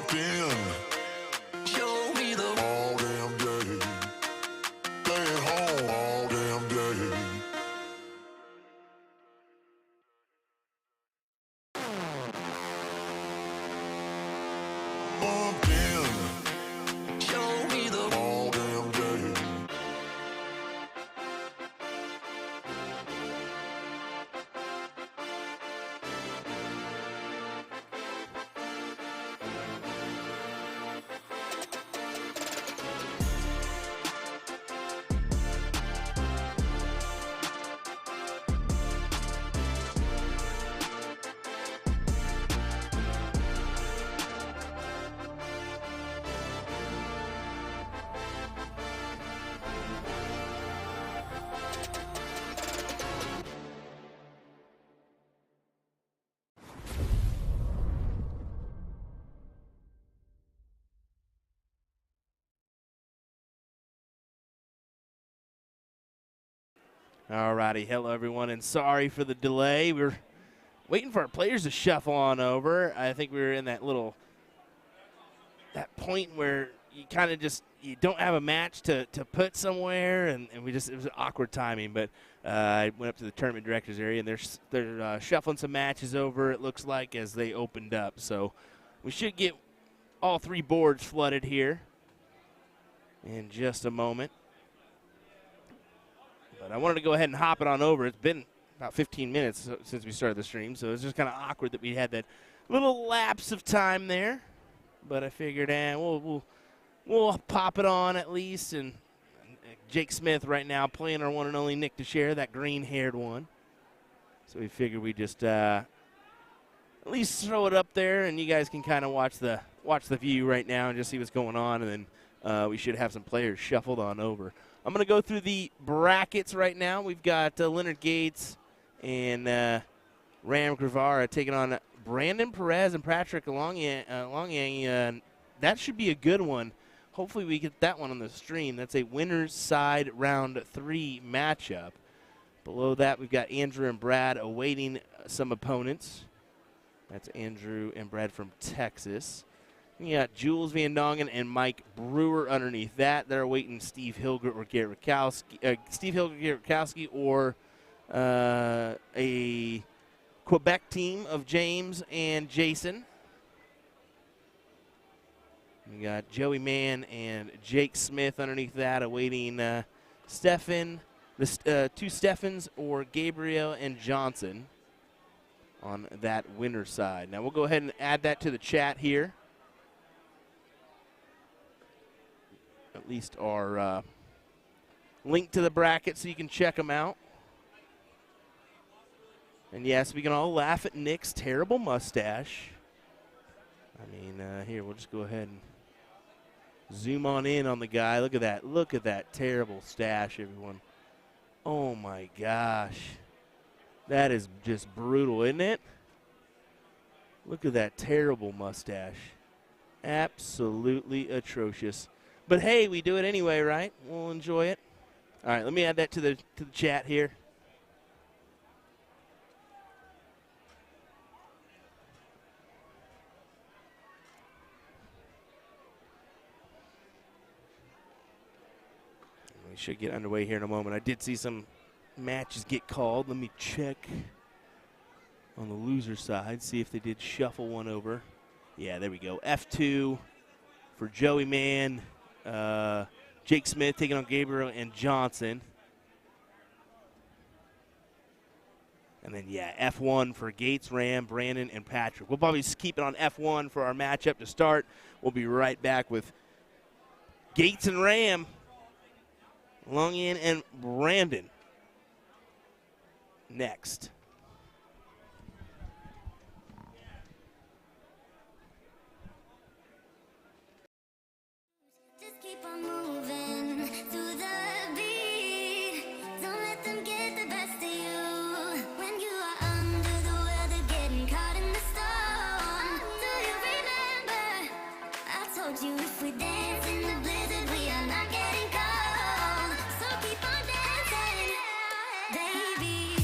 Bumped in. Show me the all damn day. Staying home all damn day. Bumped in. Show me the all damn day. Alrighty, hello everyone, and sorry for the delay. We're waiting for our players to shuffle on over. I think we were in that point where you kind of you don't have a match to put somewhere, and it was awkward timing. But I went up to the tournament directors area, and they're shuffling some matches over, it looks like, as they opened up. So we should get all three boards flooded here in just a moment. But I wanted to go ahead and hop it on over. It's been about 15 minutes since we started the stream, so it's just kind of awkward that we had that little lapse of time there. But I figured, we'll pop it on at least. And Jake Smith right now playing our one and only Nick DeShare, that green-haired one. So we figured we just at least throw it up there, and you guys can kind of watch the view right now and just see what's going on, and then we should have some players shuffled on over. I'm going to go through the brackets right now. We've got Leonard Gates and Ram Guevara taking on Brandon Perez and Patrick Longyang. That should be a good one. Hopefully we get that one on the stream. That's a winner's side round 3 matchup. Below that, we've got Andrew and Brad awaiting some opponents. That's Andrew and Brad from Texas. We got Jules Van Dongen and Mike Brewer underneath that. They're awaiting Steve Hilgert or Garrett Rakowski, or a Quebec team of James and Jason. We got Joey Mann and Jake Smith underneath that, awaiting Stefan, two Stefans, or Gabriel and Johnson on that winner side. Now we'll go ahead and add that to the chat here. At least our link to the bracket so you can check them out. And yes, we can all laugh at Nick's terrible mustache. I mean, here, we'll just go ahead and zoom on in on the guy. Look at that. Look at that terrible stash, everyone. Oh, my gosh. That is just brutal, isn't it? Look at that terrible mustache. Absolutely atrocious. But, hey, we do it anyway, right? We'll enjoy it. All right, let me add that to the chat here. We should get underway here in a moment. I did see some matches get called. Let me check on the loser side, see if they did shuffle one over. Yeah, there we go. F2 for Joey Mann. Jake Smith taking on Gabriel and Johnson. And then, yeah, F1 for Gates, Ram, Brandon, and Patrick. We'll probably just keep it on F1 for our matchup to start. We'll be right back with Gates and Ram, Longian and Brandon next. Keep on moving through the beat. Don't let them get the best of you. When you are under the weather, getting caught in the storm. Do you remember? I told you if we dance in the blizzard, we are not getting cold. So keep on dancing, baby. Baby.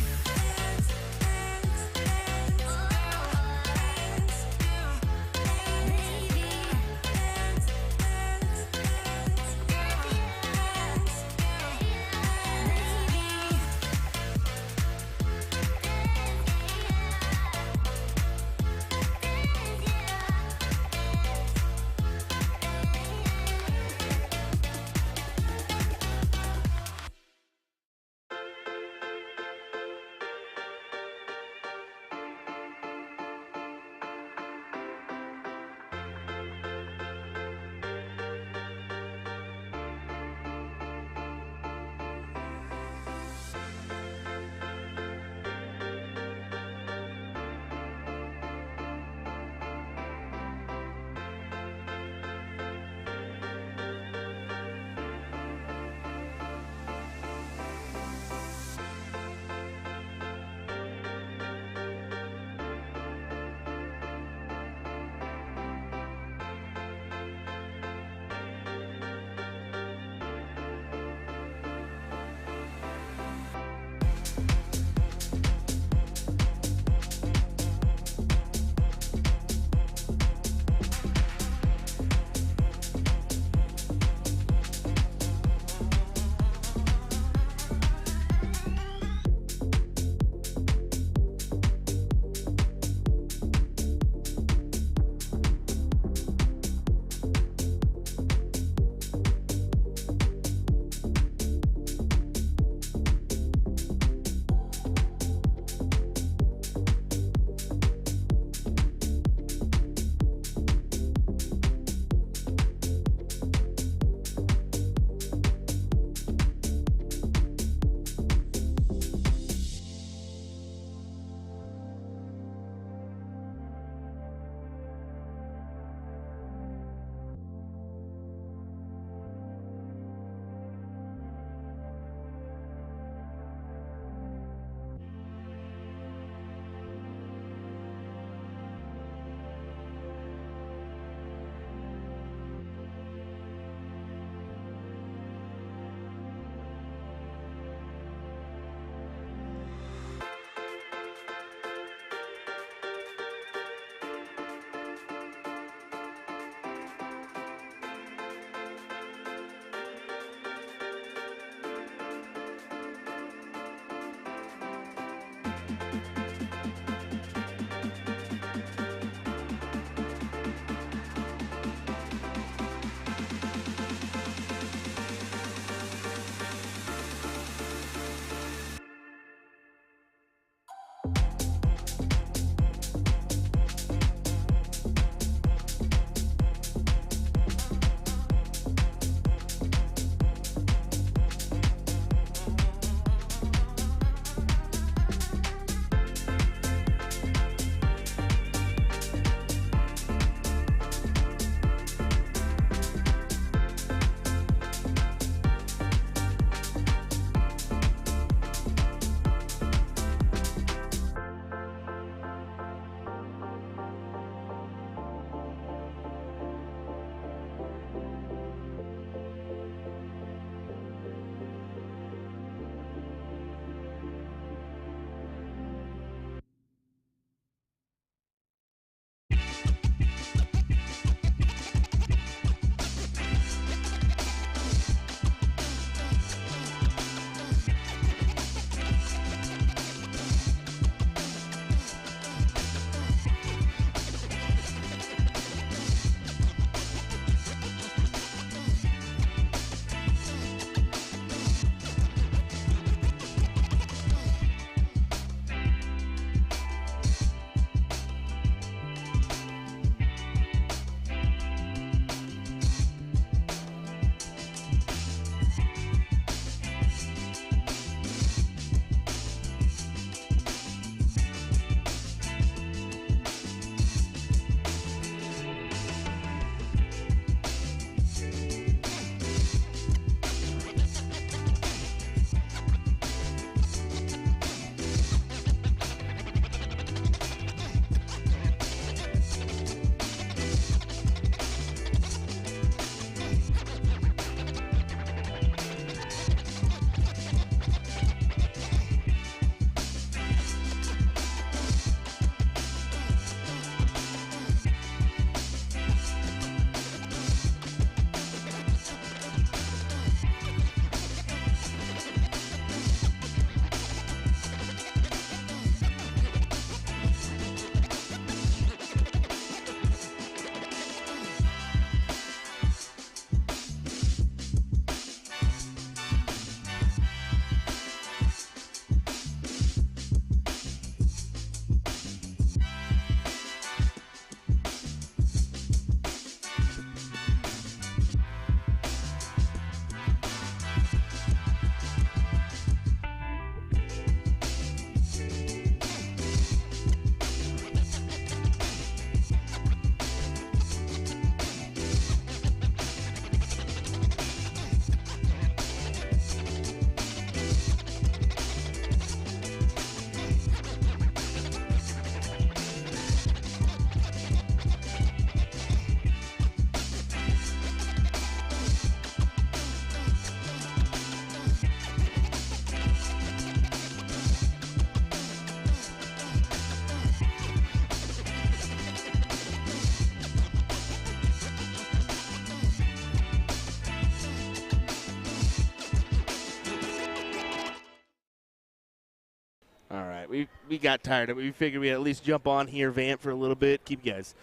All right. We got tired of it. We figured we'd at least jump on here, vamp for a little bit, keep you guys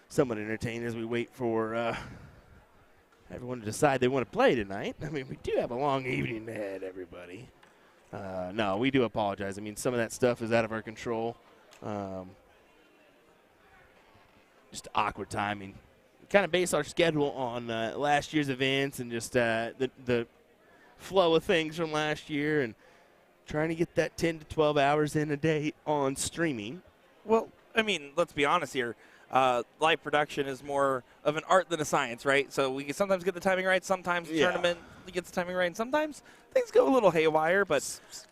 somewhat entertained as we wait for everyone to decide they want to play tonight. I mean, we do have a long evening ahead, everybody. No, we do apologize. I mean, some of that stuff is out of our control. Just awkward timing. We kind of base our schedule on last year's events and just the flow of things from last year and trying to get that 10 to 12 hours in a day on streaming. Well, I mean, let's be honest here. Live production is more of an art than a science, right? So we can sometimes get the timing right. Sometimes the tournament gets the timing right. And sometimes things go a little haywire, but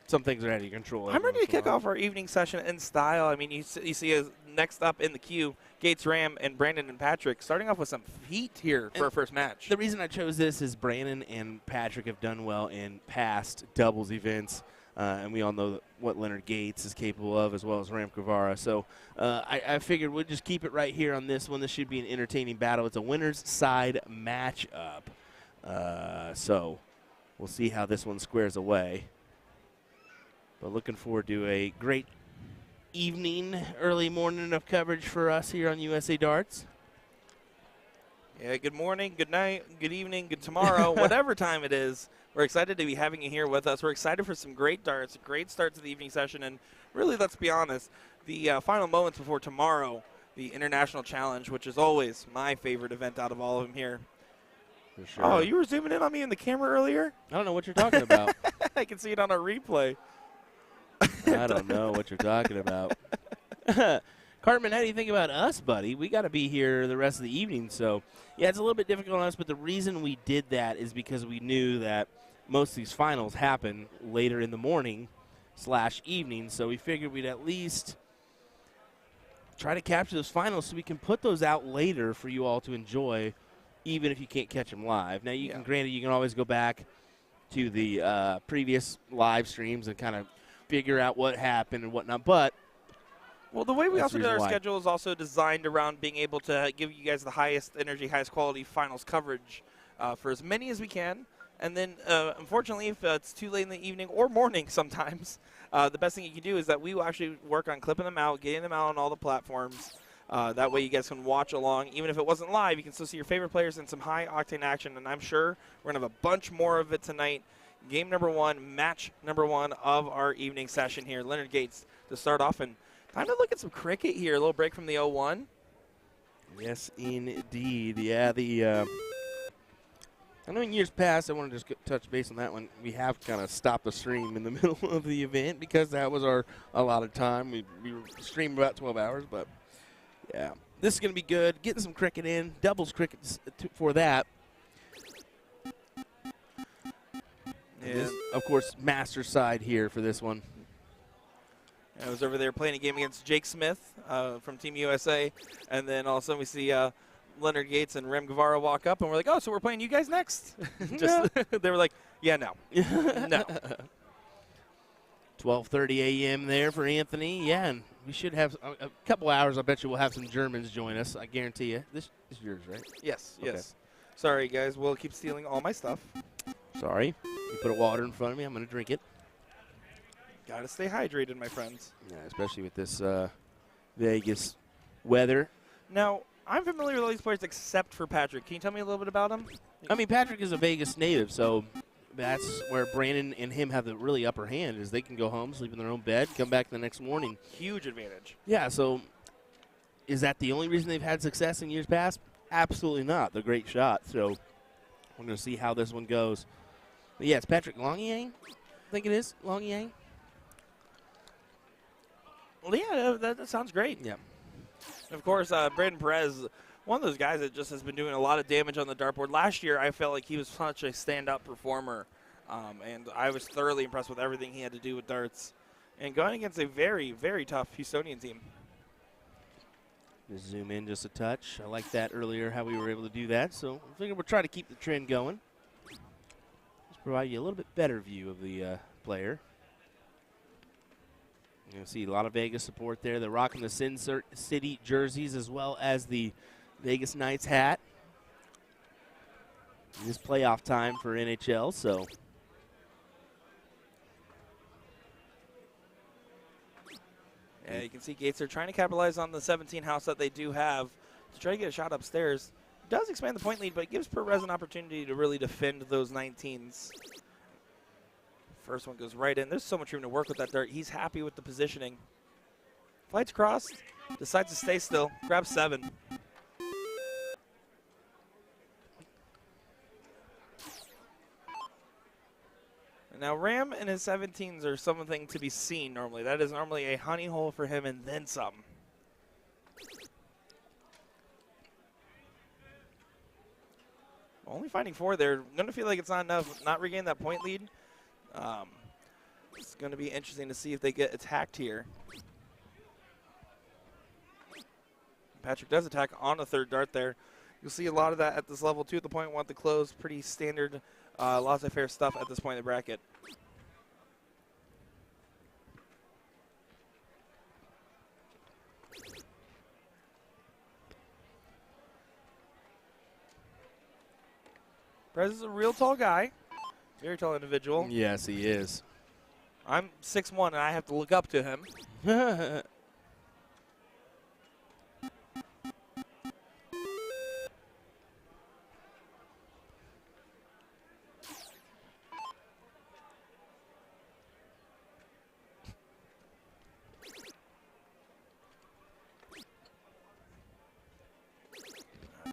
some things are out of your control. I'm ready to kick off our evening session in style. I mean, you see next up in the queue, Gates, Ram, and Brandon and Patrick starting off with some heat here for our first match. The reason I chose this is Brandon and Patrick have done well in past doubles events. And we all know what Leonard Gates is capable of, as well as Ram Guevara. So I figured we'd just keep it right here on this one. This should be an entertaining battle. It's a winner's side matchup. So we'll see how this one squares away. But looking forward to a great evening, early morning of coverage for us here on USA Darts. Yeah, good morning, good night, good evening, good tomorrow, whatever time it is. We're excited to be having you here with us. We're excited for some great darts, a great start to the evening session. And really, let's be honest, the final moments before tomorrow, the International Challenge, which is always my favorite event out of all of them here. For sure. Oh, you were zooming in on me in the camera earlier? I don't know what you're talking about. I can see it on our replay. I don't know what you're talking about. Cartman, how do you think about us, buddy? We got to be here the rest of the evening. So, yeah, it's a little bit difficult on us, but the reason we did that is because we knew that most of these finals happen later in the morning / evening. So we figured we'd at least try to capture those finals so we can put those out later for you all to enjoy, even if you can't catch them live. Now, you can, granted, you can always go back to the previous live streams and kind of figure out what happened and whatnot, but well, the way we that's also the did our reason why. schedule is also designed around being able to give you guys the highest energy, highest quality finals coverage for as many as we can. And then, unfortunately, if it's too late in the evening or morning sometimes, the best thing you can do is that we will actually work on clipping them out, getting them out on all the platforms. That way you guys can watch along. Even if it wasn't live, you can still see your favorite players in some high-octane action. And I'm sure we're going to have a bunch more of it tonight. Game number one, match number one of our evening session here. Leonard Gates to start off. And time to look at some cricket here. A little break from the 0-1. Yes, indeed. Yeah, I know in years past, I want to just touch base on that one. We have kind of stopped the stream in the middle of the event because that was our allotted time. We streamed about 12 hours, but yeah. This is going to be good. Getting some cricket in, doubles cricket for that. This, of course, master side here for this one. I was over there playing a game against Jake Smith from Team USA, and then all of a sudden we see Leonard Gates and Rem Guevara walk up, and we're like, oh, so we're playing you guys next? They were like, yeah, no. No. 12:30 a.m. there for Anthony. Yeah, and we should have a couple hours. I bet you we'll have some Germans join us. I guarantee you. This is yours, right? Yes, Okay. yes. Sorry, guys. We'll keep stealing all my stuff. Sorry. You put a water in front of me. I'm going to drink it. Got to stay hydrated, my friends. Yeah, especially with this Vegas weather. Now, I'm familiar with all these players except for Patrick. Can you tell me a little bit about him? I mean, Patrick is a Vegas native, so that's where Brandon and him have the really upper hand is they can go home, sleep in their own bed, come back the next morning. Huge advantage. Yeah, so is that the only reason they've had success in years past? Absolutely not. They're a great shot, so we're going to see how this one goes. But yeah, it's Patrick Longyang. I think it is Longyang. Well, yeah, that sounds great. Yeah. Of course, Brandon Perez, one of those guys that just has been doing a lot of damage on the dartboard. Last year, I felt like he was such a stand-up performer, and I was thoroughly impressed with everything he had to do with darts. And going against a very, very tough Houstonian team. Just zoom in just a touch. I like that earlier, how we were able to do that. So I figured we'll try to keep the trend going. Just provide you a little bit better view of the player. You can see a lot of Vegas support there. They're rocking the Sin City jerseys as well as the Vegas Knights hat. It is playoff time for NHL, so. Yeah, you can see Gates are trying to capitalize on the 17 house that they do have to try to get a shot upstairs. Does expand the point lead, but it gives Perez an opportunity to really defend those 19s. First one goes right in. There's so much room to work with that dart. He's happy with the positioning. Flights crossed. Decides to stay still. Grabs 7. And now Ram and his 17s are something to be seen normally. That is normally a honey hole for him and then some. Only finding 4 there. Going to feel like it's not enough. Not regain that point lead. It's going to be interesting to see if they get attacked here. Patrick does attack on the 3rd dart there. You'll see a lot of that at this level, too, at the point want to close. Pretty standard laissez-faire stuff at this point in the bracket. Perez is a real tall guy. Very tall individual. Yes, he is. I'm 6'1", and I have to look up to him.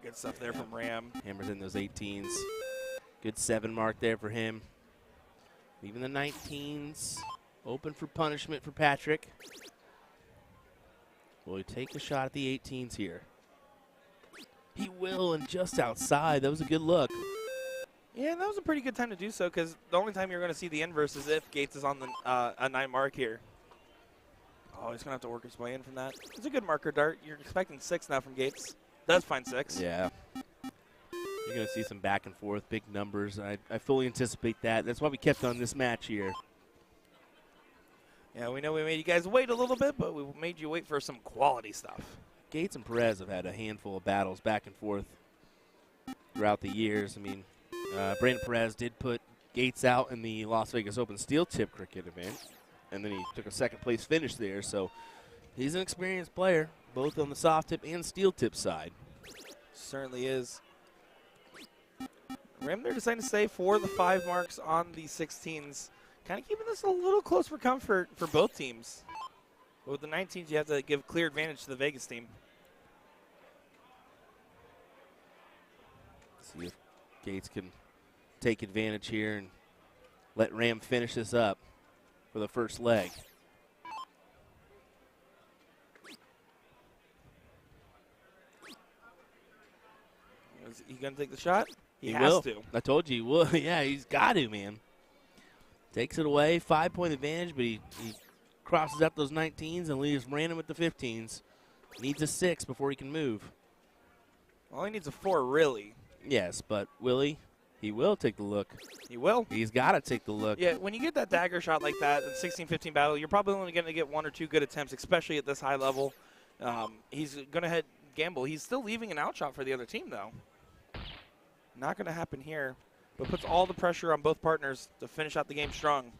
Good stuff there from Ram. Hammers in those 18s. Good 7 mark there for him. Even the 19s open for punishment for Patrick. Will he take a shot at the 18s here? He will, and just outside. That was a good look. Yeah, that was a pretty good time to do so, because the only time you're going to see the inverse is if Gates is on the a 9 mark here. Oh, he's going to have to work his way in from that. It's a good marker dart. You're expecting 6 now from Gates. Does find 6. Yeah. You're going to see some back and forth, big numbers. I fully anticipate that. That's why we kept on this match here. Yeah, we know we made you guys wait a little bit, but we made you wait for some quality stuff. Gates and Perez have had a handful of battles back and forth throughout the years. I mean, Brandon Perez did put Gates out in the Las Vegas Open Steel Tip Cricket event, and then he took a 2nd place finish there. So he's an experienced player, both on the soft tip and steel tip side. Certainly is. Ram, they're deciding to stay for the 5 marks on the 16s. Kind of keeping this a little close for comfort for both teams. But with the 19s, you have to give clear advantage to the Vegas team. See if Gates can take advantage here and let Ram finish this up for the first leg. Is he going to take the shot? He has will. to. I told you he will. Yeah, he's got to, man. Takes it away, 5-point advantage, but he crosses out those 19s and leaves Brandon with the 15s. Needs a 6 before he can move. All he needs a 4, really. Yes, but will he? He will take the look. He will. He's got to take the look. Yeah, when you get that dagger shot like that in 16-15 battle, you're probably only going to get 1 or 2 good attempts, especially at this high level. He's going to gamble. He's still leaving an outshot for the other team, though. Not going to happen here, but puts all the pressure on both partners to finish out the game strong.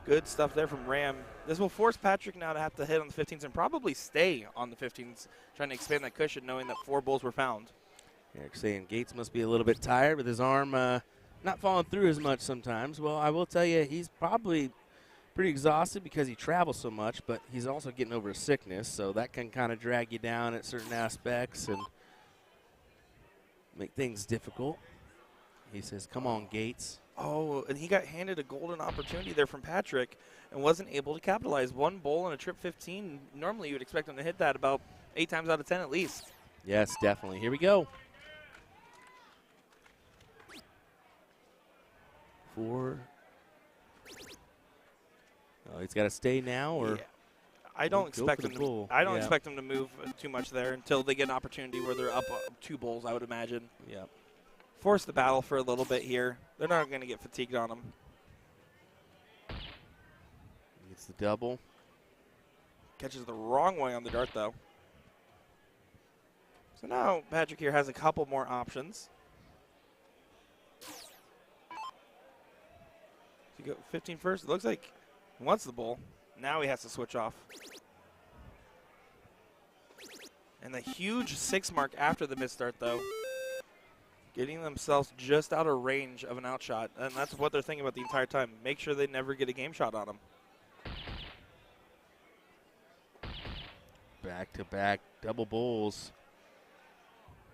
Good stuff there from Ram. This will force Patrick now to have to hit on the 15s and probably stay on the 15s, trying to expand that cushion, knowing that 4 bulls were found. Eric saying Gates must be a little bit tired with his arm not falling through as much sometimes. Well, I will tell you, he's probably pretty exhausted because he travels so much, but he's also getting over a sickness, so that can kind of drag you down at certain aspects and make things difficult. He says, come on, Gates. Oh, and he got handed a golden opportunity there from Patrick and wasn't able to capitalize. 1 bowl and a trip 15. Normally you would expect him to hit that about 8 times out of 10 at least. Yes, definitely. Here we go. 4. Oh, he's got to stay now, or Yeah. I don't Go expect for him the to. bull. I don't Yeah. expect him to move too much there until they get an opportunity where they're up 2 bowls, I would imagine. Yep. Force the battle for a little bit here. They're not going to get fatigued on him. Gets the double. Catches the wrong way on the dart, though. So now Patrick here has a couple more options. So you go 15 first. It looks like he wants the bull. Now he has to switch off. And the huge 6 mark after the misstart, though. Getting themselves just out of range of an outshot. And that's what they're thinking about the entire time. Make sure they never get a game shot on them. Back-to-back double bowls.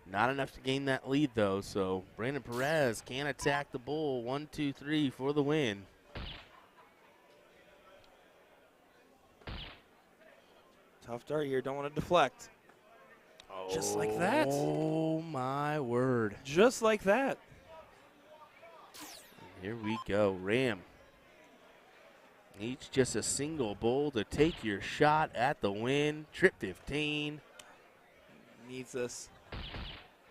Not enough to gain that lead, though, so Brandon Perez can attack the bowl. 1, 2, 3 for the win. Tough dart here. Don't want to deflect. Just like that. Oh, my word. Just like that. Here we go. Ram. Each just a single bowl to take your shot at the win. Trip 15. Needs this.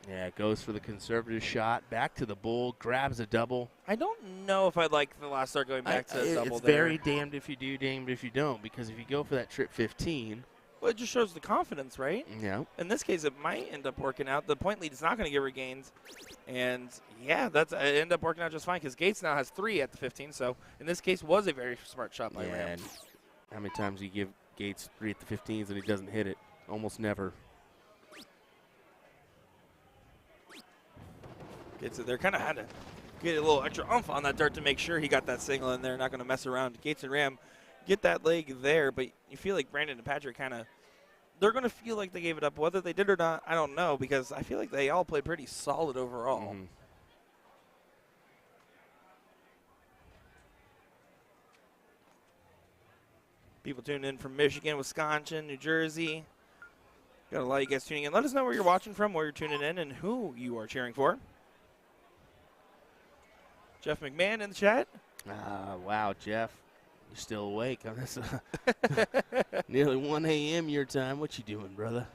Yeah, it goes for the conservative shot. Back to the bowl. Grabs a double. I don't know if I'd like the last start going back to a double it's there. very damned if you do, damned if you don't. Because if you go for that trip 15. Well, it just shows the confidence, right? Yeah. In this case, it might end up working out. The point lead is not going to get regained. And, yeah, it ended up working out just fine because Gates now has 3 at the 15. So, in this case, was a very smart shot by Ram. And how many times do you give Gates 3 at the 15s and he doesn't hit it? Almost never. Gates there kind of had to get a little extra oomph on that dart to make sure he got that single in there. Not going to mess around. Gates and Ram get that leg there, but you feel like Brandon and Patrick kind of, they're going to feel like they gave it up. Whether they did or not, I don't know, because I feel like they all played pretty solid overall. Mm-hmm. People tuning in from Michigan, Wisconsin, New Jersey. Got a lot of you guys tuning in. Let us know where you're watching from, where you're tuning in, and who you are cheering for. Jeff McMahon in the chat. Wow, Jeff. You're still awake on this nearly 1 a.m. your time. What you doing, brother?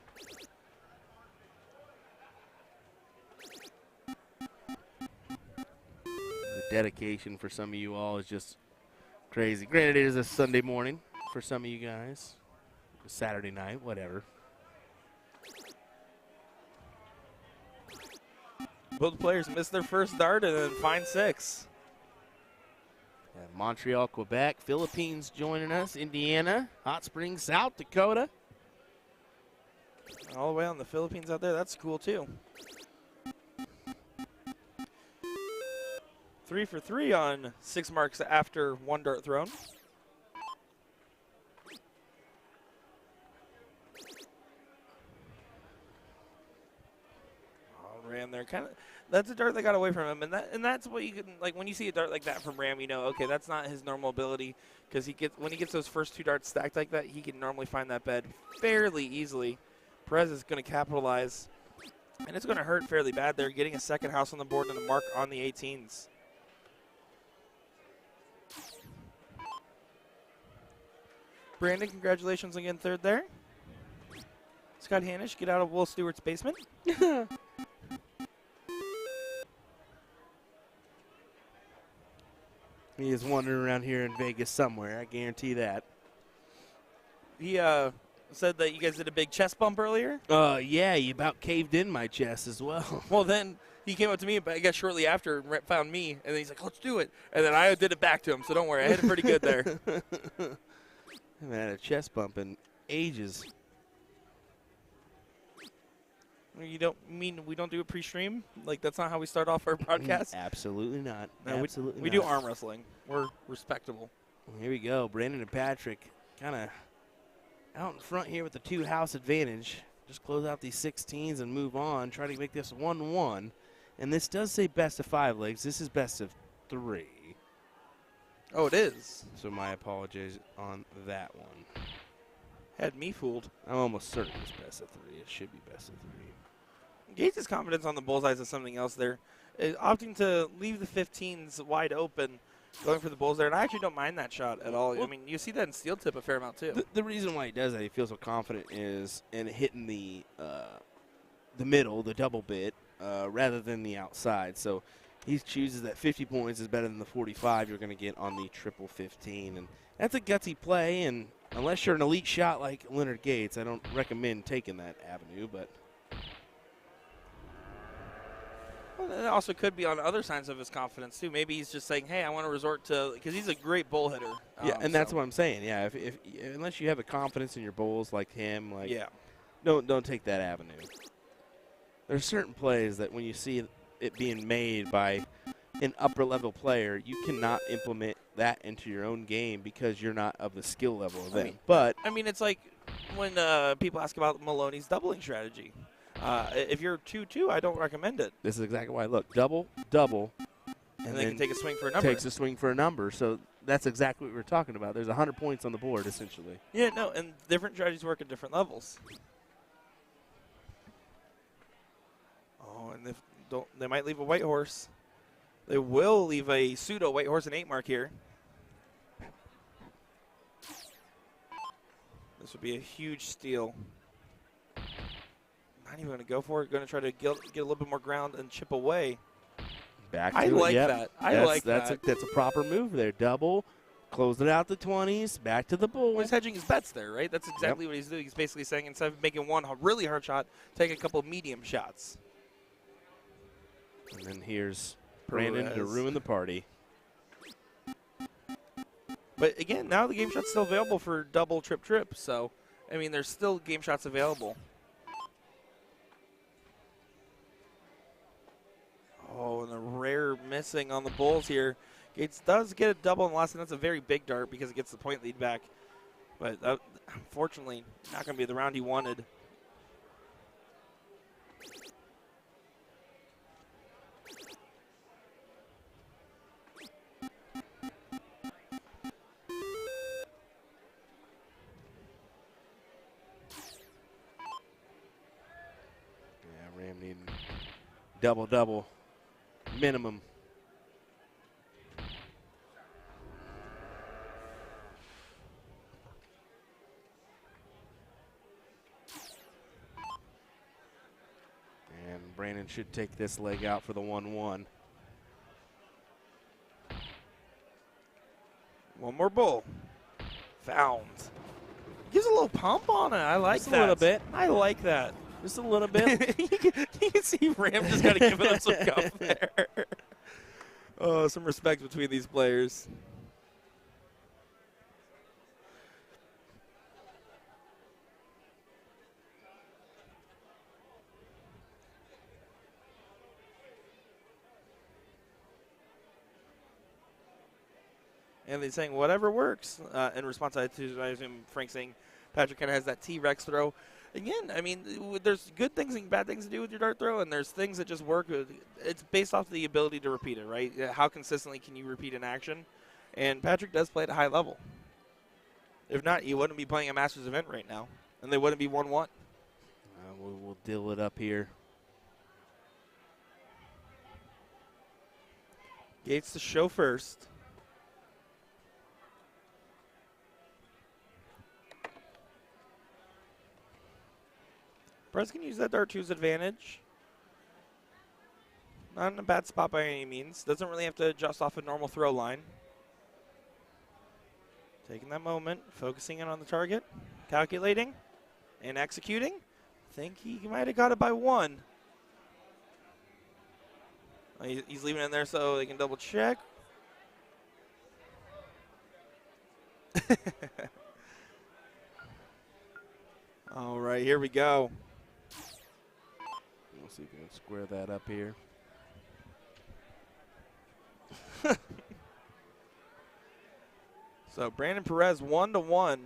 The dedication for some of you all is just crazy. Granted, it is a Sunday morning for some of you guys. Saturday night, whatever. Both players missed their first dart and then find 6. Montreal, Quebec, Philippines joining us, Indiana, Hot Springs, South Dakota. All the way on the Philippines out there. That's cool, too. 3 for 3 on 6 marks after 1 dart thrown. Ram there, kind of. That's a dart that got away from him, and that's what you can like when you see a dart like that from Ram. You know, okay, that's not his normal ability because when he gets those first 2 darts stacked like that, he can normally find that bed fairly easily. Perez is going to capitalize, and it's going to hurt fairly bad. They're getting a second house on the board and a mark on the 18s. Brandon, congratulations again, 3rd there. Scott Hanish, get out of Will Stewart's basement. He is wandering around here in Vegas somewhere. I guarantee that. He said that you guys did a big chest bump earlier. Yeah, you about caved in my chest as well. Well, then he came up to me, but I guess shortly after, and found me, and then he's like, let's do it. And then I did it back to him, so don't worry. I hit it pretty good there. I haven't had a chest bump in ages. You don't mean we don't do a pre-stream? Like, that's not how we start off our broadcast? Absolutely not. No, Absolutely we not. do arm wrestling. We're respectable. Here we go. Brandon and Patrick kind of out in front here with the 2-house advantage. Just close out these 16s and move on. Try to make this 1-1. And this does say best of 5 legs. This is best of 3. Oh, it is. So my apologies on that one. Had me fooled. I'm almost certain it's best of 3. It should be best of 3. Gates' confidence on the bullseyes is something else there. Opting to leave the 15s wide open, going for the bulls there. And I actually don't mind that shot at all. I mean, you see that in steel tip a fair amount, too. The reason why he does that, he feels so confident, is in hitting the middle, the double bit, rather than the outside. So he chooses that 50 points is better than the 45 you're going to get on the triple 15. And that's a gutsy play. And unless you're an elite shot like Leonard Gates, I don't recommend taking that avenue. But well, it also could be on other signs of his confidence, too. Maybe he's just saying, hey, I want to resort to – because he's a great bull hitter. Yeah, and that's what I'm saying. Yeah, if unless you have the confidence in your bowls like him, like yeah, don't take that avenue. There's certain plays that when you see it being made by an upper-level player, you cannot implement that into your own game because you're not of the skill level of them. But I mean, it's like when people ask about Maloney's doubling strategy. If you're 2-2, I don't recommend it. this is exactly why. Look, double, double, And they can take a swing for a number. takes a swing for a number. So that's exactly what we were talking about. There's 100 points on the board, essentially. Yeah, no, and different strategies work at different levels. Oh, and they might leave a white horse. They will leave a pseudo white horse and 8 mark here. This would be a huge steal. Not even going to go for it. Going to try to get a little bit more ground and chip away. Back to I it, like yep. that. That's a proper move there. Double, close it out to 20s, back to the bull. Well, he's hedging his bets there, right? That's exactly what he's doing. He's basically saying instead of making one really hard shot, take a couple medium shots. And then here's Brandon to ruin the party. But again, now the game shot's still available for double, trip. So, I mean, there's still game shots available. Oh, and a rare missing on the bulls here. Gates does get a double in the last, and that's a very big dart because it gets the point lead back. But unfortunately, not going to be the round he wanted. Yeah, Ram needing double minimum. And Brandon should take this leg out for the 1-1. One more bull. Found. Gives a little pump on it. I like Just that. a little bit. I like that. Just a little bit. You can see Ram just got to give it some guff there. Oh, some respect between these players. And they're saying whatever works in response to I assume Frank saying Patrick kind of has that T-Rex throw. Again, I mean, there's good things and bad things to do with your dart throw, and there's things that just work. It's based off the ability to repeat it, right? How consistently can you repeat an action? And Patrick does play at a high level. If not, you wouldn't be playing a Masters event right now, and they wouldn't be 1-1. We'll deal it up here. Gates to show first. Perez can use that dart to his advantage. Not in a bad spot by any means. Doesn't really have to adjust off a normal throw line. Taking that moment, focusing in on the target, calculating, and executing. Think he might have got it by 1. He's leaving it in there so they can double check. All right, here we go. We'll see if we can square that up here. So Brandon Perez 1-1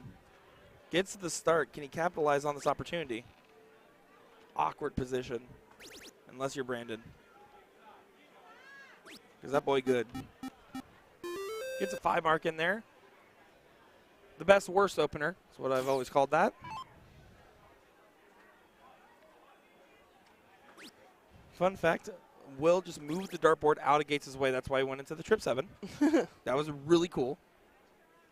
gets to the start. Can he capitalize on this opportunity? Awkward position, unless you're Brandon. Because that boy good. Gets a 5 mark in there. The best worst opener is what I've always called that. Fun fact, Will just moved the dartboard out of Gates' way. That's why he went into the trip 7. That was really cool.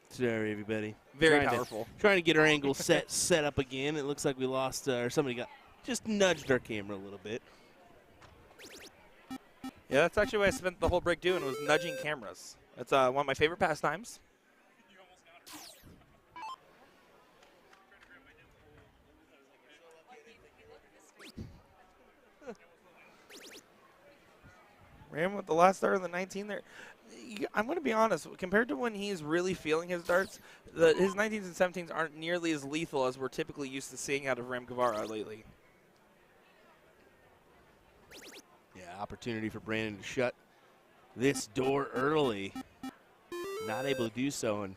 Sorry, everybody. Very powerful. Trying to get our angle set up again. It looks like we lost, or somebody just nudged our camera a little bit. Yeah, that's actually what I spent the whole break doing, was nudging cameras. That's one of my favorite pastimes. Ram with the last start of the 19 there. I'm going to be honest. Compared to when he's really feeling his darts, his 19s and 17s aren't nearly as lethal as we're typically used to seeing out of Ram Guevara lately. Yeah, opportunity for Brandon to shut this door early. Not able to do so, and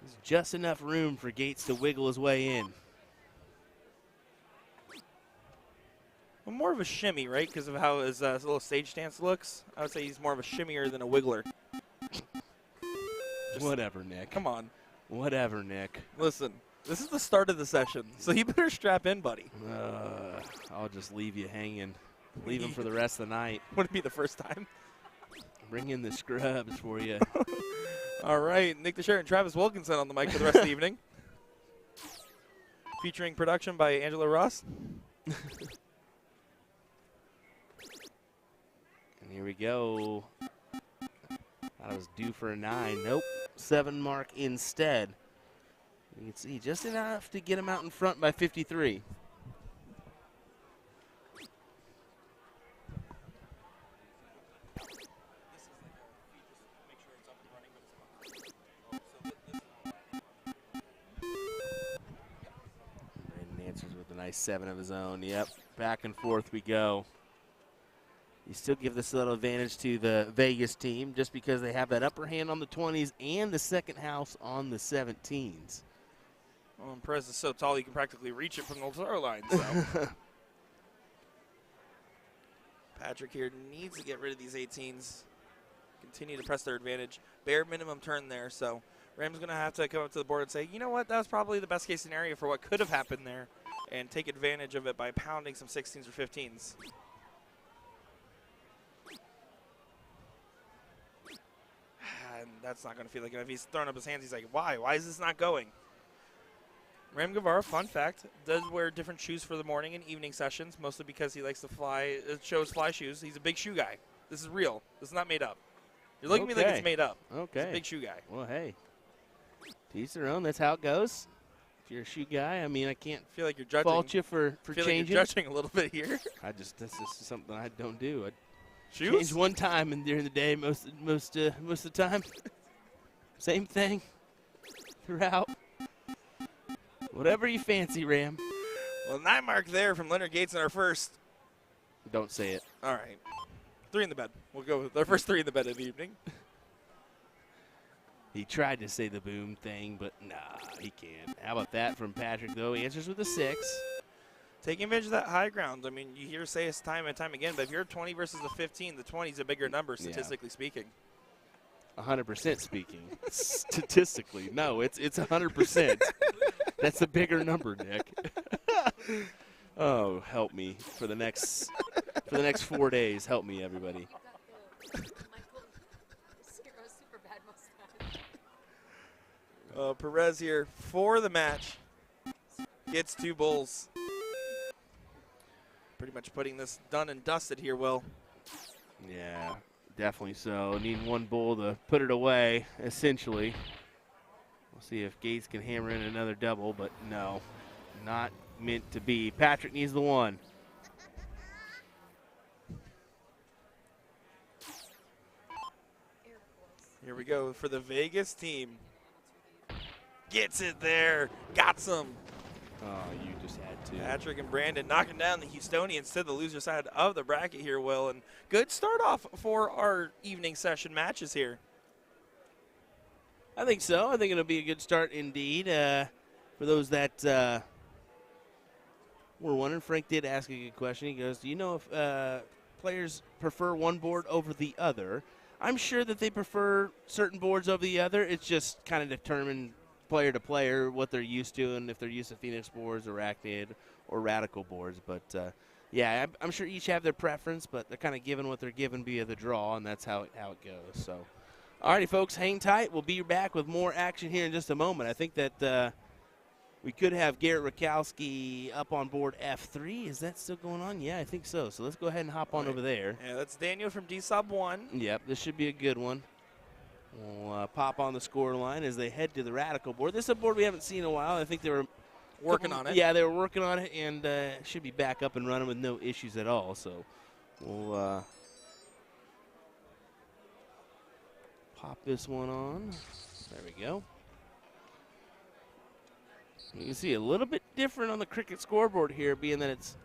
there's just enough room for Gates to wiggle his way in. Well, more of a shimmy, right? Because of how his little stage stance looks. I would say he's more of a shimmier than a wiggler. Whatever, Nick. Come on. Whatever, Nick. Listen, this is the start of the session, so you better strap in, buddy. I'll just leave you hanging. Leave him for the rest of the night. Wouldn't be the first time. Bring in the scrubs for you. All right, Nick DeSher and Travis Wilkinson on the mic for the rest of the evening. Featuring production by Angela Ross. And here we go. Thought I was due for a 9. Nope. 7 mark instead. You can see just enough to get him out in front by 53. Brandon answers with a nice 7 of his own. Yep. Back and forth we go. You still give this little advantage to the Vegas team just because they have that upper hand on the 20s and the second house on the 17s. Well, and Perez is so tall you can practically reach it from the throw line. So. Patrick here needs to get rid of these 18s. Continue to press their advantage. Bare minimum turn there, so Ram's going to have to come up to the board and say, you know what, that was probably the best case scenario for what could have happened there, and take advantage of it by pounding some 16s or 15s. And that's not going to feel like it. If he's throwing up his hands, he's like, why? Why is this not going? Ram Guevara, fun fact, does wear different shoes for the morning and evening sessions, mostly because he likes to fly, shows fly shoes. He's a big shoe guy. This is real. This is not made up. You're looking at me like it's made up. Okay. He's a big shoe guy. Well, hey, to each their own. That's how it goes. If you're a shoe guy, I mean, I can't I feel like you're judging. fault you for feel changing. like you're judging a little bit here. This is something I don't do. I Shoes? change one time and during the day most of the time. Same thing throughout. Whatever you fancy, Ram. Well, 9 mark there from Leonard Gates in our first. Don't say it. All right. 3 in the bed. We'll go with our first 3 in the bed of the evening. He tried to say the boom thing, but nah, he can't. How about that from Patrick, though? He answers with a 6. Taking advantage of that high ground. I mean, you hear say it's time and time again, but if you're 20 versus the 15, the 20 is a bigger number, statistically speaking. 100% speaking. Statistically, no, it's 100%. That's a bigger number, Nick. Oh, help me for the next 4 days. Help me, everybody. Perez here for the match. Gets 2 bulls. Pretty much putting this done and dusted here, Will. Yeah, definitely so. Need 1 bull to put it away, essentially. We'll see if Gates can hammer in another double, but no, not meant to be. Patrick needs the 1. Here we go for the Vegas team. Gets it there. Got some. Oh, you just had to. Patrick and Brandon knocking down the Houstonians to the loser side of the bracket here, Will. And good start off for our evening session matches here. I think so. I think it'll be a good start indeed. For those that were wondering, Frank did ask a good question. He goes, do you know if players prefer one board over the other? I'm sure that they prefer certain boards over the other. It's just kind of determined player to player what they're used to, and if they're used to Phoenix boards or Arachnid or Radical boards. But, yeah, I'm sure each have their preference, but they're kind of given what they're given via the draw, and that's how it goes. So, all righty, folks, hang tight. We'll be back with more action here in just a moment. I think that we could have Garrett Rakowski up on board F3. Is that still going on? Yeah, I think so. So let's go ahead and hop on over there. Yeah, that's Daniel from D-Sub 1. Yep, this should be a good one. We'll pop on the score line as they head to the Radical board. This is a board we haven't seen in a while. I think they were working on it. Yeah, they were working on it, and should be back up and running with no issues at all. So we'll pop this one on. There we go. You can see a little bit different on the cricket scoreboard here, being that it's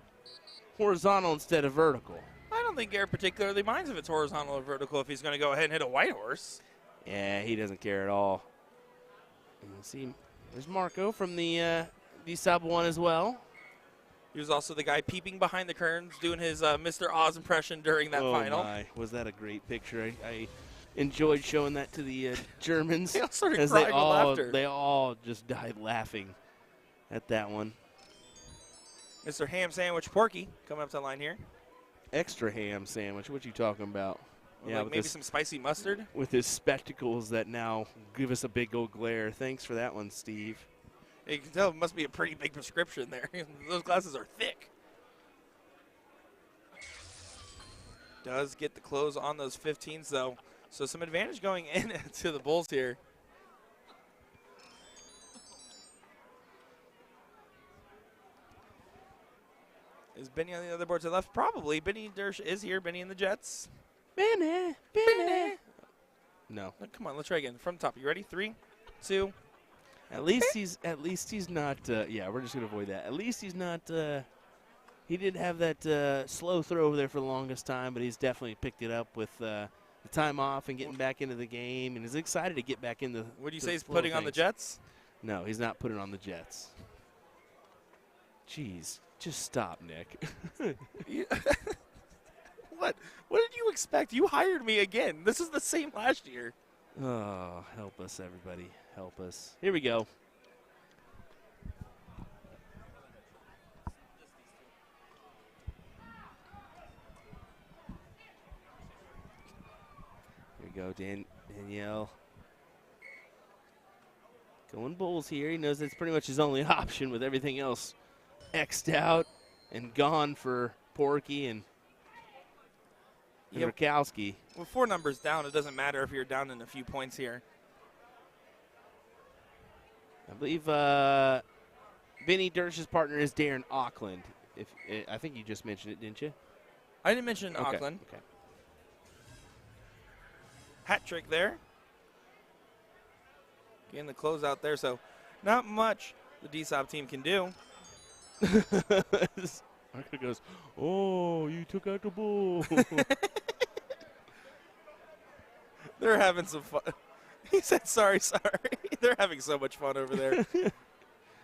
horizontal instead of vertical. I don't think Garrett particularly minds if it's horizontal or vertical if he's going to go ahead and hit a white horse. Yeah, he doesn't care at all. And you see, there's Marco from the sub 1 as well. He was also the guy peeping behind the curtains, doing his Mr. Oz impression during that final. Oh my, was that a great picture? I enjoyed showing that to the Germans. They all started as crying with laughter. They all just died laughing at that one. Mr. Ham Sandwich Porky coming up to the line here. Extra ham sandwich. What you talking about? Yeah, like maybe some spicy mustard. With his spectacles that now give us a big old glare. Thanks for that one, Steve. You can tell it must be a pretty big prescription there. Those glasses are thick. Does get the close on those 15s, though. So some advantage going into the Bulls here. Is Benny on the other board to the left? Probably. Benny Dersh is here. Benny in the Jets. Benny. No. Come on, let's try again. From the top. You ready? 3, 2. At least he's not. Yeah, we're just gonna avoid that. At least he's not. He did have that slow throw over there for the longest time, but he's definitely picked it up with the time off and getting back into the game, and is excited to get back in the. Would you say he's putting on the Jets? No, he's not putting on the Jets. Jeez, just stop, Nick. What? What did you expect? You hired me again. This is the same last year. Oh, help us, everybody. Help us. Here we go. Here we go, Danielle. Going Bulls here. He knows that's pretty much his only option with everything else X'd out and gone for Porky and Rakowski. With 4 numbers down, it doesn't matter if you're down in a few points here. I believe Benny Dersh's partner is Darren Auckland. I think you just mentioned it, didn't you? I didn't mention Auckland. Okay. Hat trick there. Getting the close out there, so not much the DSOB team can do. Marco goes, oh, you took out the ball. They're having some fun. He said, sorry. They're having so much fun over there.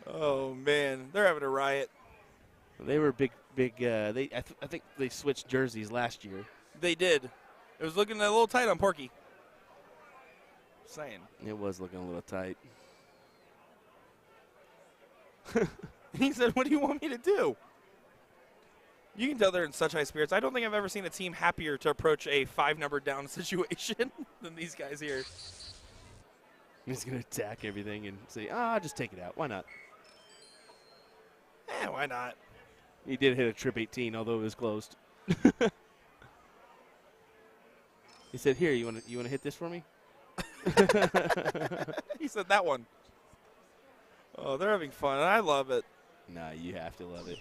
Oh, man. They're having a riot. They were big. I think they switched jerseys last year. They did. It was looking a little tight on Porky. Saying. It was looking a little tight. He said, what do you want me to do? You can tell they're in such high spirits. I don't think I've ever seen a team happier to approach a 5-number down situation than these guys here. He's going to attack everything and say, just take it out. Why not? Why not? He did hit a trip 18, although it was closed. He said, here, you want to hit this for me? He said that one. Oh, they're having fun, and I love it. Nah, you have to love it.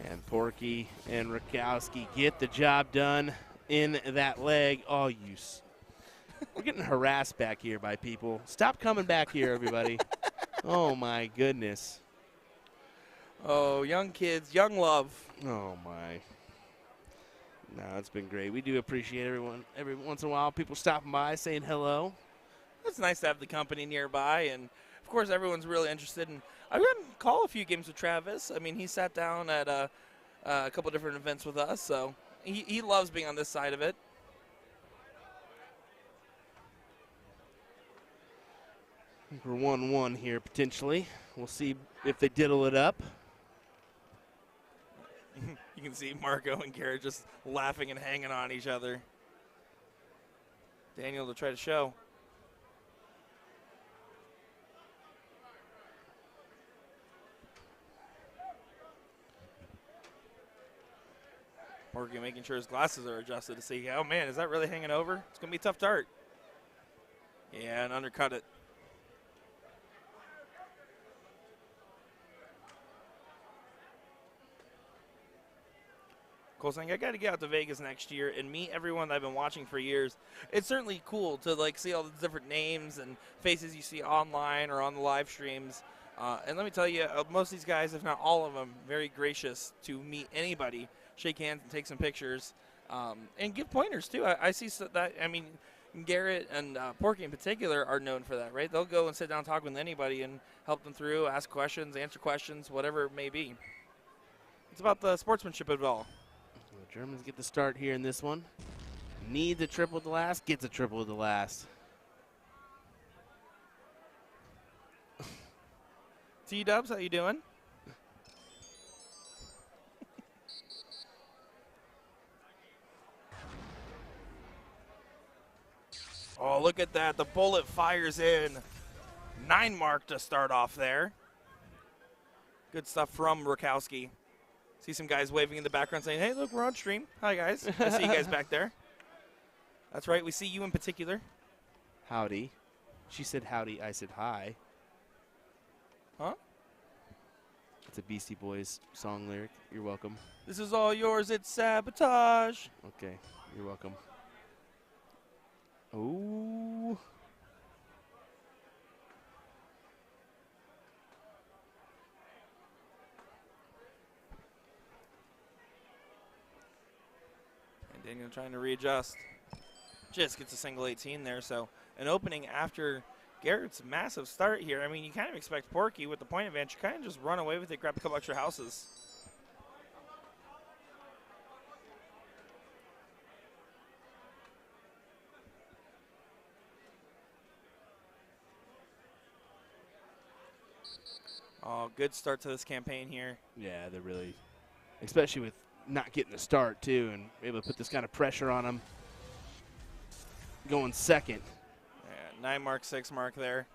And Porky and Rakowski get the job done in that leg. Oh, we're getting harassed back here by people. Stop coming back here, everybody. Oh, my goodness. Oh, young kids, young love. Oh, my. No, it's been great. We do appreciate everyone. Every once in a while, people stopping by, saying hello. It's nice to have the company nearby, and, of course, everyone's really interested in. I've gotten to call a few games with Travis. I mean, he sat down at a couple different events with us, so he loves being on this side of it. We're 1-1 here, potentially. We'll see if they diddle it up. You can see Marco and Garrett just laughing and hanging on each other. Daniel to try to show. Morgan making sure his glasses are adjusted to see, oh man, is that really hanging over? It's going to be a tough dart. Yeah, and undercut it. Cole saying, I got to get out to Vegas next year and meet everyone that I've been watching for years. It's certainly cool to like see all the different names and faces you see online or on the live streams. And let me tell you, most of these guys, if not all of them, very gracious to meet anybody, shake hands and take some pictures, and give pointers too. I see that. I mean, Garrett and Porky in particular are known for that, right? They'll go and sit down and talk with anybody and help them through, ask questions, answer questions, whatever it may be. It's about the sportsmanship of it all. The Germans get the start here in this one. Needs a triple at the last, gets a triple at the last. T-Dubs, how you doing? Oh, look at that. The bullet fires in. 9 mark to start off there. Good stuff from Rakowski. See some guys waving in the background saying, hey, look, we're on stream. Hi, guys. I see you guys back there. That's right. We see you in particular. Howdy. She said howdy. I said hi. Huh? It's a Beastie Boys song lyric. You're welcome. This is all yours. It's sabotage. Okay. You're welcome. Ooh. And Daniel trying to readjust. Just gets a single 18 there. So an opening after Garrett's massive start here. I mean, you kind of expect Porky with the point advantage. You kind of just run away with it, grab a couple extra houses. Oh, good start to this campaign here. Yeah, they're really, especially with not getting the start, too, and able to put this kind of pressure on them. Going second. Yeah, 9 mark, 6 mark there.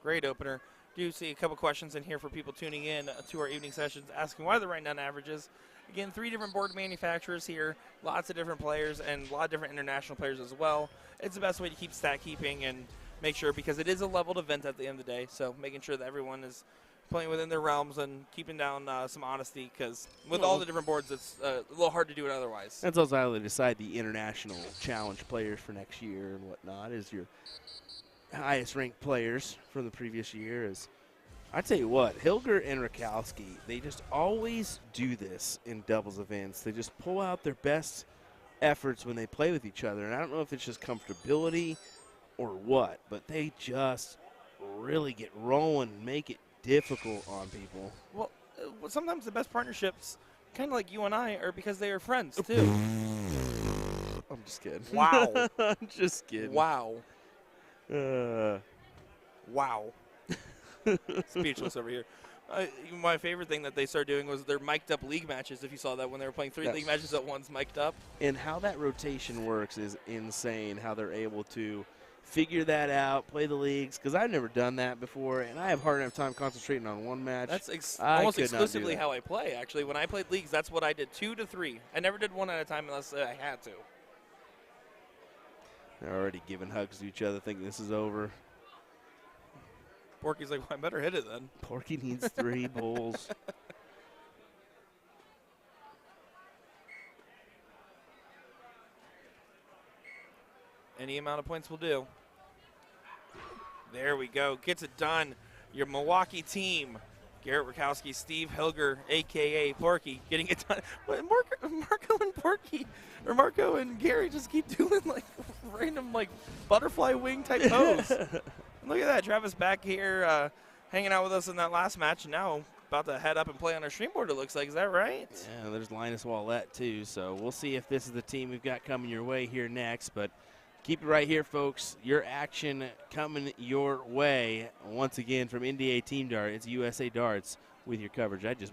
Great opener. Do see a couple questions in here for people tuning in to our evening sessions asking why they're writing down averages. Again, 3 different board manufacturers here, lots of different players, and a lot of different international players as well. It's the best way to keep stat keeping and make sure, because it is a leveled event at the end of the day, so making sure that everyone is playing within their realms and keeping down some honesty, because with all the different boards, it's a little hard to do it otherwise. That's also how they decide the international challenge players for next year and whatnot, is your highest ranked players from the previous year. Is I tell you what, Hilger and Rakowski, they just always do this in doubles events. They just pull out their best efforts when they play with each other, and I don't know if it's just comfortability or what, but they just really get rolling and make it difficult on people. Well, sometimes the best partnerships, kind of like you and I, are because they are friends, too. I'm just kidding. Wow. I'm just kidding. Wow. Wow. Speechless over here. My favorite thing that they started doing was their mic'd up league matches, if you saw that, when they were playing 3 league matches at once, mic'd up. And how that rotation works is insane, how they're able to figure that out, play the leagues, because I've never done that before, and I have hard enough time concentrating on one match. That's could not almost do exclusively that. how I play, actually. When I played leagues, that's what I did, 2 to 3. I never did 1 at a time unless I had to. They're already giving hugs to each other, thinking this is over. Porky's like, well, I better hit it then. Porky needs 3 bulls. Any amount of points will do. There we go. Gets it done. Your Milwaukee team. Garrett Rakowski, Steve Hilger, a.k.a. Porky, getting it done. But Marco and Porky, or Marco and Gary just keep doing, like, random, like, butterfly wing type pose. Look at that. Travis back here hanging out with us in that last match, and now about to head up and play on our stream board, it looks like. Is that right? Yeah, there's Linus Wallette, too, so we'll see if this is the team we've got coming your way here next, but keep it right here, folks. Your action coming your way. Once again, from NDA Team Dart, it's USA Darts with your coverage. I just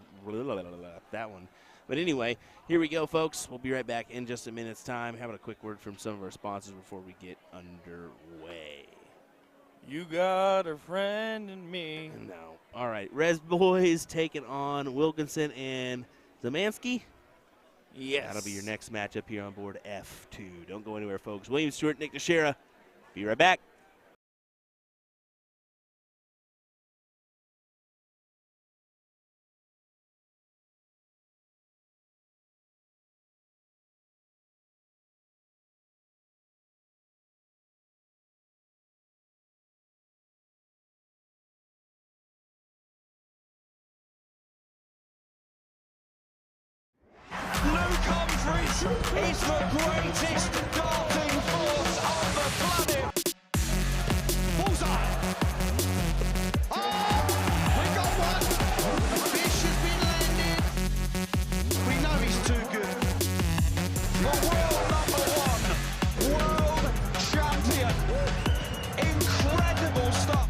that one. But anyway, here we go, folks. We'll be right back in just a minute's time. Having a quick word from some of our sponsors before we get underway. You got a friend in me. No. All right. Res Boys taking on Wilkinson and Zamansky. Yes. That'll be your next matchup here on board F2. Don't go anywhere, folks. William Stewart, Nick Teixeira. Be right back. Jeffries is the greatest darting force on the planet. Bullseye. Oh, we got one. A fish has been landed. We know he's too good. The world number 1, world champion. Incredible stuff.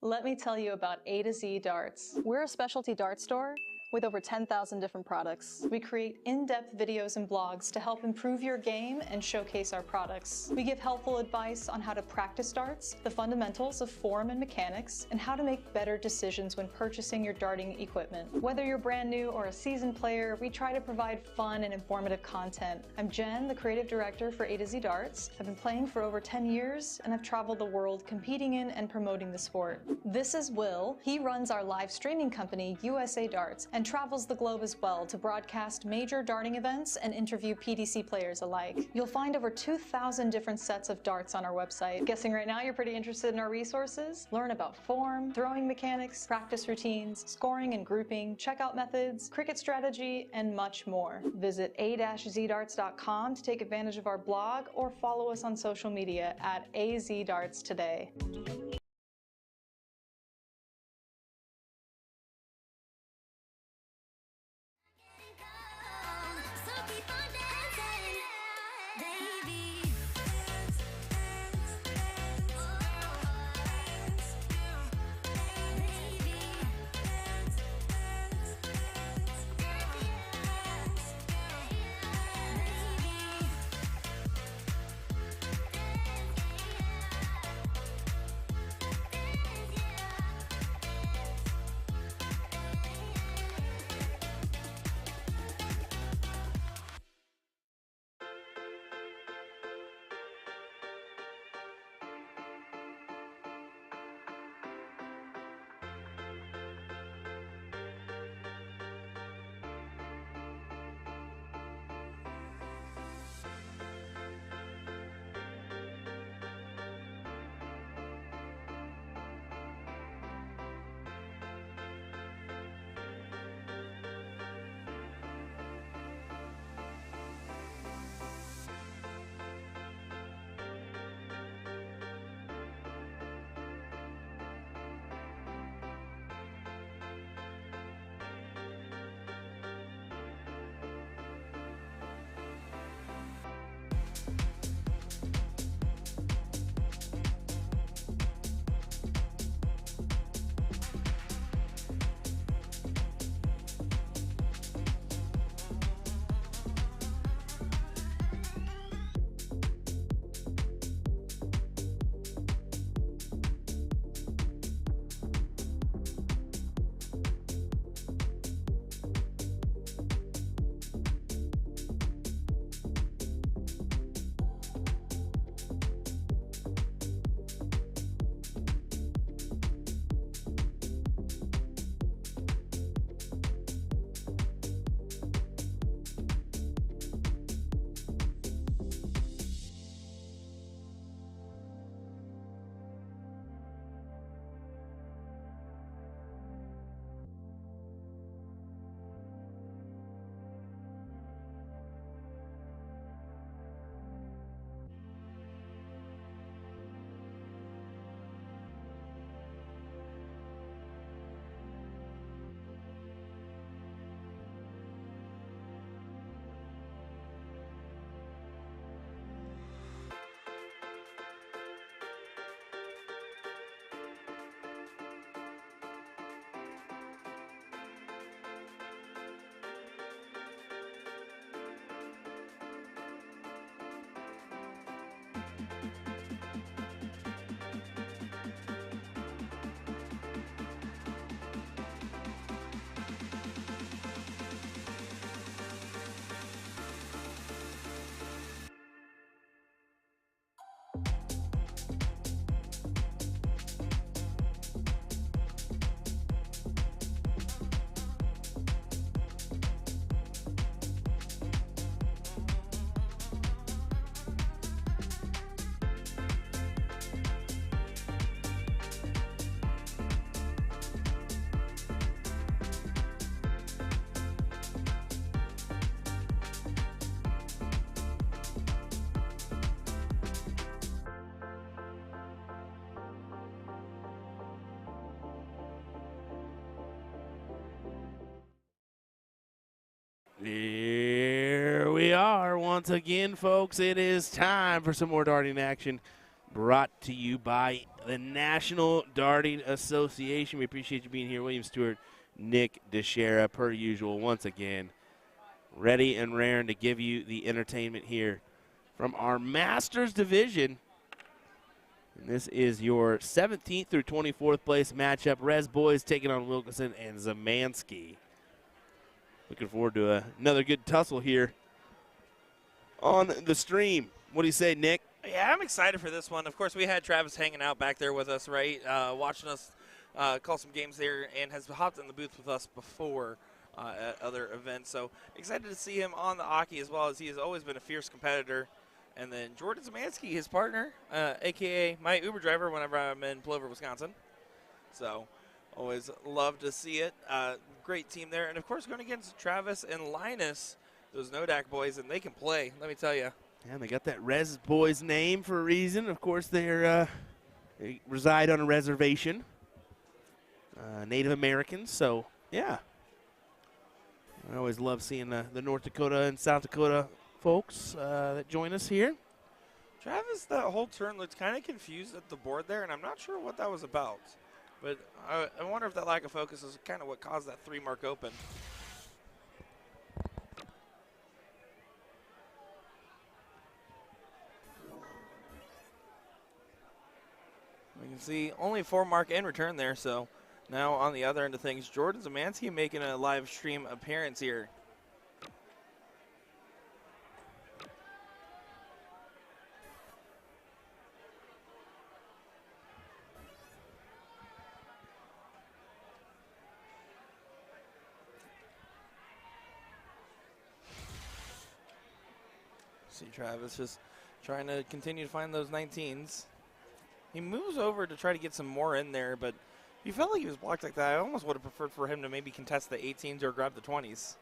Let me tell you about A to Z Darts. We're a specialty dart store with over 10,000 different products. We create in-depth videos and blogs to help improve your game and showcase our products. We give helpful advice on how to practice darts, the fundamentals of form and mechanics, and how to make better decisions when purchasing your darting equipment. Whether you're brand new or a seasoned player, we try to provide fun and informative content. I'm Jen, the creative director for A to Z Darts. I've been playing for over 10 years, and I've traveled the world competing in and promoting the sport. This is Will. He runs our live streaming company, USA Darts, and travels the globe as well to broadcast major darting events and interview PDC players alike. You'll find over 2,000 different sets of darts on our website. Guessing right now you're pretty interested in our resources? Learn about form, throwing mechanics, practice routines, scoring and grouping, checkout methods, cricket strategy, and much more. Visit a-zdarts.com to take advantage of our blog or follow us on social media at AZDarts today. So keep on dancing, baby. once again, folks, it is time for some more darting action brought to you by the National Darting Association. We appreciate you being here. William Stewart, Nick DeShera, per usual, once again, ready and raring to give you the entertainment here from our Masters division. And this is your 17th through 24th place matchup. Res Boys taking on Wilkinson and Zemansky. Looking forward to another good tussle here on the stream. What do you say, Nick? Yeah, I'm excited for this one. Of course, we had Travis hanging out back there with us, right, watching us call some games there, and has hopped in the booth with us before at other events. So excited to see him on the Aki, as well as he has always been a fierce competitor. And then Jordan Zemansky, his partner, a.k.a. my Uber driver whenever I'm in Plover, Wisconsin. So always love to see it. Great team there. And, of course, going against Travis and Linus, those Nodak boys, and they can play, let me tell you. Yeah, they got that Res Boys name for a reason. Of course, they reside on a reservation, Native Americans. So, yeah. I always love seeing the North Dakota and South Dakota folks that join us here. Travis, that whole turn looked kind of confused at the board there, and I'm not sure what that was about. But I wonder if that lack of focus is kind of what caused that 3-mark open. We can see only 4-mark in return there, so now on the other end of things, Jordan Zemansky making a live stream appearance here. See Travis just trying to continue to find those 19s. He moves over to try to get some more in there, but he felt like he was blocked like that. I almost would have preferred for him to maybe contest the 18s or grab the 20s.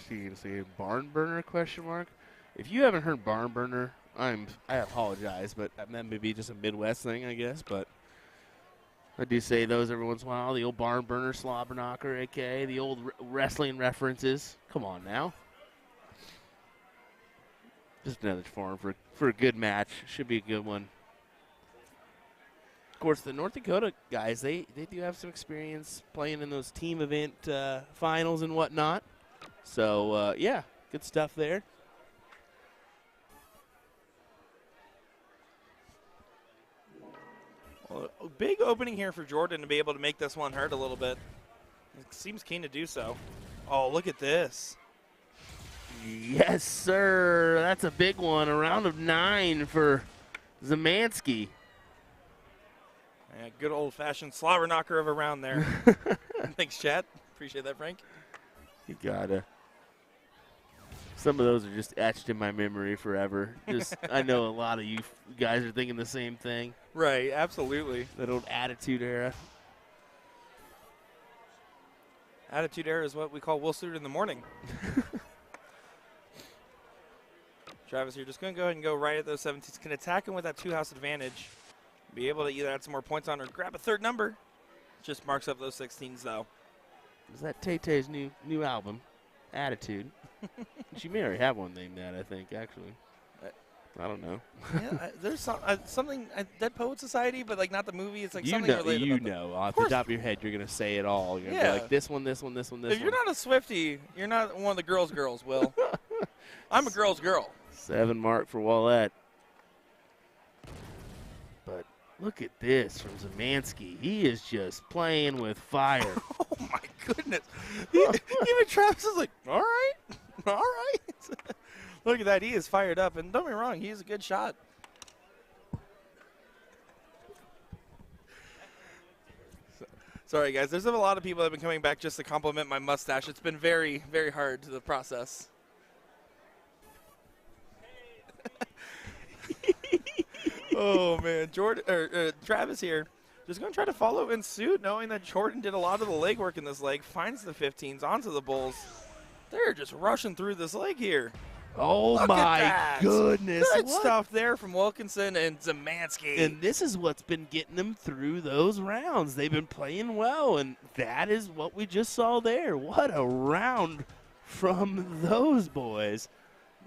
See barn burner question mark. If you haven't heard barn burner, I apologize, but that may be just a Midwest thing, I guess. But I do say those every once in a while. The old barn burner, slobber knocker, aka the old wrestling references. Come on now. Just another forum for a good match. Should be a good one. Of course, the North Dakota guys, they do have some experience playing in those team event finals and whatnot. So, yeah, good stuff there. Well, a big opening here for Jordan to be able to make this one hurt a little bit. He seems keen to do so. Oh, look at this. Yes, sir. That's a big one. A round of 9 for Zemansky. Yeah, good old-fashioned slobber knocker of a round there. Thanks, chat. Appreciate that, Frank. You gotta. Some of those are just etched in my memory forever. Just, I know a lot of you guys are thinking the same thing. Right, absolutely. That old Attitude Era. Attitude Era is what we call Will Stewart in the morning. Travis, you're just going to go ahead and go right at those 17s. Can attack him with that 2-house advantage. Be able to either add some more points on or grab a third number. Just marks up those 16s, though. Is that Tay-Tay's new album, Attitude? She may already have one named that, I think, actually. I don't know. Yeah, there's something, Dead Poet Society, but like not the movie. It's like something know, related. you know, off the top of your head, you're going to say it all. You're going to be like, this one, this one, this one, this one. If you're not a Swiftie, you're not one of the girls, Will. I'm a girl's girl. 7 mark for Wallette. But look at this from Zemansky. He is just playing with fire. Oh, my goodness. Even Travis is like, all right. All right. Look at that. He is fired up. And don't get me wrong, he's a good shot. Sorry, guys. There's a lot of people that have been coming back just to compliment my mustache. It's been very, very hard to the process. Oh, man. Travis here just going to try to follow in suit, knowing that Jordan did a lot of the legwork in this leg, finds the 15s onto the Bulls. They're just rushing through this leg here. Oh, Look my goodness. Good stuff there from Wilkinson and Zemansky. And this is what's been getting them through those rounds. They've been playing well, and that is what we just saw there. What a round from those boys.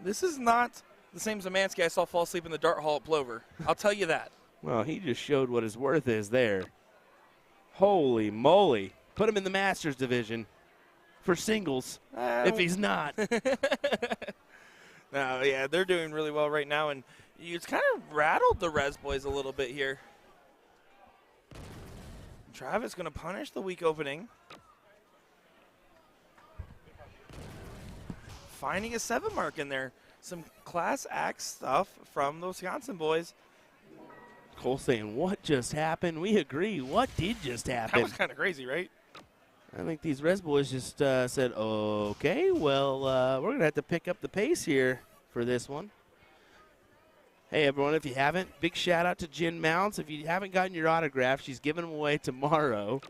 This is not the same Zemansky I saw fall asleep in the dart hall at Plover. I'll tell you that. Well, he just showed what his worth is there. Holy moly. Put him in the Masters division for singles if he's not. No, yeah, they're doing really well right now, and it's kind of rattled the Res boys a little bit here. Travis going to punish the weak opening. Finding a 7 mark in there. Some class act stuff from the Wisconsin boys. Cole saying, what just happened? We agree. What did just happen? That was kind of crazy, right? I think these Res boys just said, okay, well, we're going to have to pick up the pace here for this one. Hey, everyone, if you haven't, big shout-out to Jen Mounts. If you haven't gotten your autograph, she's giving them away tomorrow.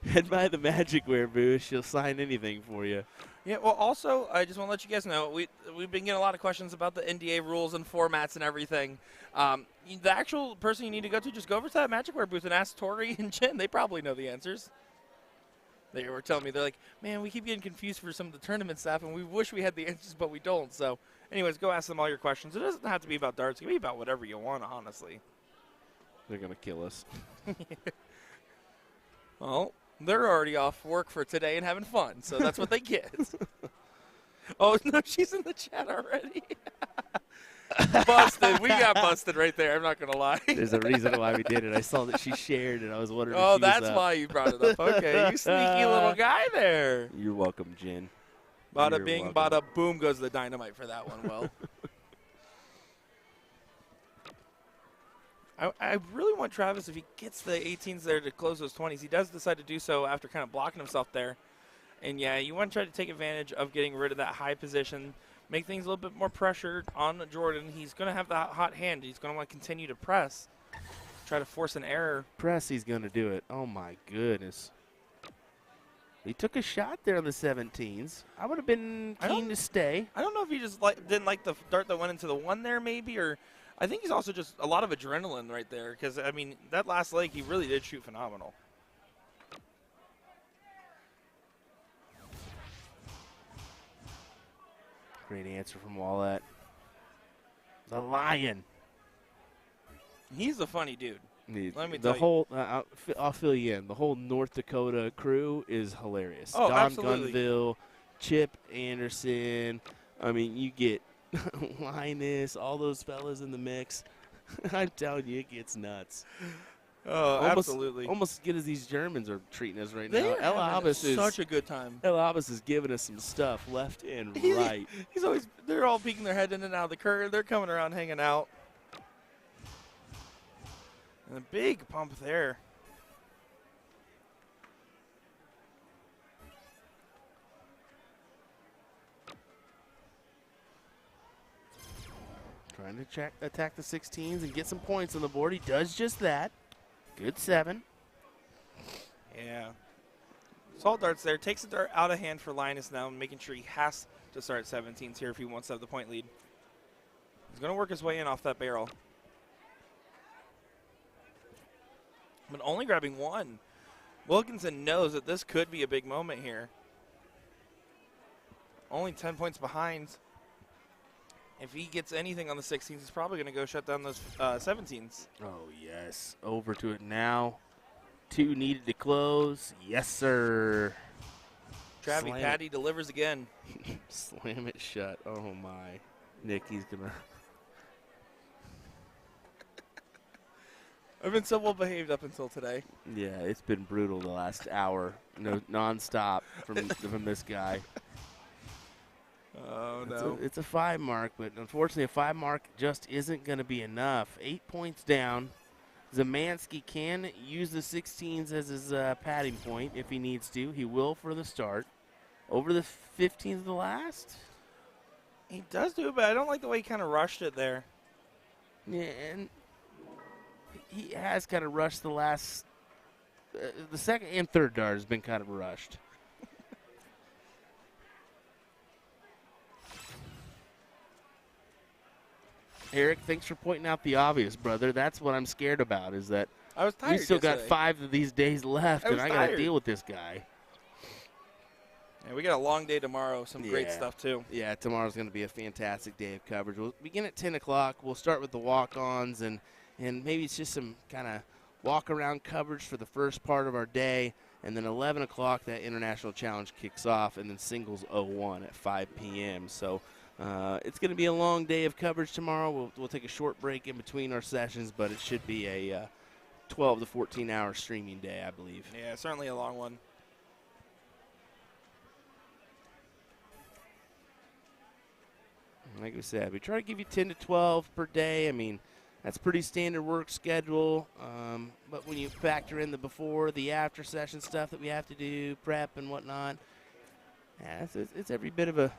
Head by the Magicware booth. She'll sign anything for you. Yeah, well, also, I just want to let you guys know, we've been getting a lot of questions about the NDA rules and formats and everything. The actual person you need to go to, just go over to that Magicware booth and ask Tori and Jen. They probably know the answers. They were telling me, they're like, man, we keep getting confused for some of the tournament stuff, and we wish we had the answers, but we don't. So, anyways, go ask them all your questions. It doesn't have to be about darts. It can be about whatever you want, honestly. They're going to kill us. Well, they're already off work for today and having fun, so that's what they get. Oh, no, she's in the chat already. Busted. We got busted right there. I'm not going to lie. There's a reason why we did it. I saw that she shared, and I was wondering Oh, if she was that's why you brought it up. Okay, you sneaky little guy there. You're welcome, Jen. Bada You're bing, welcome. bada boom goes the dynamite for that one, Will. I really want Travis, if he gets the 18s there to close those 20s, he does decide to do so after kind of blocking himself there. And, yeah, you want to try to take advantage of getting rid of that high position, make things a little bit more pressured on Jordan. He's going to have the hot hand. He's going to want to continue to press, try to force an error. Press, he's going to do it. Oh, my goodness. He took a shot there on the 17s. I would have been keen to stay. I don't know if he just didn't like the dart that went into the 1 there maybe, or I think he's also just a lot of adrenaline right there because, I mean, that last leg he really did shoot phenomenal. Great answer from Wallette. The Lion. He's a funny dude. Let me the tell whole, I'll fill you in. The whole North Dakota crew is hilarious. Oh, Don absolutely. Gunville, Chip Anderson. I mean, you get Linus, all those fellas in the mix. I'm telling you, it gets nuts. Oh, Almost, absolutely. Almost as good as these Germans are treating us right now. They're El having Abbas is such a good time. El Abbas is giving us some stuff left and right. They're all peeking their head in and out of the curve. They're coming around, hanging out. And a big pump there. Trying to attack the 16s and get some points on the board. He does just that. Good 7. Yeah. Salt darts there. Takes the dart out of hand for Linus now, making sure he has to start 17s here if he wants to have the point lead. He's going to work his way in off that barrel. But only grabbing 1. Wilkinson knows that this could be a big moment here. Only 10 points behind. If he gets anything on the 16s, he's probably going to go shut down those 17s. Oh, yes. Over to it now. 2 needed to close. Yes, sir. Travie Slam Patty delivers again. Slam it shut. Oh, my. Nick, he's going to. I've been so well behaved up until today. Yeah, it's been brutal the last hour. No, nonstop from this guy. Oh, no. It's a 5 mark, but unfortunately a 5 mark just isn't going to be enough. 8 points down. Zemansky can use the 16s as his padding point if he needs to. He will for the start. Over the 15s the last. He does do it, but I don't like the way he kind of rushed it there. Yeah, and he has kind of rushed the last. The second and third dart has been kind of rushed. Eric, thanks for pointing out the obvious, brother. That's what I'm scared about, is that I was tired we still got yesterday. 5 of these days left, I and was I got to tired. deal with this guy. Yeah, we got a long day tomorrow. Some great Yeah. stuff, too. Yeah, tomorrow's going to be a fantastic day of coverage. We'll begin at 10 o'clock. We'll start with the walk-ons, and maybe it's just some kind of walk-around coverage for the first part of our day. And then 11 o'clock, that International Challenge kicks off, and then singles 01 at 5 p.m. So it's going to be a long day of coverage tomorrow. We'll take a short break in between our sessions, but it should be a 12 to 14-hour streaming day, I believe. Yeah, certainly a long one. Like we said, we try to give you 10 to 12 per day. I mean, that's pretty standard work schedule. But when you factor in the before, the after session stuff that we have to do, prep and whatnot, yeah, it's every bit of a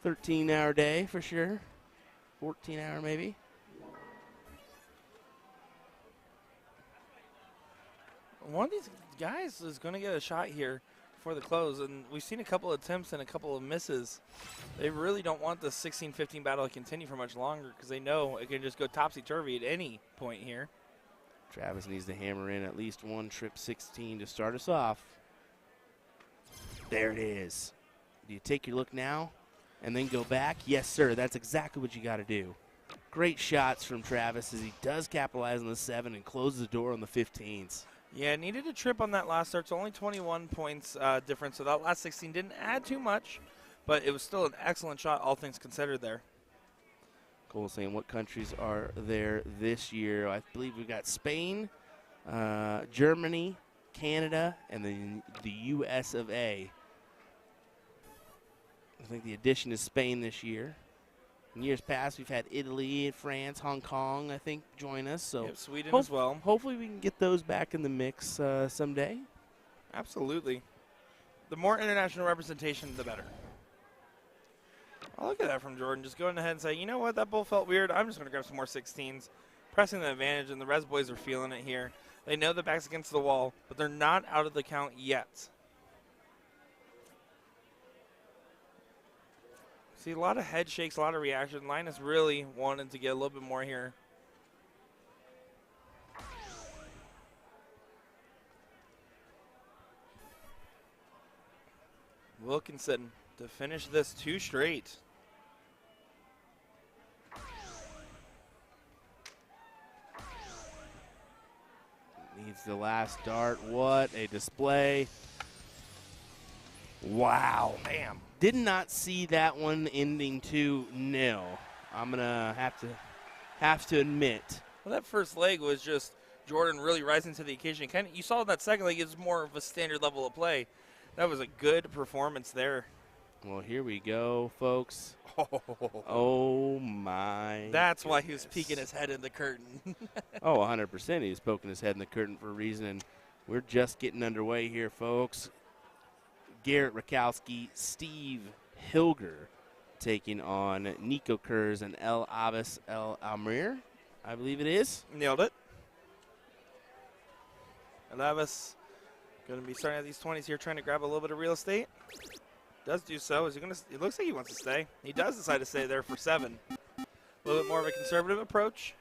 13-hour day for sure. 14-hour maybe. One of these guys is going to get a shot here before the close, and we've seen a couple of attempts and a couple of misses. They really don't want the 16-15 battle to continue for much longer because they know it can just go topsy-turvy at any point here. Travis needs to hammer in at least one trip 16 to start us off. There it is. Do you take your look now and then go back? Yes, sir. That's exactly what you got to do. Great shots from Travis as he does capitalize on the 7 and closes the door on the 15s. Yeah, needed a trip on that last start. It's only 21 points difference, so that last 16 didn't add too much, but it was still an excellent shot, all things considered there. Cole saying what countries are there this year. I believe we've got Spain, Germany, Canada, and then the US of A. I think the addition is Spain this year. In years past, we've had Italy, France, Hong Kong, I think, join us. So Yep, Sweden as well. Hopefully we can get those back in the mix someday. Absolutely. The more international representation, the better. Oh, look at that from Jordan. Just going ahead and say, you know what, that bull felt weird. I'm just going to grab some more 16s. Pressing the advantage, and the Res boys are feeling it here. They know the back's against the wall, but they're not out of the count yet. See, a lot of head shakes, a lot of reaction. Linus really wanted to get a little bit more here. Wilkinson to finish this 2 straight. Needs the last dart. What a display. Wow. Bam. Did not see that one ending 2-0. I'm going to have to admit. Well, that first leg was just Jordan really rising to the occasion. You saw that second leg is more of a standard level of play. That was a good performance there. Well, here we go, folks. Oh, my That's why he was goodness. peeking his head in the curtain. Oh, 100%. He was poking his head in the curtain for a reason, and we're just getting underway here, folks. Garrett Rakowski, Steve Hilger taking on Nico Kurz and El Abbas El Amir, I believe it is. Nailed it. Alavis going to be starting at these 20s here, trying to grab a little bit of real estate. Does do so. Is he going to? It looks like he wants to stay. He does decide to stay there for 7. A little bit more of a conservative approach.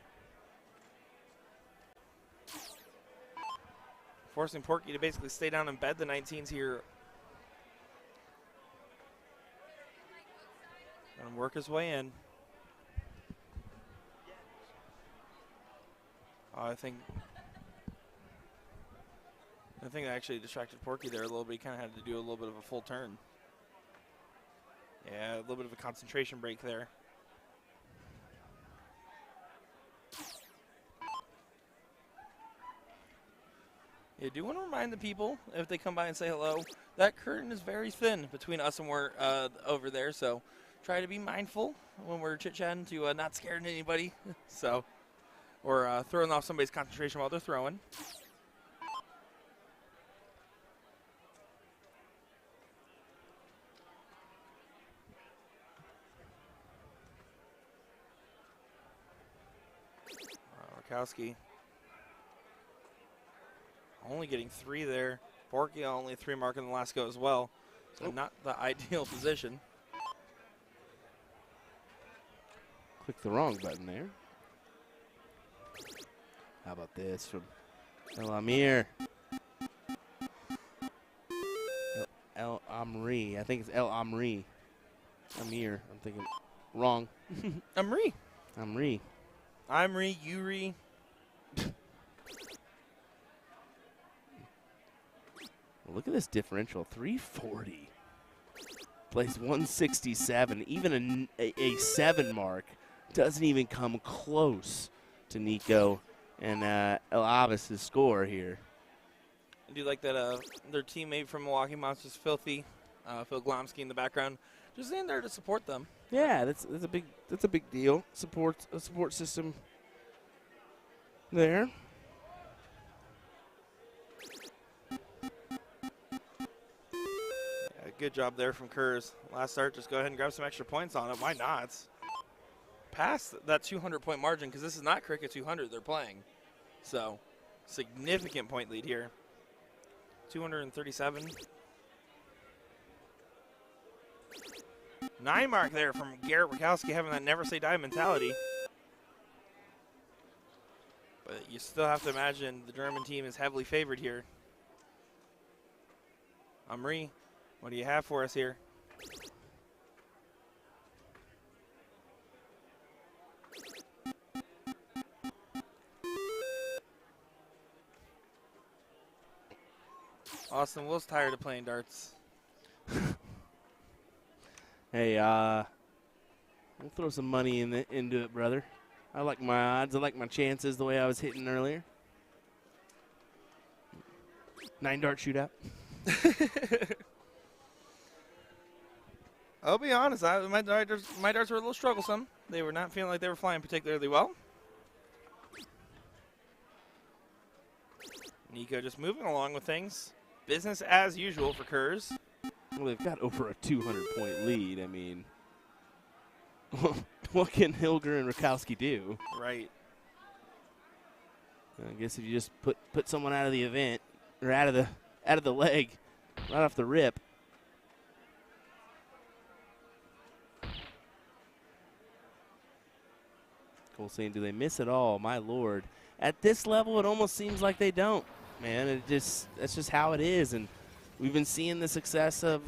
Forcing Porky to basically stay down and bed the 19s here. And work his way in. I think I actually distracted Porky there a little bit. He kind of had to do a little bit of a full turn. Yeah, a little bit of a concentration break there. Yeah, I do want to remind the people, if they come by and say hello, that curtain is very thin between us and we're over there, so try to be mindful when we're chit-chatting to not scaring anybody, so, or throwing off somebody's concentration while they're throwing. Rakowski only getting 3 there. Porky only 3 mark in the last go as well, so not the ideal position. Click the wrong button there. How about this from El Amir? El Amri. I think it's El Amri. Amir. I'm thinking wrong. Amri. Amri. Imri, Yuri. Look at this differential, 340. Plays 167. Even a 7 mark doesn't even come close to Nico and El Abbas' score here. I do like that their teammate from Milwaukee Monsters, Filthy, Phil Glomsky in the background, just in there to support them. Yeah, that's a big deal. A support system there. Yeah, good job there from Kurz. Last start, just go ahead and grab some extra points on it. Why not? Past that 200-point margin, because this is not Cricket 200 they're playing. So, significant point lead here. 237. 9 mark there from Garrett Rakowski, having that never say die mentality. But you still have to imagine the German team is heavily favored here. Amri, what do you have for us here? Austin Will's tired of playing darts. Hey, we'll throw some money into it, brother. I like my odds. I like my chances the way I was hitting earlier. 9 dart shootout. I'll be honest, my darts were a little strugglesome. They were not feeling like they were flying particularly well. Nico just moving along with things. Business as usual for Kurz. Well, they've got over a 200-point lead. I mean, what can Hilger and Rakowski do? Right. I guess if you just put someone out of the event or out of the leg, right off the rip. Cole saying, do they miss it all? My Lord. At this level, it almost seems like they don't, man. That's just how it is. And we've been seeing the success of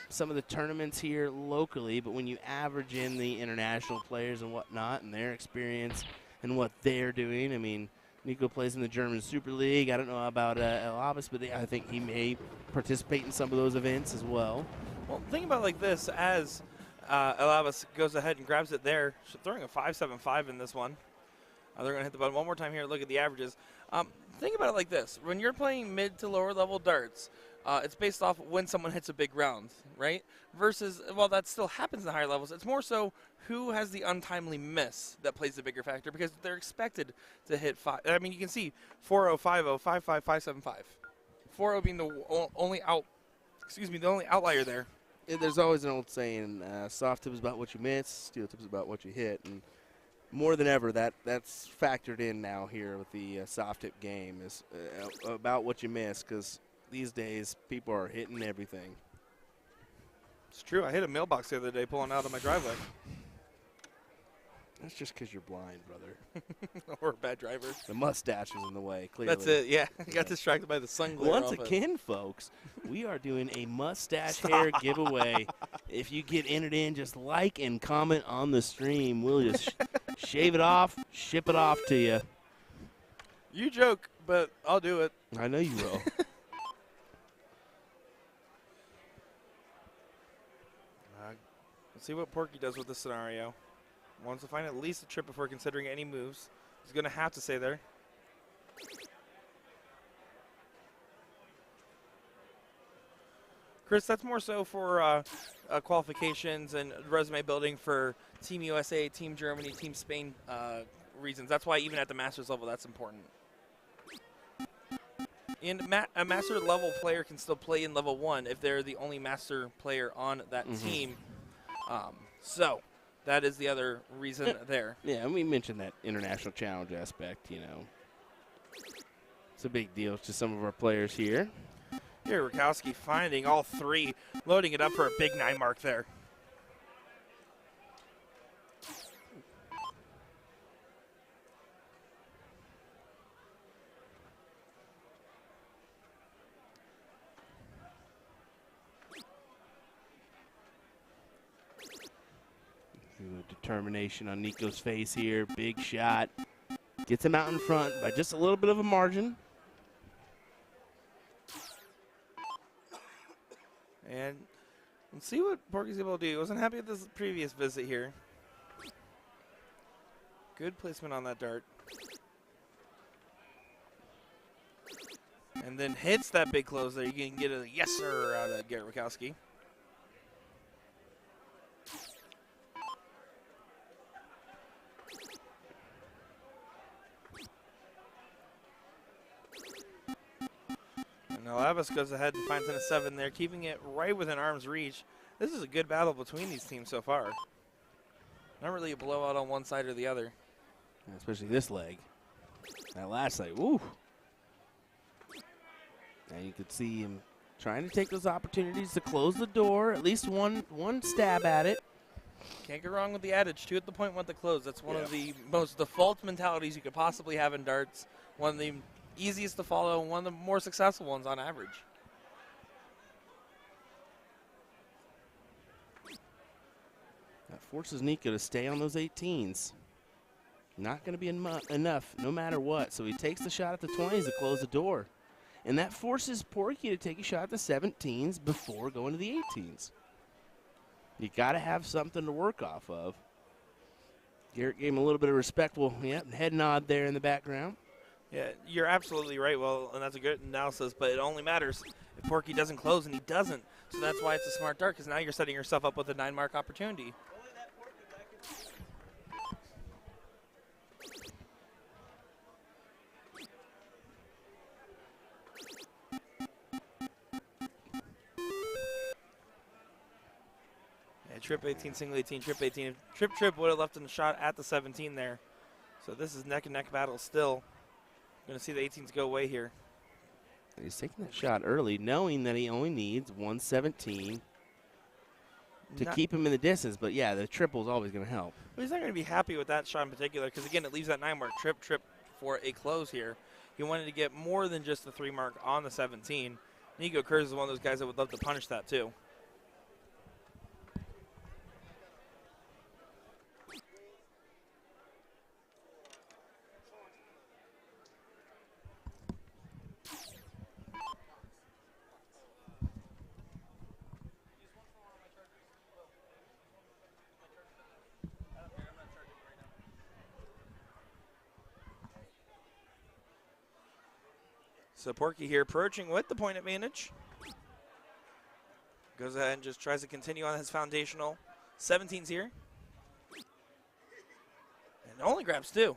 some of the tournaments here locally, but when you average in the international players and whatnot and their experience and what they're doing, I mean, Nico plays in the German Super League. I don't know about El Abbas, but I think he may participate in some of those events as well. Well, think about it like this. As El Abbas goes ahead and grabs it there, throwing a 5.75 in this one. They're going to hit the button one more time here. Look at the averages. Think about it like this. When you're playing mid to lower level darts, it's based off when someone hits a big round, right? Versus, well, that still happens in the higher levels. It's more so who has the untimely miss that plays the bigger factor because they're expected to hit 5. I mean, you can see 4.0, 5.0, 5.5, 5.75. 4.0 being the only outlier there. There's always an old saying, soft tip is about what you miss, steel tip is about what you hit. And more than ever, that's factored in now here with the soft tip game is about what you miss because these days people are hitting everything. It's true. I hit a mailbox the other day pulling out of my driveway. That's just because you're blind, brother. Or a bad driver. The mustache was in the way, clearly. That's it, yeah. I got distracted by the sun glare. Once off it. again, folks, we are doing a mustache hair giveaway. If you get entered in, just like and comment on the stream. We'll just shave it off, ship it off to you. You joke, but I'll do it. I know you will. Let's see what Porky does with this scenario. Wants to find at least a trip before considering any moves. He's going to have to stay there. Chris, that's more so for qualifications and resume building for Team USA, Team Germany, Team Spain reasons. That's why even at the Masters level, that's important. And a Master level player can still play in level 1 if they're the only Master player on that team. So that is the other reason there. Yeah, and we mentioned that international challenge aspect, you know. It's a big deal to some of our players here. Here, Rakowski finding all 3, loading it up for a big 9 mark there. determination on Nico's face here. Big shot. Gets him out in front by just a little bit of a margin. And let's see what Porky's able to do. He wasn't happy with this previous visit here. Good placement on that dart. And then hits that big close there. You can get a yes sir out of Garrett Rakowski. And now Abbas goes ahead and finds in a 7 there, keeping it right within arm's reach. This is a good battle between these teams so far. Not really a blowout on one side or the other. Especially this leg. That last leg, woo. And you could see him trying to take those opportunities to close the door, at least one stab at it. Can't go wrong with the adage, 2 at the point, 1 at the close. That's one of the most default mentalities you could possibly have in darts. One of the easiest to follow and one of the more successful ones on average. That forces Nico to stay on those 18s. Not going to be enough no matter what. So he takes the shot at the 20s to close the door. And that forces Porky to take a shot at the 17s before going to the 18s. You got to have something to work off of. Garrett gave him a little bit of respectful head nod there in the background. Yeah, you're absolutely right. Well, and that's a good analysis, but it only matters if Porky doesn't close, and he doesn't. So that's why it's a smart dart, because now you're setting yourself up with a 9-mark opportunity. Trip 18, single 18, trip 18. Trip would have left him a shot at the 17 there. So this is neck and neck battle still. Going to see the 18s go away here. He's taking that shot early, knowing that he only needs 117 to keep him in the distance. But yeah, the triple is always going to help. But he's not going to be happy with that shot in particular, because again, it leaves that 9-mark. Trip for a close here. He wanted to get more than just the 3-mark on the 17. Nico Kurz is one of those guys that would love to punish that too. So Porky here approaching with the point advantage. Goes ahead and just tries to continue on his foundational 17s here. And only grabs 2.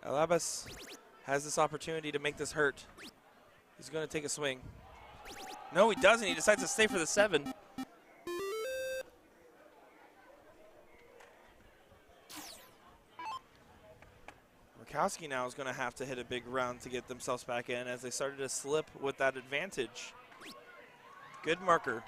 Alabas has this opportunity to make this hurt. He's going to take a swing. No, he doesn't. He decides to stay for the 7. Rakowski now is going to have to hit a big round to get themselves back in, as they started to slip with that advantage. Good marker.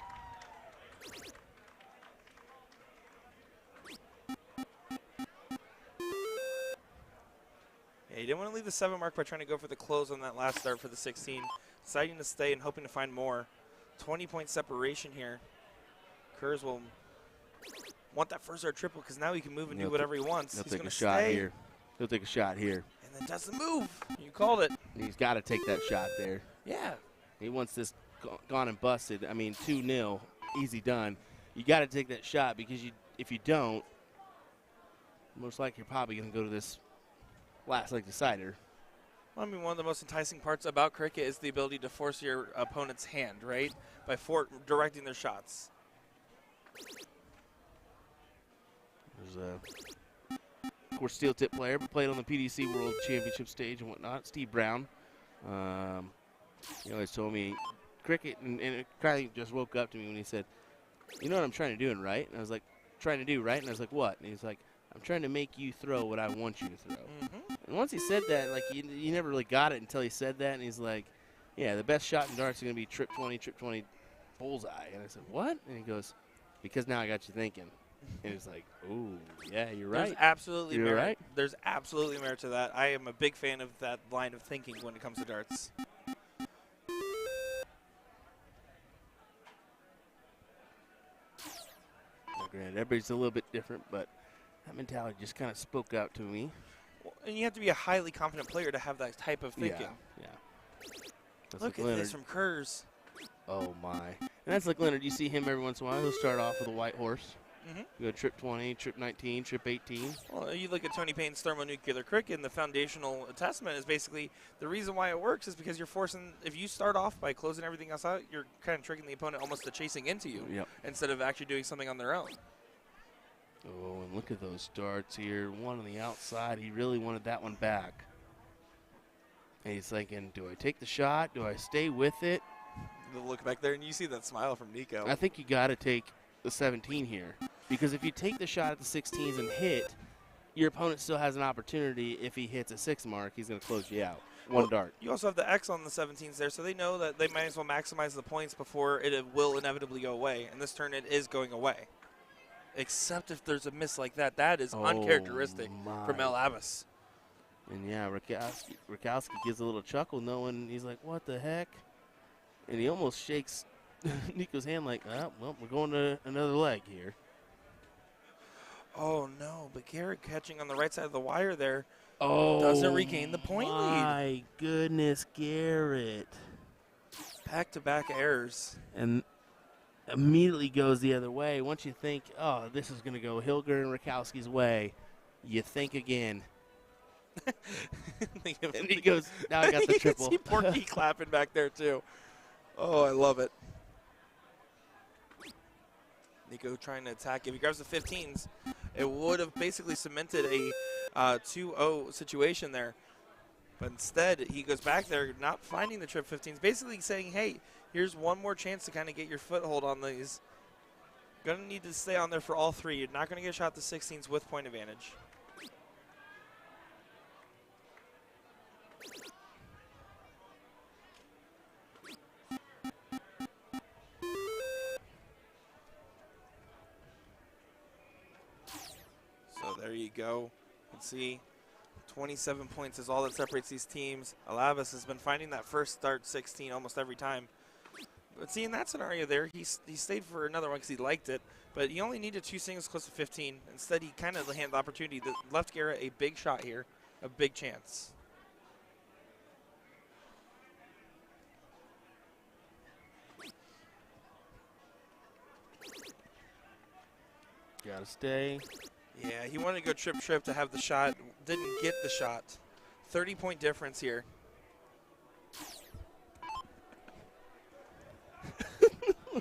Yeah, he didn't want to leave the 7 mark by trying to go for the close on that last start for the 16. Deciding to stay and hoping to find more. 20-point separation here. Kurz will want that first start triple, because now he can move and do whatever he wants. He'll He's take going a to shot stay. here. He'll take a shot here. And then does the move. You called it. He's got to take that shot there. Yeah. He wants this gone and busted. I mean, 2-0, easy done. You got to take that shot, because if you don't, most likely you're probably going to go to this last leg decider. Well, I mean, one of the most enticing parts about cricket is the ability to force your opponent's hand, right? By directing their shots. There's of course, steel tip player, but played on the PDC World Championship stage and whatnot. Steve Brown. He always told me cricket, and it kind of just woke up to me when he said, "You know what I'm trying to do, right?" And I was like, "Trying to do, right?" And I was like, "What?" And he's like, "I'm trying to make you throw what I want you to throw." And once he said that, like, you never really got it until he said that, and he's like, "Yeah, the best shot in darts is going to be trip 20, bullseye." And I said, "What?" And he goes, "Because now I got you thinking." And it's like, "Ooh, yeah, you're right." There's absolutely You're merit. right. There's absolutely merit to that. I am a big fan of that line of thinking when it comes to darts. granted, everybody's a little bit different, but that mentality just kind of spoke out to me. Well, and you have to be a highly confident player to have that type of thinking. Yeah. That's Look like at Leonard. this from Kurz. Oh, my. And that's like Leonard. You see him every once in a while. He'll start off with a white horse. Go trip 20, trip 19, trip 18. Well, you look at Tony Payne's thermonuclear cricket, and the foundational testament is basically the reason why it works is because you're forcing, if you start off by closing everything else out, you're kind of tricking the opponent almost to chasing into you instead of actually doing something on their own. Oh, and look at those darts here. One on the outside. He really wanted that one back. And he's thinking, do I take the shot? Do I stay with it? The look back there, and you see that smile from Nico. I think you got to take the 17 here. Because if you take the shot at the 16s and hit, your opponent still has an opportunity. If he hits a 6 mark, he's going to close you out. One dart. You also have the X on the 17s there, so they know that they might as well maximize the points before it will inevitably go away. And this turn, it is going away. Except if there's a miss like that. That is uncharacteristic from El Abbas. And, yeah, Rakowski gives a little chuckle knowing he's like, what the heck? And he almost shakes Nico's hand like, oh, well, we're going to another leg here. Oh, no, but Garrett catching on the right side of the wire there doesn't regain the point lead. My goodness, Garrett. Back-to-back errors. And immediately goes the other way. Once you think, oh, this is going to go Hilger and Rakowski's way, you think again. And he goes, now I got the triple. You can see Porky clapping back there, too. Oh, I love it. Nico trying to attack. If he grabs the 15s, it would have basically cemented a 2-0 situation there. But instead, he goes back there, not finding the trip 15s, basically saying, hey, here's one more chance to kind of get your foothold on these. Going to need to stay on there for all three. You're not going to get a shot at the 16s with point advantage. There you go. You can see 27 points is all that separates these teams. Alavis has been finding that first start 16 almost every time. But see, in that scenario there, he stayed for another one because he liked it, but he only needed 2 singles close to 15. Instead, he kind of had the opportunity that left Garrett a big shot here, a big chance. Gotta stay. Yeah, he wanted to go trip to have the shot. Didn't get the shot. 30-point difference here. I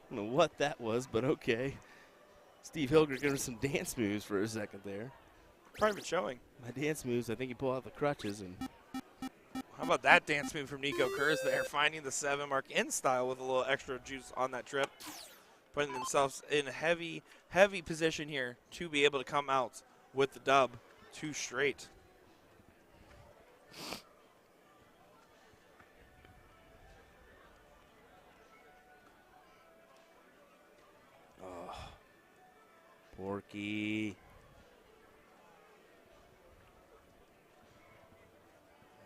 don't know what that was, but okay. Steve Hilger gave us some dance moves for a second there. Private showing. My dance moves, I think he pulled out the crutches. And how about that dance move from Nico Kurz there, finding the 7 mark in style with a little extra juice on that trip. Putting themselves in a heavy, heavy position here to be able to come out with the dub 2 straight. oh, Porky.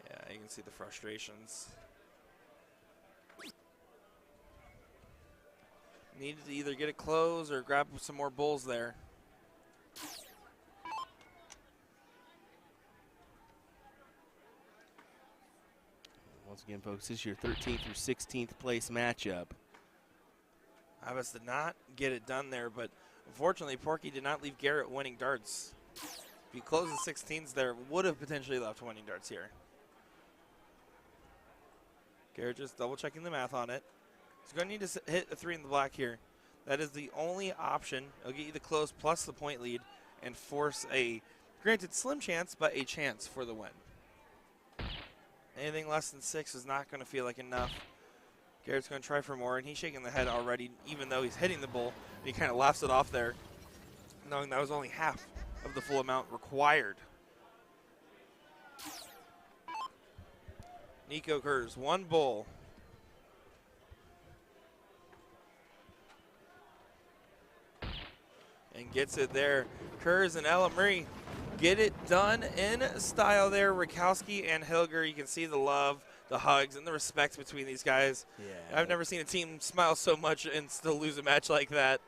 Yeah, you can see the frustrations. Needed to either get it closed or grab some more bowls there. Once again, folks, this is your 13th through 16th place matchup. Abbas did not get it done there, but unfortunately, Porky did not leave Garrett winning darts. If he closed the 16s there, would have potentially left winning darts here. Garrett just double-checking the math on it. He's going to need to hit a 3 in the black here. That is the only option. It'll get you the close plus the point lead and force a, granted, slim chance, but a chance for the win. Anything less than 6 is not going to feel like enough. Garrett's going to try for more, and he's shaking the head already, even though he's hitting the bull. He kind of laughs it off there, knowing that was only half of the full amount required. Nico Kurz, 1 bull. And gets it there. Kurz and Ella Marie get it done in style there. Rakowski and Hilger, you can see the love, the hugs, and the respect between these guys. Yeah. I've never seen a team smile so much and still lose a match like that.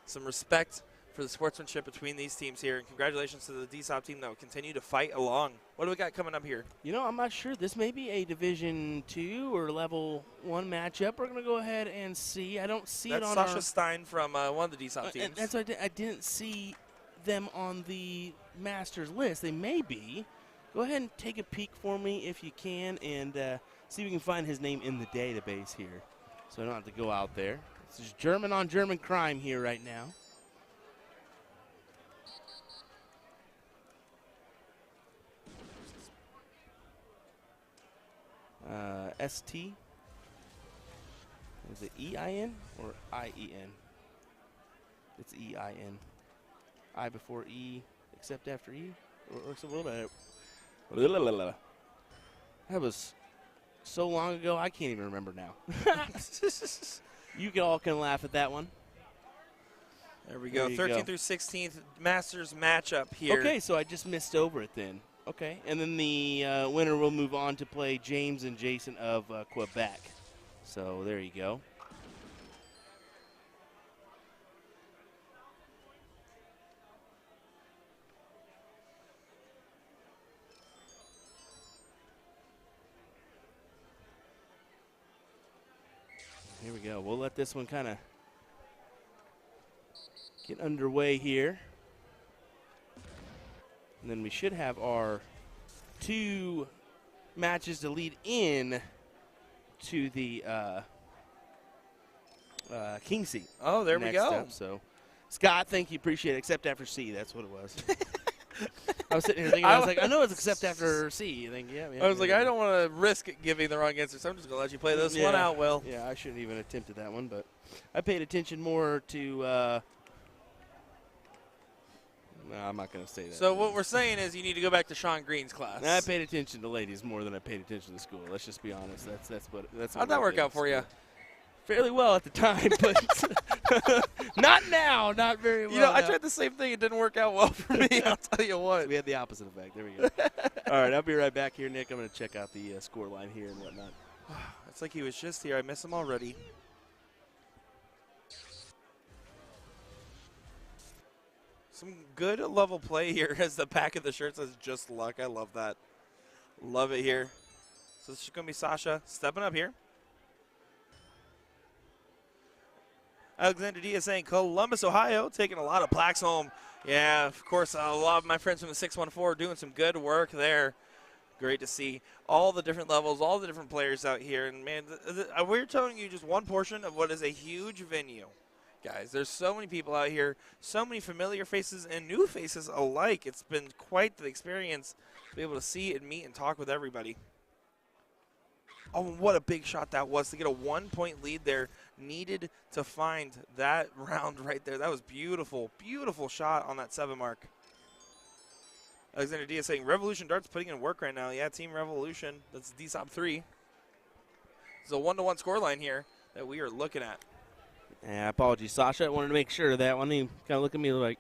some respect for the sportsmanship between these teams here. And congratulations to the DSOP team that will continue to fight along. What do we got coming up here? You know, I'm not sure. This may be a Division 2 or Level 1 matchup. We're going to go ahead and see. I don't see That's it on Sasha our... Stein from one of the DSOP teams. That's what I didn't see them on the Masters list. They may be. Go ahead and take a peek for me if you can and see if we can find his name in the database here. So I don't have to go out there. This is German on German crime here right now. ST. Is it EIN or IEN? It's EIN. I before E, except after E. Or so a little bit. That was so long ago, I can't even remember now. You all can laugh at that one. There we go. There you 13th go. through 16th Masters matchup here. Okay, so I just missed over it then. Okay, and then the winner will move on to play James and Jason of Quebec. So there you go. Here we go. We'll let this one kind of get underway here. And then we should have our 2 matches to lead in to the King seat. Oh, there we next go. up. So, Scott, thank you. Appreciate it. Except after C. That's what it was. I was sitting here thinking, I was like, I know it's except after C. I think, yeah. I was like, I don't want to risk giving the wrong answer, so I'm just going to let you play this one out, Will. Yeah, I shouldn't even attempted that one, but I paid attention more to no, I'm not going to say that. So what we're saying is you need to go back to Sean Green's class. I paid attention to ladies more than I paid attention to school. Let's just be honest. That's what. How'd that work out for you? Fairly well at the time, but not now. Not very well. You know, I now. tried the same thing. It didn't work out well for me. I'll tell you what. We had the opposite effect. There we go. All right, I'll be right back here, Nick. I'm going to check out the score line here and whatnot. It's like he was just here. I miss him already. Some good level play here as the back of the shirt says just luck. I love that. Love it here. So this is going to be Sasha stepping up here. Alexander Diaz saying Columbus, Ohio, taking a lot of plaques home. Yeah, of course, a lot of my friends from the 614 are doing some good work there. Great to see all the different levels, all the different players out here. And, man, we're telling you just one portion of what is a huge venue. Guys, there's so many people out here, so many familiar faces and new faces alike. It's been quite the experience to be able to see and meet and talk with everybody. Oh, what a big shot that was to get a 1-point lead there. Needed to find that round right there. That was beautiful, beautiful shot on that 7 mark. Alexander Diaz saying Revolution Darts putting in work right now. Yeah, Team Revolution. That's DSOP 3. It's a 1-1 scoreline here that we are looking at. Yeah, apologies, Sasha. I wanted to make sure of that one. He kind of looked at me like,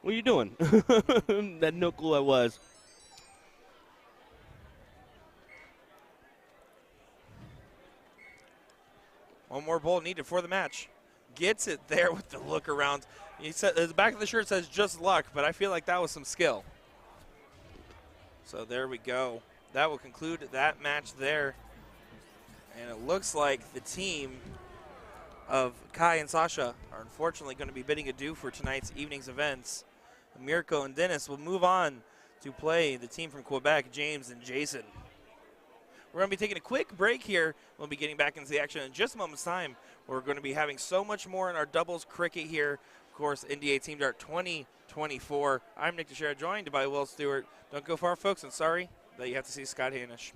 what are you doing? That no clue I was. One more bowl needed for the match. Gets it there with the look around. He said the back of the shirt says just luck, but I feel like that was some skill. So there we go. That will conclude that match there. And it looks like the team of Kai and Sasha are unfortunately going to be bidding adieu for tonight's evening's events. Mirko and Dennis will move on to play the team from Quebec, James and Jason. We're going to be taking a quick break here. We'll be getting back into the action in just a moment's time. We're going to be having so much more in our doubles cricket here. Of course, NDA Team Dart 2024. I'm Nick Teixeira, joined by Will Stewart. Don't go far, folks, and sorry that you have to see Scott Hanish.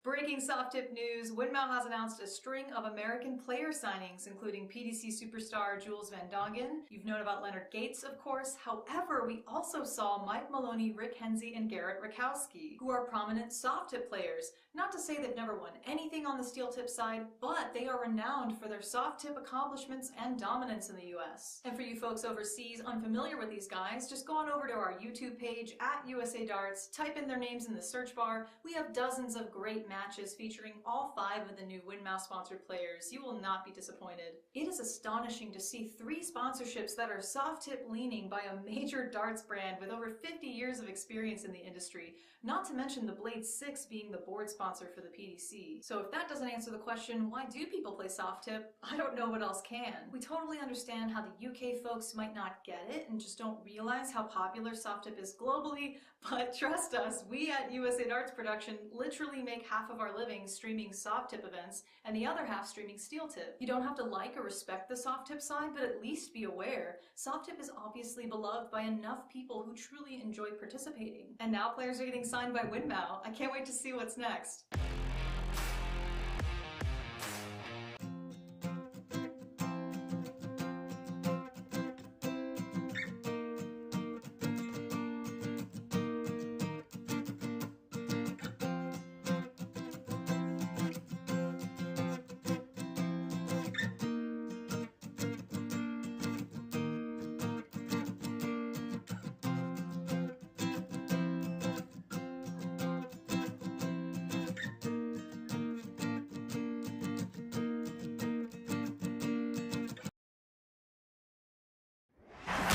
Breaking soft tip news, Windmill has announced a string of American player signings, including PDC superstar Jules Van Dongen. You've known about Leonard Gates, of course. However, we also saw Mike Maloney, Rick Hensey, and Garrett Rakowski, who are prominent soft tip players. Not to say they've never won anything on the steel tip side, but they are renowned for their soft tip accomplishments and dominance in the US. And for you folks overseas unfamiliar with these guys, just go on over to our YouTube page at USA Darts, type in their names in the search bar. We have dozens of great matches featuring all 5 of the new Windmouse sponsored players. You will not be disappointed. It is astonishing to see 3 sponsorships that are soft tip leaning by a major darts brand with over 50 years of experience in the industry, not to mention the Blade 6 being the board sponsor for the PDC. So if that doesn't answer the question, why do people play soft tip? I don't know what else can. We totally understand how the UK folks might not get it and just don't realize how popular soft tip is globally, but trust us, we at USA Darts Production literally make half of our living streaming soft tip events and the other half streaming steel tip. You don't have to like or respect the soft tip side, but at least be aware. Soft tip is obviously beloved by enough people who truly enjoy participating. And now players are getting signed by Windmow. I can't wait to see what's next.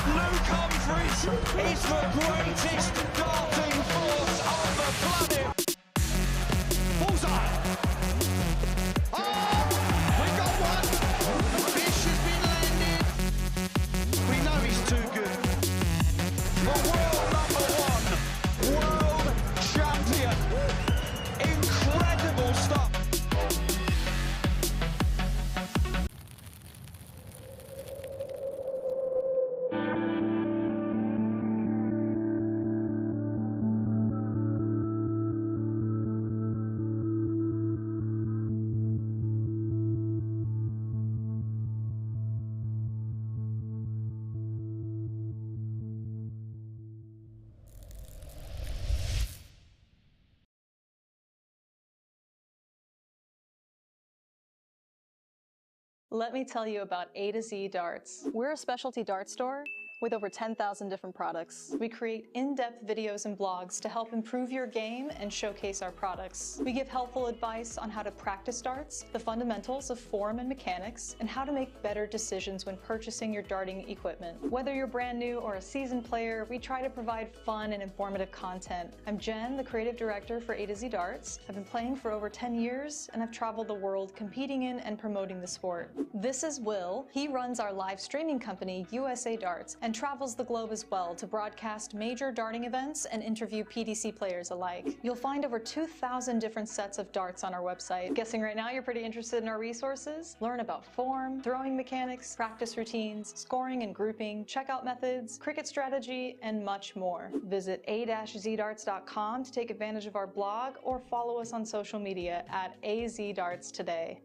Luke Humphries is the greatest darting force on the planet. Bullseye. Oh, we got one. Fish has been landed. We know he's too good. The world number 1, world champion. Incredible stuff. Let me tell you about A to Z Darts. We're a specialty dart store with over 10,000 different products. We create in-depth videos and blogs to help improve your game and showcase our products. We give helpful advice on how to practice darts, the fundamentals of form and mechanics, and how to make better decisions when purchasing your darting equipment. Whether you're brand new or a seasoned player, we try to provide fun and informative content. I'm Jen, the creative director for A to Z Darts. I've been playing for over 10 years, and I've traveled the world competing in and promoting the sport. This is Will. He runs our live streaming company, USA Darts, and travels the globe as well to broadcast major darting events and interview PDC players alike. You'll find over 2,000 different sets of darts on our website. Guessing right now you're pretty interested in our resources? Learn about form, throwing mechanics, practice routines, scoring and grouping, checkout methods, cricket strategy, and much more. Visit a-zdarts.com to take advantage of our blog or follow us on social media at AZDarts today.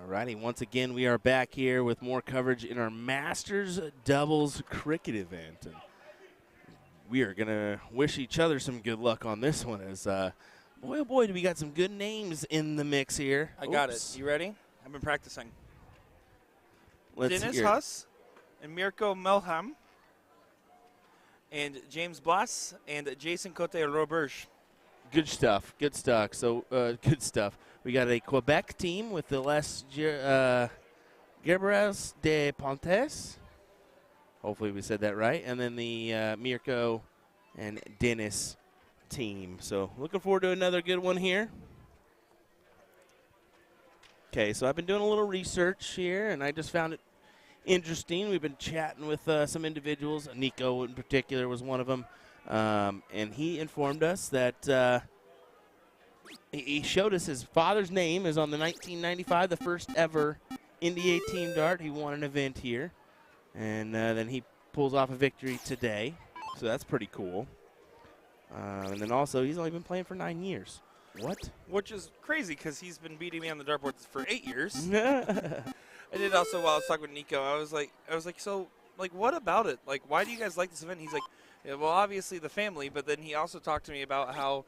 Alrighty, once again, we are back here with more coverage in our Masters Doubles Cricket event. And we are going to wish each other some good luck on this one as, boy, oh boy, do we got some good names in the mix here. I got it. You ready? I've been practicing. Let's Dennis hear it. Huss and Mirko Melham and James Blas and Jason Cote-Roberge. Good stuff. Good stuff. So, good stuff. We got a Quebec team with the Les Gerbres de Pontes. Hopefully we said that right. And then the Mirko and Dennis team. So, looking forward to another good one here. Okay, so I've been doing a little research here, and I just found it interesting. We've been chatting with some individuals. Nico in particular was one of them. And he informed us that he showed us his father's name is on the 1995, the first ever NDA Team Dart. He won an event here. And then he pulls off a victory today. So that's pretty cool. And then also, he's only been playing for 9 years. What? Which is crazy because he's been beating me on the dartboards for 8 years. I did also, while I was talking with Nico, I was like, so, like, what about it? Like, why do you guys like this event? He's like, yeah, well, obviously the family, but then he also talked to me about how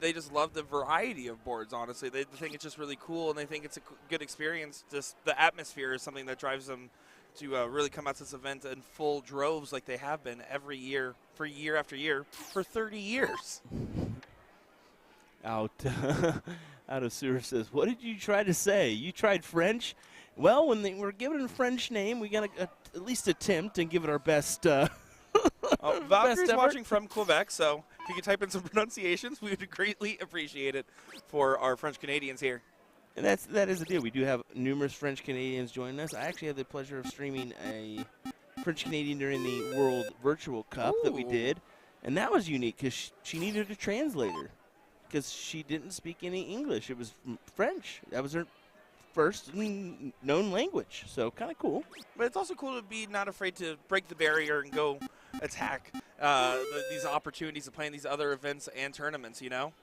they just love the variety of boards, honestly. They think it's just really cool, and they think it's a good experience. Just the atmosphere is something that drives them to really come out to this event in full droves like they have been every year, for year after year, for 30 years. Out of sewer says, what did you try to say? You tried French? Well, when they were given a French name, we got to at least attempt and give it our best. Valkyrie's effort. watching from Quebec, so if you could type in some pronunciations, we would greatly appreciate it for our French Canadians here. And that is the deal. We do have numerous French Canadians joining us. I actually had the pleasure of streaming a French Canadian during the World Virtual Cup that we Ooh. did, and that was unique because she needed a translator because she didn't speak any English. It was French. That was her first known language, so kind of cool. But it's also cool to be not afraid to break the barrier and go attack these opportunities of playing these other events and tournaments, you know?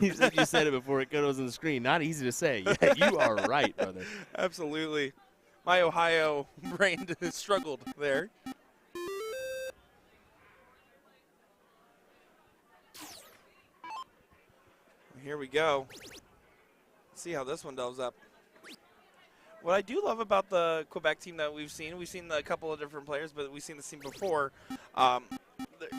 You said it before it goes on the screen. Not easy to say. Yeah, you are right, brother. Absolutely. My Ohio brain struggled there. Here we go. Let's see how this one delves up. What I do love about the Quebec team that we've seen a couple of different players, but we've seen this team before.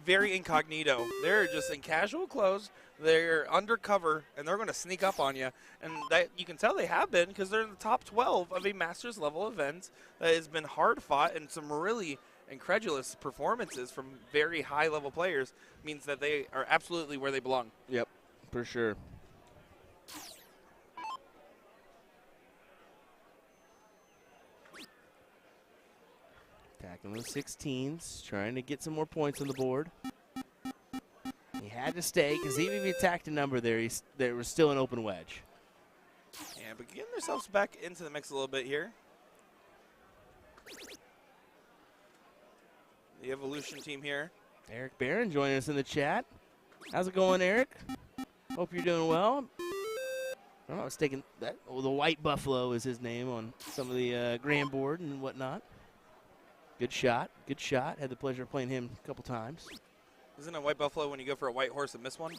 Very incognito. They're just in casual clothes. They're undercover, and they're going to sneak up on you. And that you can tell they have been because they're in the top 12 of a Masters level event that has been hard fought, and some really incredulous performances from very high level players means that they are absolutely where they belong. Yep, for sure. Attacking those 16s, trying to get some more points on the board. He had to stay because even if he attacked a number there was still an open wedge. Yeah, but getting themselves back into the mix a little bit here. The Evolution team here. Eric Barron joining us in the chat. How's it going, Eric? Hope you're doing well. I'm not mistaken. The White Buffalo is his name on some of the Grand Board and whatnot. Good shot. Good shot. Had the pleasure of playing him a couple times. Isn't a White Buffalo when you go for a white horse and miss one?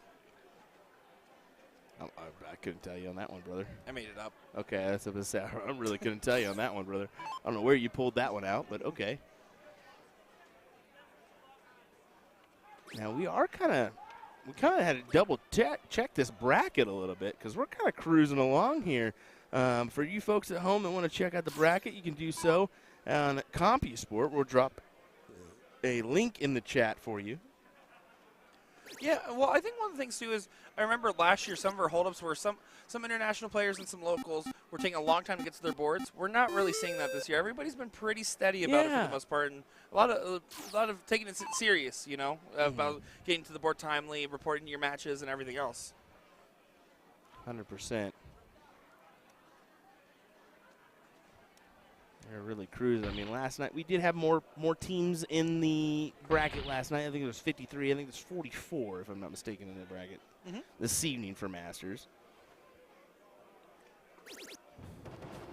I couldn't tell you on that one, brother. I made it up. Okay, that's what I was saying. I really couldn't tell you on that one, brother. I don't know where you pulled that one out, but okay. Now we kind of had to double check this bracket a little bit because we're kind of cruising along here. For you folks at home that want to check out the bracket, you can do so on CompuSport. We'll drop a link in the chat for you. Yeah, well, I think one of the things, too, is I remember last year some of our holdups were some international players and some locals were taking a long time to get to their boards. We're not really seeing that this year. Everybody's been pretty steady about it for the most part, and a lot of taking it serious, you know, about getting to the board timely, reporting your matches, and everything else. 100%. They're really cruising. I mean, last night we did have more teams in the bracket last night. I think it was 53. I think it was 44, if I'm not mistaken, in the bracket this evening for Masters.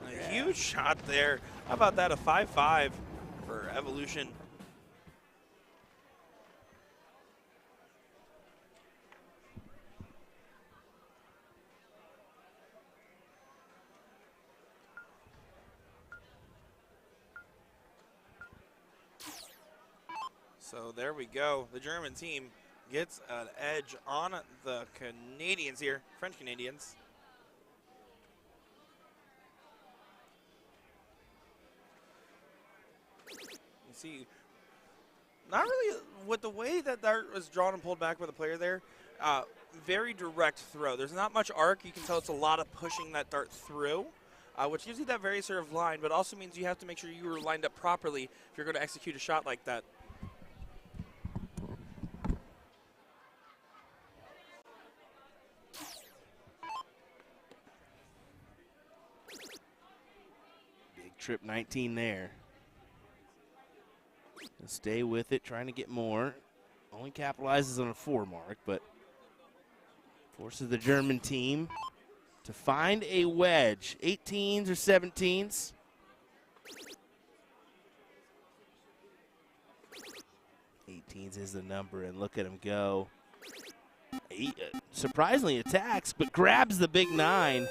A huge shot there. How about that? A 5-5 for Evolution. So there we go. The German team gets an edge on the Canadians here, French Canadians. You see, not really with the way that Dart was drawn and pulled back by the player there. Very direct throw. There's not much arc. You can tell it's a lot of pushing that Dart through, which gives you that very sort of line, but also means you have to make sure you are lined up properly if you're going to execute a shot like that. Trip 19 there. And stay with it, trying to get more. Only capitalizes on a 4 mark, but forces the German team to find a wedge. 18s or 17s. 18s is the number, and look at him go. He surprisingly attacks, but grabs the big 9.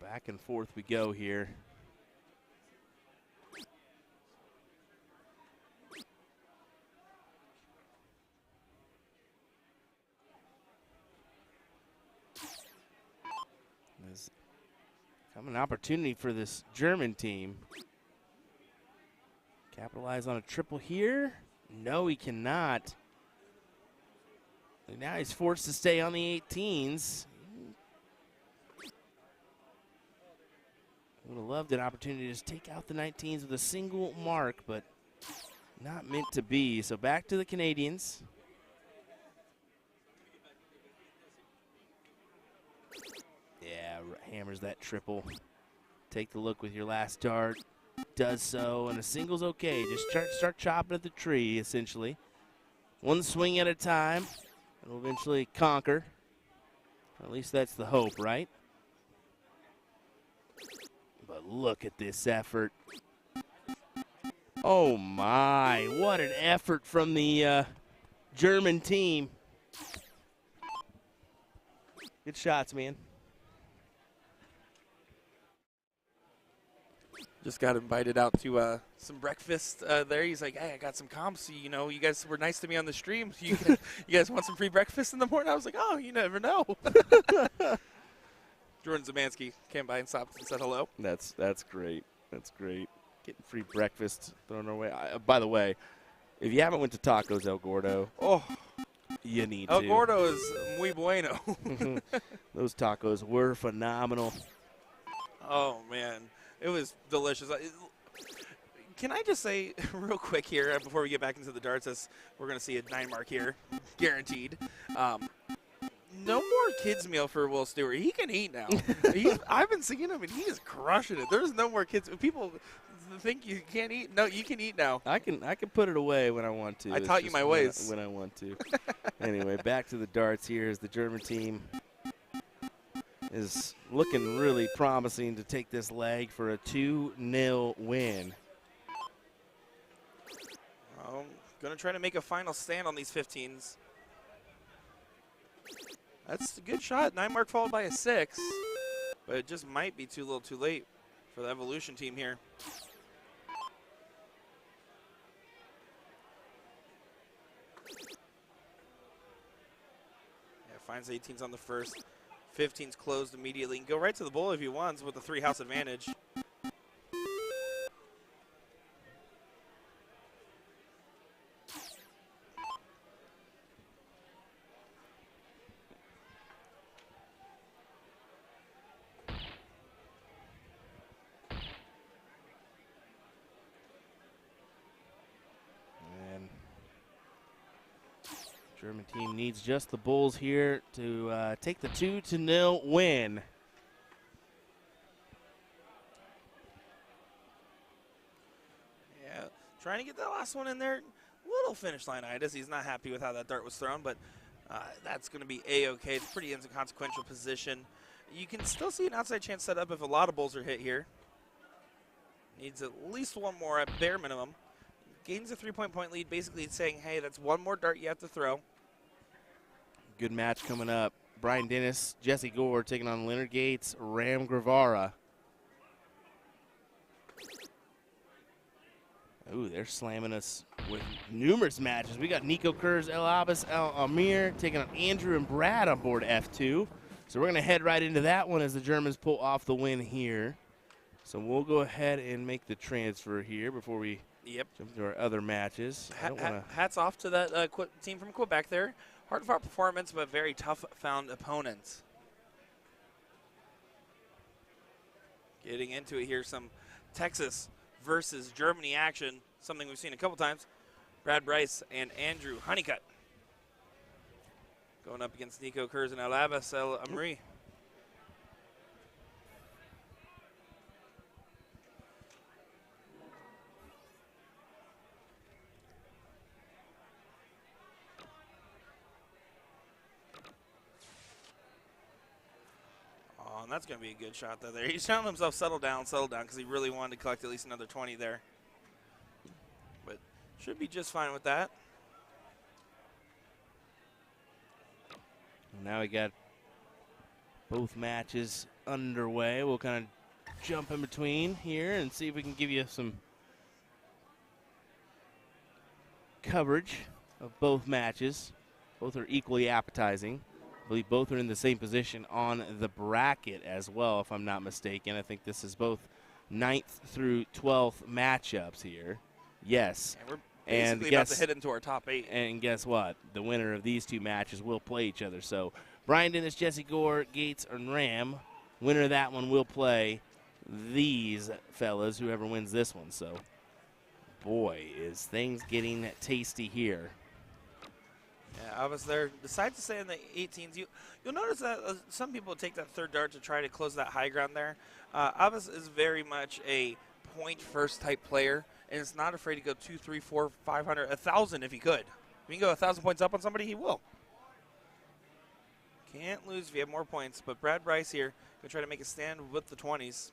Back and forth we go here. There's come an opportunity for this German team. Capitalize on a triple here. No, he cannot. And now he's forced to stay on the 18s. Would have loved an opportunity to just take out the 19s with a single mark, but not meant to be. So back to the Canadians. Yeah, hammers that triple. Take the look with your last dart. Does so, and a single's okay. Just start chopping at the tree, essentially. One swing at a time. It'll eventually conquer. At least that's the hope, right? But look at this effort. Oh my, what an effort from the German team. Good shots, man. Just got invited out to some breakfast there. He's like, hey, I got some comps. You know, you guys were nice to me on the stream. You guys want some free breakfast in the morning? I was like, oh, you never know. Jordan Zamansky came by and stopped and said hello. That's great. That's great. Getting free breakfast thrown our way. By the way, if you haven't went to Tacos El Gordo, you need to. El Gordo is muy bueno. Those tacos were phenomenal. Oh, man. It was delicious. Can I just say real quick here before we get back into the darts, as we're going to see a 9 mark here, guaranteed. No more kids meal for Will Stewart. He can eat now. I've been seeing him, and he is crushing it. There's no more kids. People think you can't eat. No, you can eat now. I can put it away when I want to. I taught you my ways. When I want to. Anyway, back to the darts here as the German team is looking really promising to take this leg for a 2-0 win. Going to try to make a final stand on these 15s. That's a good shot. 9 mark followed by a 6. But it just might be too little too late for the Evolution team here. Yeah, Finds 18s on the first. 15's closed immediately. And go right to the bull if he wants with the 3-house advantage. And German team needs just the bulls here to take the 2-0 win. Yeah, trying to get that last one in there. Little finish line-itis. He's not happy with how that dart was thrown, but that's going to be A-okay. It's a pretty inconsequential position. You can still see an outside chance set up if a lot of bulls are hit here. Needs at least one more at bare minimum. Gains a 3-point lead, basically saying, hey, that's one more dart you have to throw. Good match coming up. Brian Dennis, Jesse Gore taking on Leonard Gates, Ram Guevara. Ooh, they're slamming us with numerous matches. We got Nico Kurz, El Abbas, El Amir taking on Andrew and Brad on board F2. So we're going to head right into that one as the Germans pull off the win here. So we'll go ahead and make the transfer here before we jump to our other matches. Hats off to that team from Quebec there. Hard-fought performance, but very tough-found opponents. Getting into it here, some Texas versus Germany action, something we've seen a couple times. Brad Bryce and Andrew Honeycutt going up against Nico Kurz and El Abbas El Amri. Oh, and that's going to be a good shot there. He's telling himself, settle down, because he really wanted to collect at least another 20 there. But should be just fine with that. Now we got both matches underway. We'll kind of jump in between here and see if we can give you some coverage of both matches. Both are equally appetizing. I believe both are in the same position on the bracket as well, if I'm not mistaken. I think this is both 9th through 12th matchups here. Yes. And we're basically about to hit into our top 8. And guess what? The winner of these two matches will play each other. So Brian Dennis, Jesse Gore, Gates, and Ram. Winner of that one will play these fellas, whoever wins this one. So, boy, is things getting tasty here. Yeah, Abbas there decides to stay in the 18s. You'll notice that some people take that third dart to try to close that high ground there. Abbas is very much a point-first type player, and is not afraid to go 2, 3, 4, 500, 1,000 if he could. If he can go 1,000 points up on somebody, he will. Can't lose if you have more points, but Brad Bryce here going to try to make a stand with the 20s.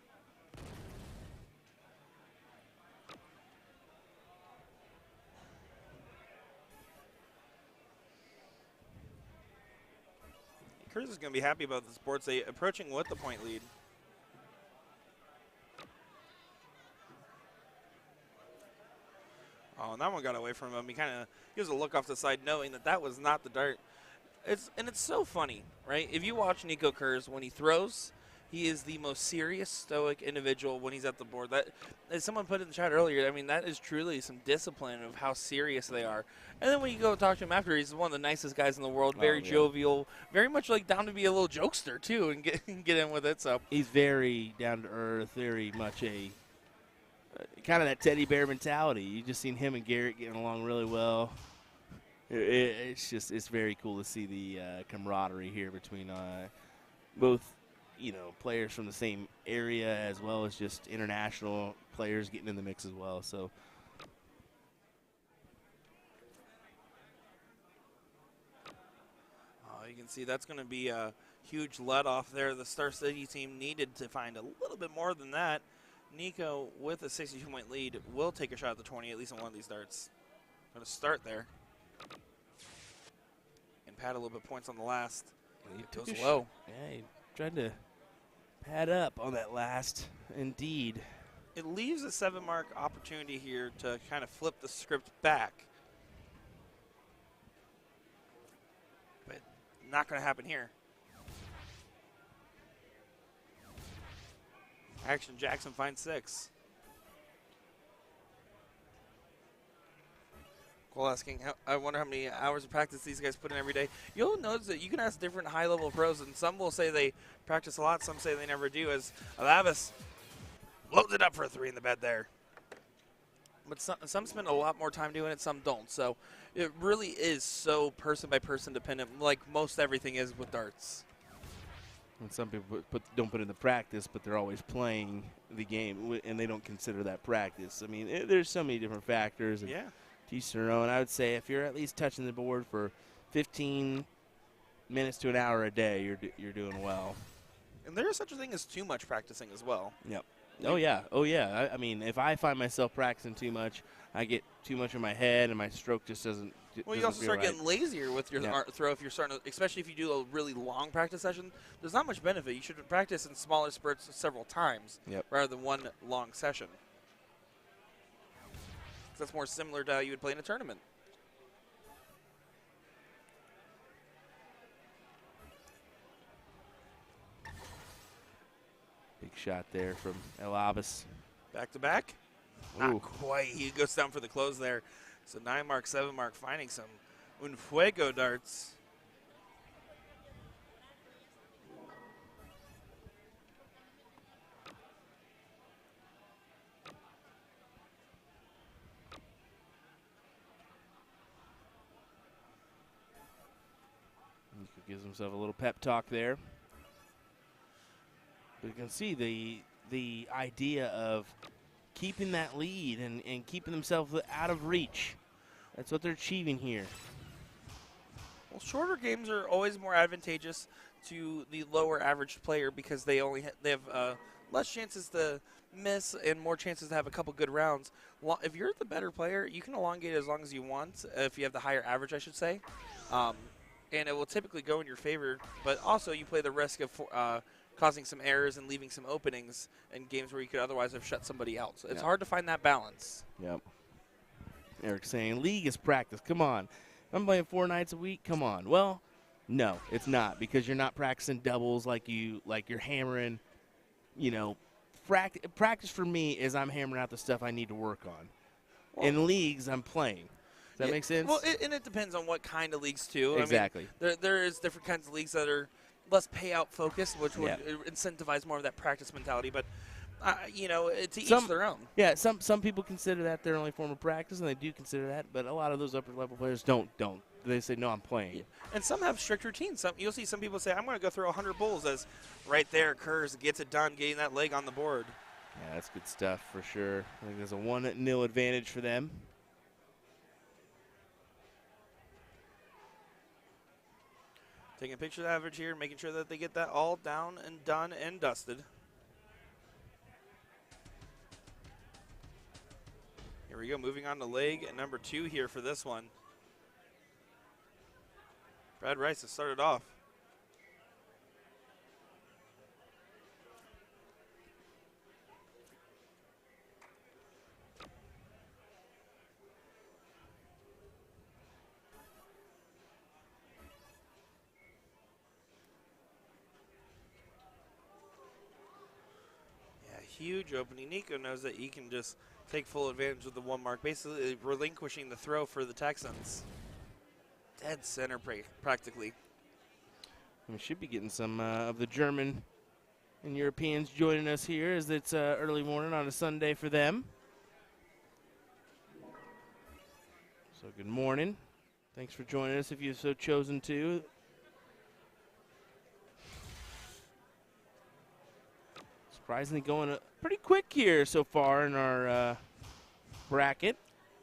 Kurz is going to be happy about the sports. They approaching with the point lead. Oh, and that one got away from him. He kind of gives a look off the side knowing that that was not the dart. It's so funny, right? If you watch Nico Kurz, when he throws, he is the most serious, stoic individual when he's at the board. That, as someone put in the chat earlier, I mean, that is truly some discipline of how serious they are. And then when you go talk to him after, he's one of the nicest guys in the world, very jovial, very much like down to be a little jokester, too, and get in with it. So he's very down to earth, very much a kind of that teddy bear mentality. You just seen him and Garrett getting along really well. It's very cool to see the camaraderie here between both, players from the same area as well as just international players getting in the mix as well. So. You can see that's going to be a huge let-off there. The Star City team needed to find a little bit more than that. Nico, with a 62-point lead, will take a shot at the 20, at least on one of these darts. Going to start there. And pad a little bit of points on the last. It goes low. Yeah, he tried to pad up on that last, indeed. It leaves a 7-mark opportunity here to kind of flip the script back. But Not going to happen here. Action Jackson finds 6. Cole asking, I wonder how many hours of practice these guys put in every day. You'll notice that you can ask different high-level pros, and some will say they practice a lot, some say they never do, as Alavis loads it up for a 3 in the bed there. But some spend a lot more time doing it, some don't. So it really is so person-by-person dependent, like most everything is with darts. And some people don't put in the practice, but they're always playing the game, and they don't consider that practice. I mean, there's so many different factors. And Yeah. to each their own. I would say if you're at least touching the board for 15 minutes to an hour a day, you're doing well. And there is such a thing as too much practicing as well. Yep. Oh, yeah. Oh, yeah. I mean, if I find myself practicing too much, I get too much in my head, and my stroke just doesn't Well, you also feel start right. getting lazier with your art throw if you're starting to, especially if you do a really long practice session. There's not much benefit. You should practice in smaller spurts several times rather than one long session. That's more similar to how you would play in a tournament. Big shot there from El Abbas. Back to back. Not quite. He goes down for the close there. So 9 mark, 7 mark, finding some Un Fuego darts. He gives himself a little pep talk there. But you can see the idea of keeping that lead and keeping themselves out of reach. That's what they're achieving here. Well, shorter games are always more advantageous to the lower average player because they have less chances to miss and more chances to have a couple good rounds. If you're the better player, you can elongate as long as you want, if you have the higher average, I should say. And it will typically go in your favor, but also you play the risk of causing some errors and leaving some openings in games where you could otherwise have shut somebody out. So it's hard to find that balance. Yep. Eric's saying, league is practice. Come on. I'm playing 4 nights a week. Come on. Well, no, it's not, because you're not practicing doubles like you're hammering. You know, practice for me is I'm hammering out the stuff I need to work on. Well, in leagues, I'm playing. Does that make sense? Well, and it depends on what kind of leagues, too. Exactly. I mean, there is different kinds of leagues that are less payout focused, which would incentivize more of that practice mentality. But, you know, to each their own. Yeah, some people consider that their only form of practice, and they do consider that. But a lot of those upper-level players don't. They say, no, I'm playing. Yeah. And some have strict routines. You'll see some people say, I'm going to go throw 100 bulls, as right there Kurz gets it done, getting that leg on the board. Yeah, that's good stuff for sure. I think there's a 1-0 advantage for them. Taking a picture of the average here, making sure that they get that all down and done and dusted. Here we go, moving on to leg at number 2 here for this one. Brad Rice has started off. Huge opening. Nico knows that he can just take full advantage of the 1 mark, basically relinquishing the throw for the Texans. Dead center practically. We should be getting some of the German and Europeans joining us here, as it's early morning on a Sunday for them. So good morning. Thanks for joining us if you've so chosen to. Surprisingly going pretty quick here so far in our bracket.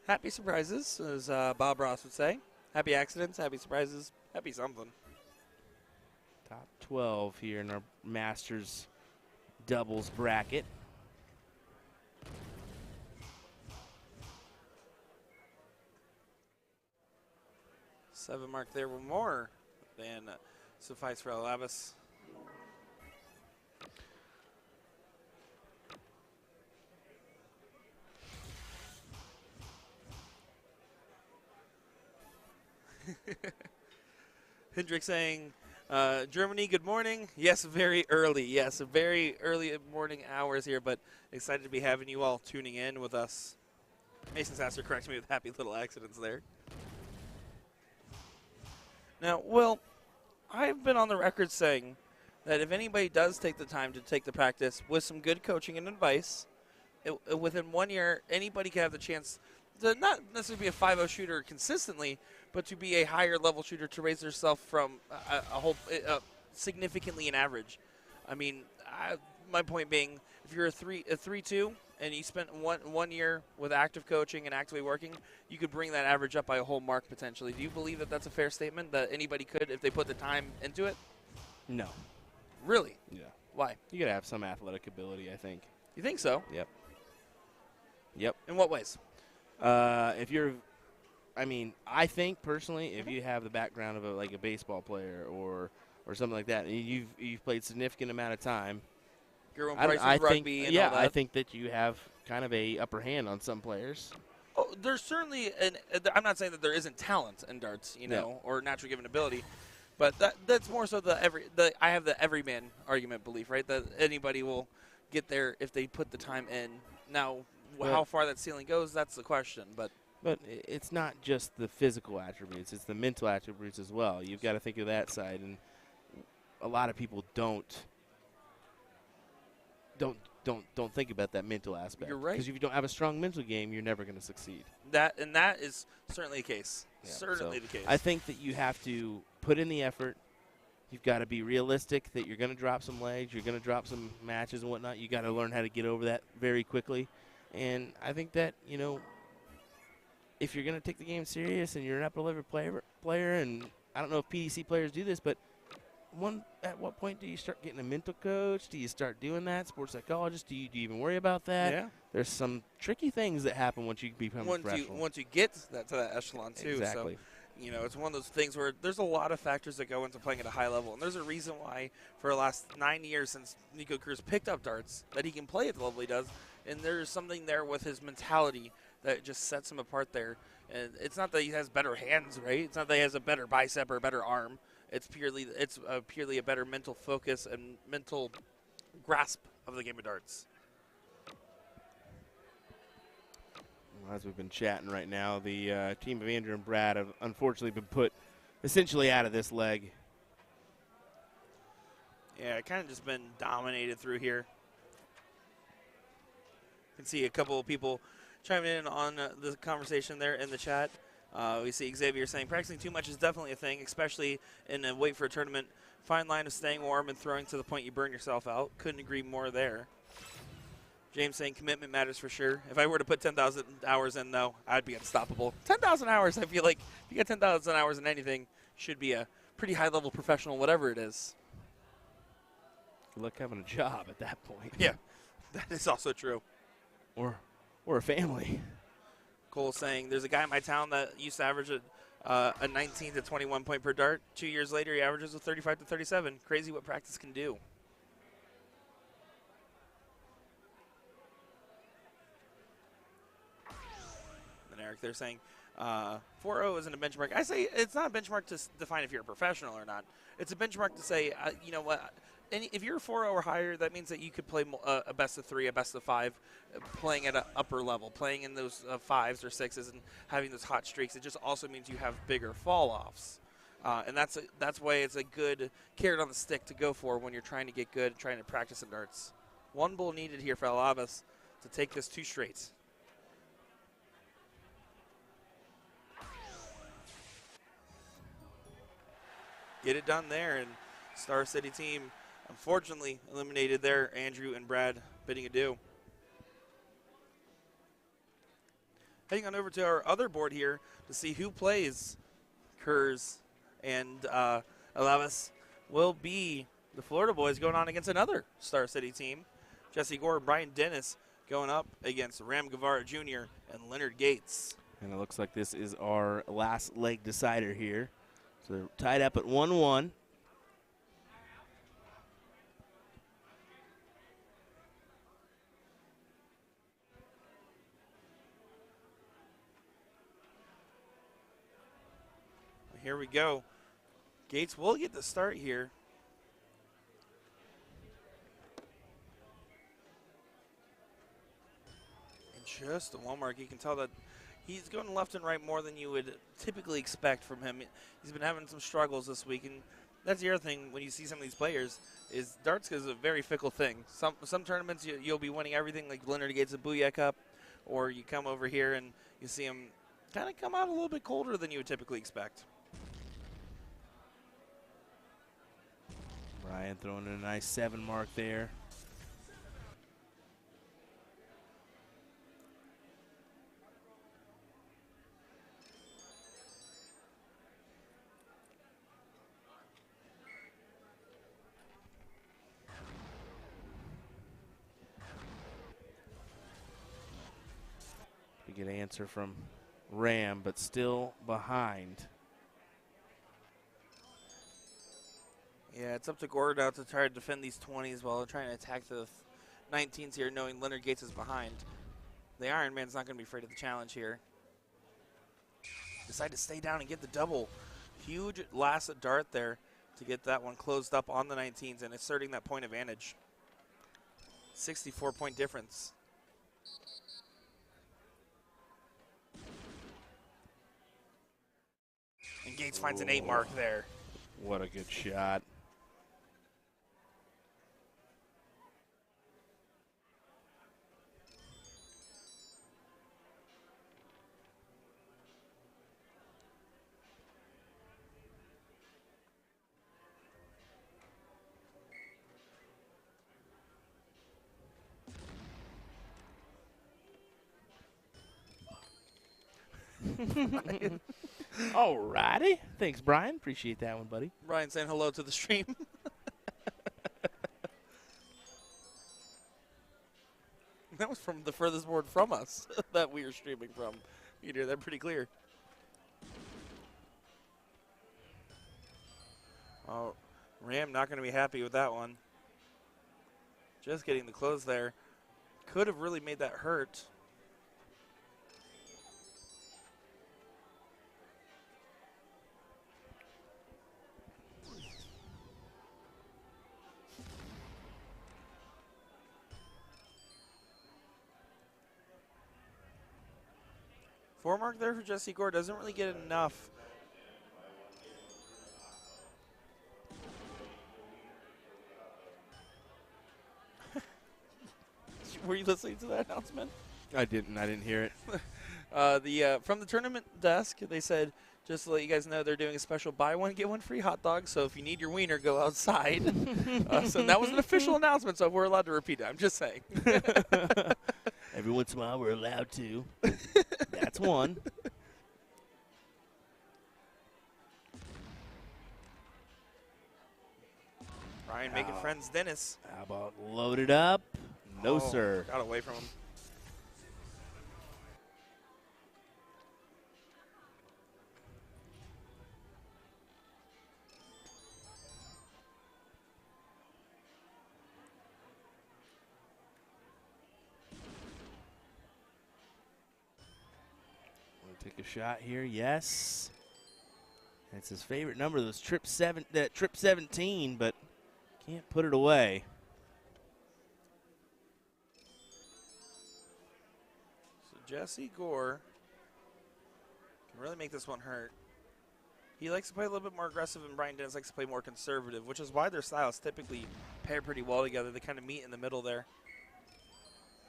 Happy surprises, as Bob Ross would say. Happy accidents, happy surprises, happy something. Top 12 here in our Masters doubles bracket. Seven mark there will more than suffice for Alavis. Hendrick saying, Germany, good morning. Yes, very early. Yes, very early morning hours here, but excited to be having you all tuning in with us. Mason Sasser corrects me with happy little accidents there. Now, Will, I've been on the record saying that if anybody does take the time to take the practice with some good coaching and advice, within 1 year, anybody can have the chance to not necessarily be a 5-0 shooter consistently, but to be a higher level shooter to raise themselves from significantly an average. I mean, my point being, if you're a 3-2 and you spent one year with active coaching and actively working, you could bring that average up by a whole mark potentially. Do you believe that that's a fair statement, that anybody could if they put the time into it? No. Really? Yeah. Why? You got to have some athletic ability, I think. You think so? Yep. Yep. In what ways? If you're, I mean, I think personally, if you have the background of a baseball player or something like that, and you've played significant amount of time, Your own I price rugby think, and yeah, all that. I think that you have kind of a upper hand on some players. Oh, there's certainly, I'm not saying that there isn't talent in darts, or natural given ability, but that's more so I have the everyman argument belief, right? That anybody will get there if they put the time in. Now, how far that ceiling goes, that's the question. But it's not just the physical attributes; it's the mental attributes as well. You've got to think of that side, and a lot of people don't think about that mental aspect. You're right. Because if you don't have a strong mental game, you're never going to succeed. That is certainly the case. Yeah, certainly so the case. I think that you have to put in the effort. You've got to be realistic that you're going to drop some legs, you're going to drop some matches and whatnot. You got to learn how to get over that very quickly. And I think that, if you're going to take the game serious and you're an upper-level player, and I don't know if PDC players do this, but at what point do you start getting a mental coach? Do you start doing that? Sports psychologist? Do you even worry about that? Yeah. There's some tricky things that happen once you become a professional. Once you get to that echelon, too. Exactly. So, it's one of those things where there's a lot of factors that go into playing at a high level. And there's a reason why for the last 9 years since Nico Cruz picked up darts that he can play at the level he does. And there's something there with his mentality that just sets him apart there. And it's not that he has better hands, right? It's not that he has a better bicep or a better arm. It's purely a better mental focus and mental grasp of the game of darts. As we've been chatting right now, the team of Andrew and Brad have unfortunately been put essentially out of this leg. Yeah, kind of just been dominated through here. You can see a couple of people chiming in on the conversation there in the chat. We see Xavier saying, practicing too much is definitely a thing, especially in a wait for a tournament. Fine line of staying warm and throwing to the point you burn yourself out. Couldn't agree more there. James saying commitment matters for sure. If I were to put 10,000 hours in, though, I'd be unstoppable. 10,000 hours, I feel like if you get 10,000 hours in anything, you should be a pretty high-level professional, whatever it is. Good luck having a job at that point. Yeah, that is also true. Or a family. Cole saying, there's a guy in my town that used to average a 19 to 21 point per dart. 2 years later, he averages a 35 to 37. Crazy what practice can do. And Eric, they're saying 4.0 isn't a benchmark. I say it's not a benchmark to define if you're a professional or not. It's a benchmark to say, you know what, if you're 4.0 or higher, that means that you could play a best of 3, a best of 5, playing at an upper level, playing in those 5s or 6s and having those hot streaks. It just also means you have bigger fall-offs. And that's why it's a good carrot on the stick to go for when you're trying to get good and trying to practice in darts. One bull needed here for Alavas to take this 2 straight. Get it done there, and Star City team unfortunately eliminated there. Andrew and Brad bidding adieu. Heading on over to our other board here to see who plays Kurz and Alavas will be the Florida boys going on against another Star City team. Jesse Gore and Brian Dennis going up against Ram Guevara Jr. and Leonard Gates. And it looks like this is our last leg decider here. So they're tied up at 1-1. Here we go. Gates will get the start here. And just the one mark, you can tell that he's going left and right more than you would typically expect from him. He's been having some struggles this week, and that's the other thing when you see some of these players is darts is a very fickle thing. Some tournaments you'll be winning everything, like Leonard Gates at Booyah Cup, or you come over here and you see him kind of come out a little bit colder than you would typically expect. Brian throwing in a nice 7 mark there. Pretty good answer from Ram, but still behind. Yeah, it's up to Gord now to try to defend these 20s while trying to attack the 19s here, knowing Leonard Gates is behind. The Iron Man's not going to be afraid of the challenge here. Decide to stay down and get the double. Huge last dart there to get that one closed up on the 19s and asserting that point advantage. 64-point difference. And Gates finds an 8 mark there. What a good shot. Alrighty. Thanks, Brian. Appreciate that one, buddy. Brian saying hello to the stream. That was from the furthest board from us that we were streaming from. You can hear that pretty clear. Oh, Ram not going to be happy with that one. Just getting the close there. Could have really made that hurt. Four mark there for Jesse Gore doesn't really get enough. Were you listening to that announcement? I didn't hear it. From the tournament desk, they said, just to let you guys know, they're doing a special buy one, get one free hot dog. So if you need your wiener, go outside. So that was an official announcement, so we're allowed to repeat it. I'm just saying. Every once in a while, we're allowed to. That's one. Ryan making friends, Dennis. How about loaded up? No, Oh, sir. Got away from him. Want to take a shot here? Yes. That's his favorite number. Those trip 17, but can't put it away. So Jesse Gore can really make this one hurt. He likes to play a little bit more aggressive, and Brian Dennis likes to play more conservative, which is why their styles typically pair pretty well together. They kind of meet in the middle there.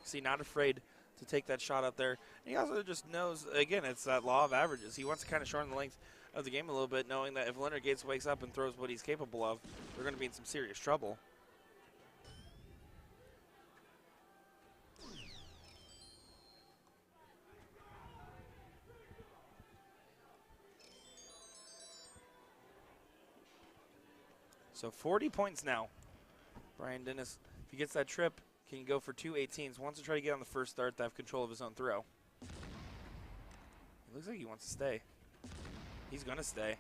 See, not afraid to take that shot up there. And he also just knows, again, it's that law of averages. He wants to kind of shorten the length of the game a little bit, knowing that if Leonard Gates wakes up and throws what he's capable of, they're going to be in some serious trouble. So 40 points now. Brian Dennis, if he gets that trip, can go for 2 18s. Wants to try to get on the first start to have control of his own throw. It looks like he wants to stay. He's going to stay.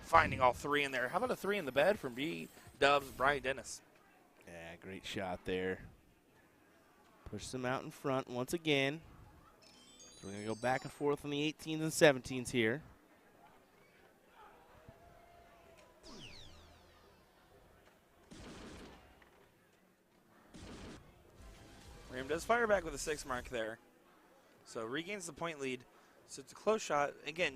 Finding all 3 in there. How about a 3 in the bed from B-Dubs, Brian Dennis? Yeah, great shot there. Push them out in front once again. So we're going to go back and forth on the 18s and 17s here. Ram does fire back with a 6 mark there. So regains the point lead. So it's a close shot. Again,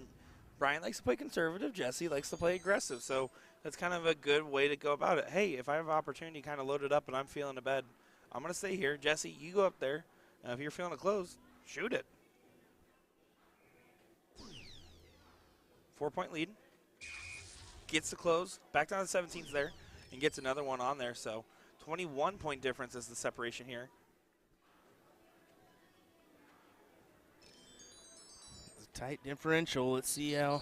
Brian likes to play conservative. Jesse likes to play aggressive. So that's kind of a good way to go about it. Hey, if I have an opportunity kind of loaded up and I'm feeling a bed, I'm going to stay here. Jesse, you go up there. If you're feeling it close, shoot it. 4-point lead. Gets the close. Back down to 17s there. And gets another one on there. So 21-point difference is the separation here. Tight differential. Let's see how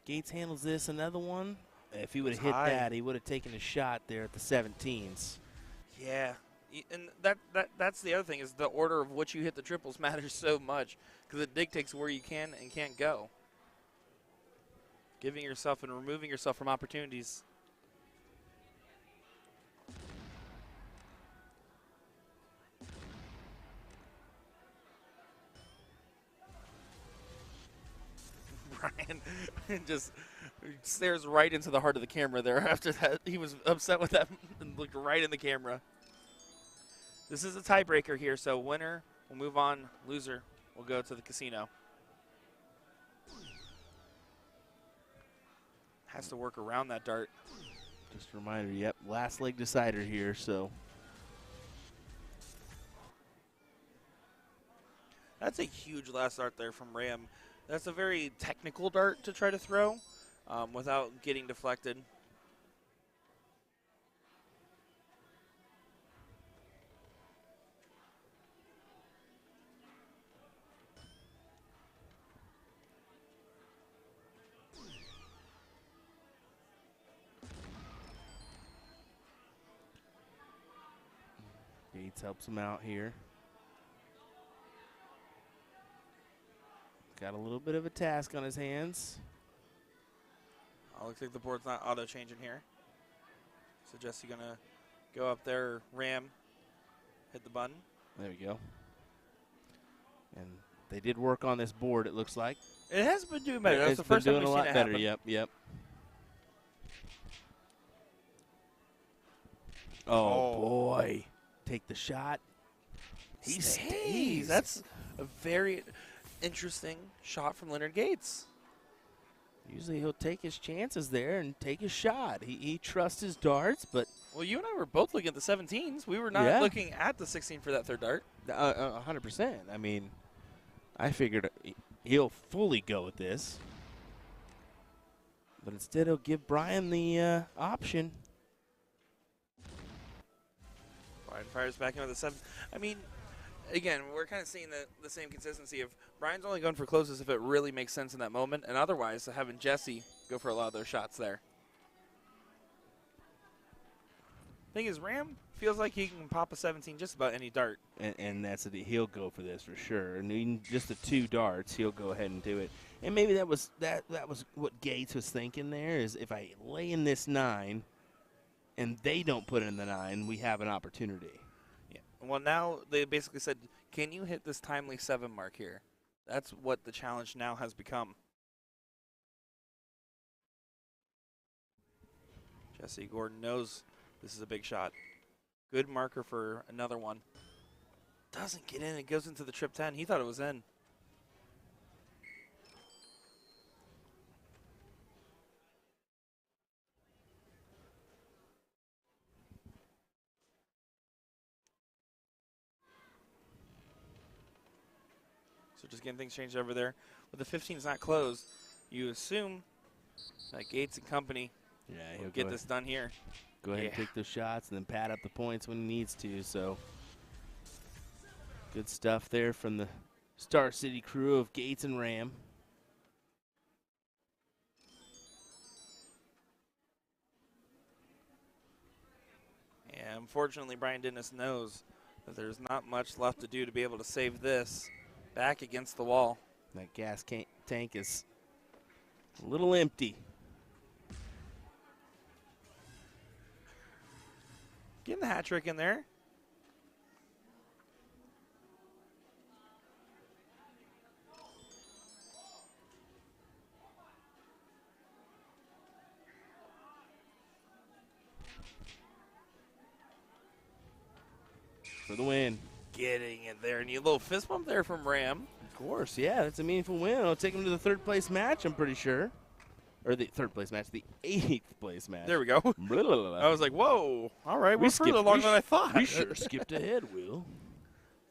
Gates handles this. Another one. If he would have hit that, he would have taken a shot there at the 17s. Yeah, and that's the other thing is the order of which you hit the triples matters so much because it dictates where you can and can't go. Giving yourself and removing yourself from opportunities. Brian just stares right into the heart of the camera there. After that, he was upset with that and looked right in the camera. This is a tiebreaker here, so winner will move on, loser will go to the casino. Has to work around that dart. Just a reminder, yep, last leg decider here, so. That's a huge last dart there from Ram. That's a very technical dart to try to throw without getting deflected. Gates helps him out here. Got a little bit of a task on his hands. Looks like the board's not auto-changing here. So Jesse gonna go up there, Ram, hit the button. There we go. And they did work on this board, it looks like. It has been doing better. That's It's the first been time doing we've a lot seen it better. happen. Yep. Oh boy. Take the shot. He stays. That's a very interesting shot from Leonard Gates. Usually he'll take his chances there and take his shot. He trusts his darts, but Well, you and I were both looking at the 17s. We were not looking at the 16 for that third dart. 100%. I mean, I figured he'll fully go with this. But instead he'll give Brian the option. Brian fires back in with the 7. I mean, again, we're kind of seeing the same consistency of Brian's only going for closes if it really makes sense in that moment, and otherwise having Jesse go for a lot of those shots there. Thing is, Ram feels like he can pop a 17 just about any dart. And that's it. He'll go for this for sure. And even just the 2 darts, he'll go ahead and do it. And maybe that was what Gates was thinking there is if I lay in this 9 and they don't put in the 9, we have an opportunity. Yeah. Well, now they basically said, can you hit this timely 7 mark here? That's what the challenge now has become. Jesse Gordon knows this is a big shot. Good marker for another one. Doesn't get in. It goes into the trip 10. He thought it was in. So just getting things changed over there. With the 15's not closed, you assume that Gates and company will get this done here. Go ahead and take those shots and then pad up the points when he needs to. So good stuff there from the Star City crew of Gates and Ram. And unfortunately, Brian Dennis knows that there's not much left to do to be able to save this back against the wall. That gas tank is a little empty. Getting the hat trick in there. For the win. getting it there. And a little fist bump there from Ram. Of course, yeah, that's a meaningful win. It'll take him to the third place match, I'm pretty sure. Or the third place match, the 8th place match. There we go. Blah, blah, blah. I was like, whoa. All right, we're further along than I thought. We sure skipped ahead, Will.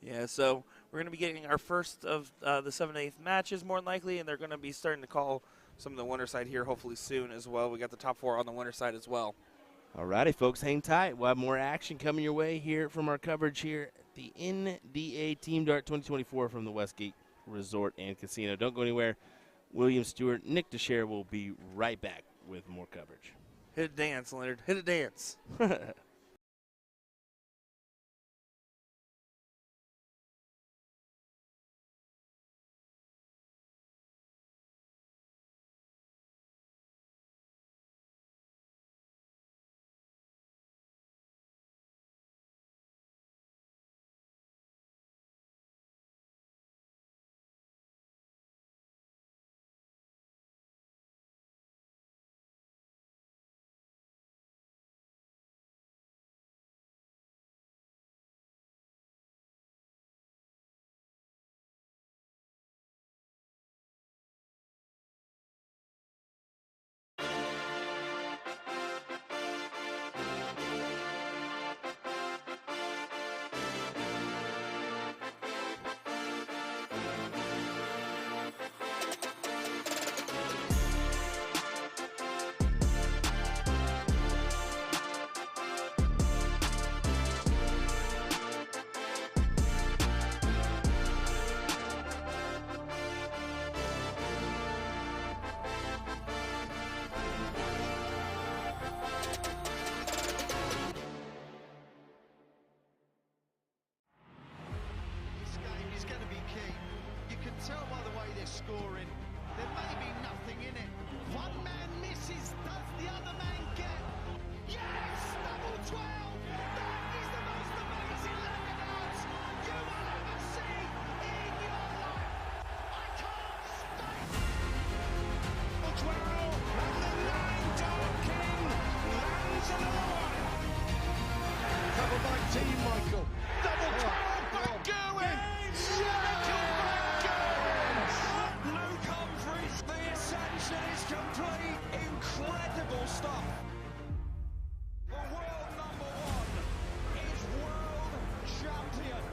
Yeah, so we're going to be getting our first of the 7/8 matches more than likely, and they're going to be starting to call some of the winner side here hopefully soon as well. We got the top 4 on the winner side as well. Alrighty, folks, hang tight. We'll have more action coming your way here from our coverage here at the NDA Team Dart 2024 from the Westgate Resort and Casino. Don't go anywhere. William Stewart, Nick DeShare will be right back with more coverage. Hit a dance, Leonard. Hit a dance. This game is going to be key. You can tell by the way they're scoring. There may be nothing in it. One man misses, does the other man get? Yes! Double 12! That is the most amazing lemonade you will ever see in your life! I can't stay! Double 12, and the 9 Dart King lands another one! Double by team, Michael. Double 12, back going! Miracle back going! Luke Humphries, the ascension is complete. Incredible stuff. The world number 1 is world champion.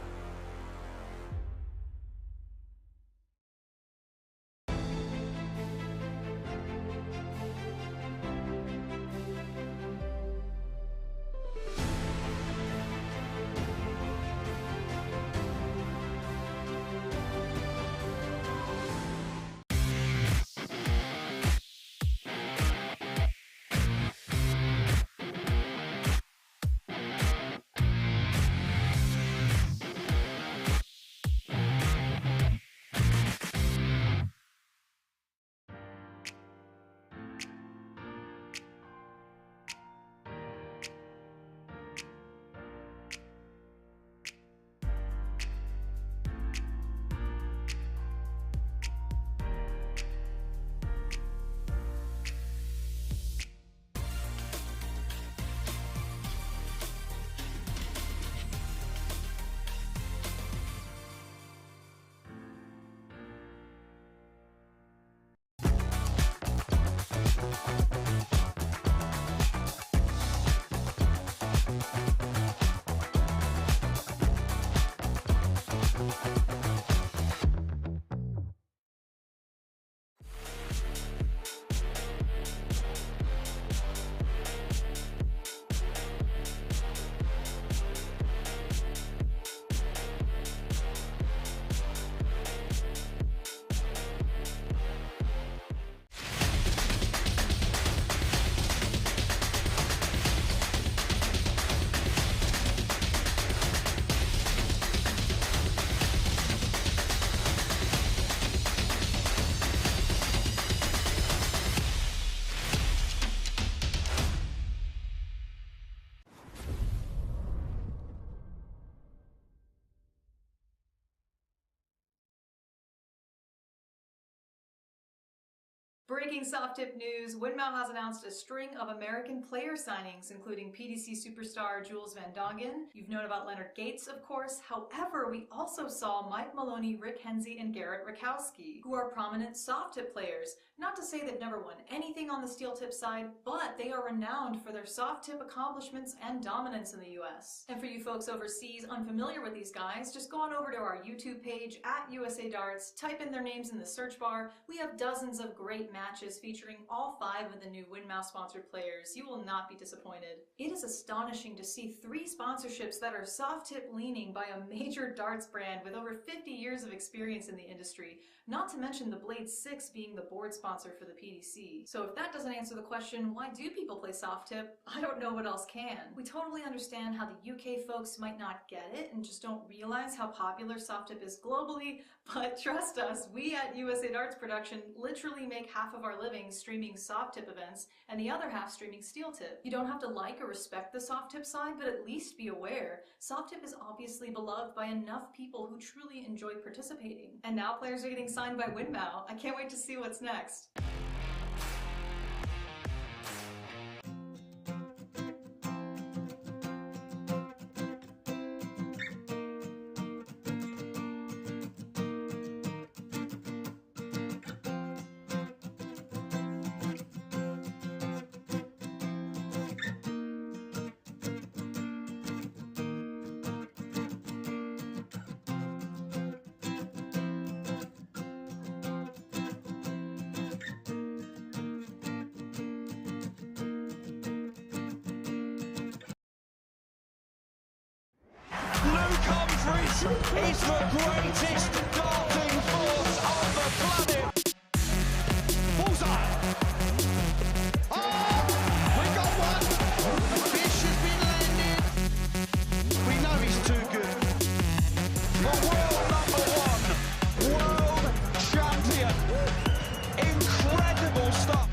Breaking soft tip news, Windmill has announced a string of American player signings, including PDC superstar Jules Van Dongen. You've known about Leonard Gates, of course. However, we also saw Mike Maloney, Rick Hensey, and Garrett Rakowski, who are prominent soft tip players. Not to say they've never won anything on the steel tip side, but they are renowned for their soft tip accomplishments and dominance in the US. And for you folks overseas unfamiliar with these guys, just go on over to our YouTube page at USA Darts, type in their names in the search bar. We have dozens of great matches featuring all 5 of the new Windmouse sponsored players. You will not be disappointed. It is astonishing to see 3 sponsorships that are soft tip leaning by a major darts brand with over 50 years of experience in the industry, not to mention the Blade 6 being the board sponsor for the PDC. So if that doesn't answer the question, why do people play soft tip? I don't know what else can. We totally understand how the UK folks might not get it and just don't realize how popular soft tip is globally, but trust us, we at USA Darts Production literally make half of our living streaming soft tip events and the other half streaming steel tip. You don't have to like or respect the soft tip side, but at least be aware. Soft tip is obviously beloved by enough people who truly enjoy participating. And now players are getting signed by Windmow. I can't wait to see what's next. Luke Humphries is the greatest darting force on the planet. Bullseye. Oh, we got one. The fish has been landed. We know he's too good. The world number 1, world champion. Incredible stuff.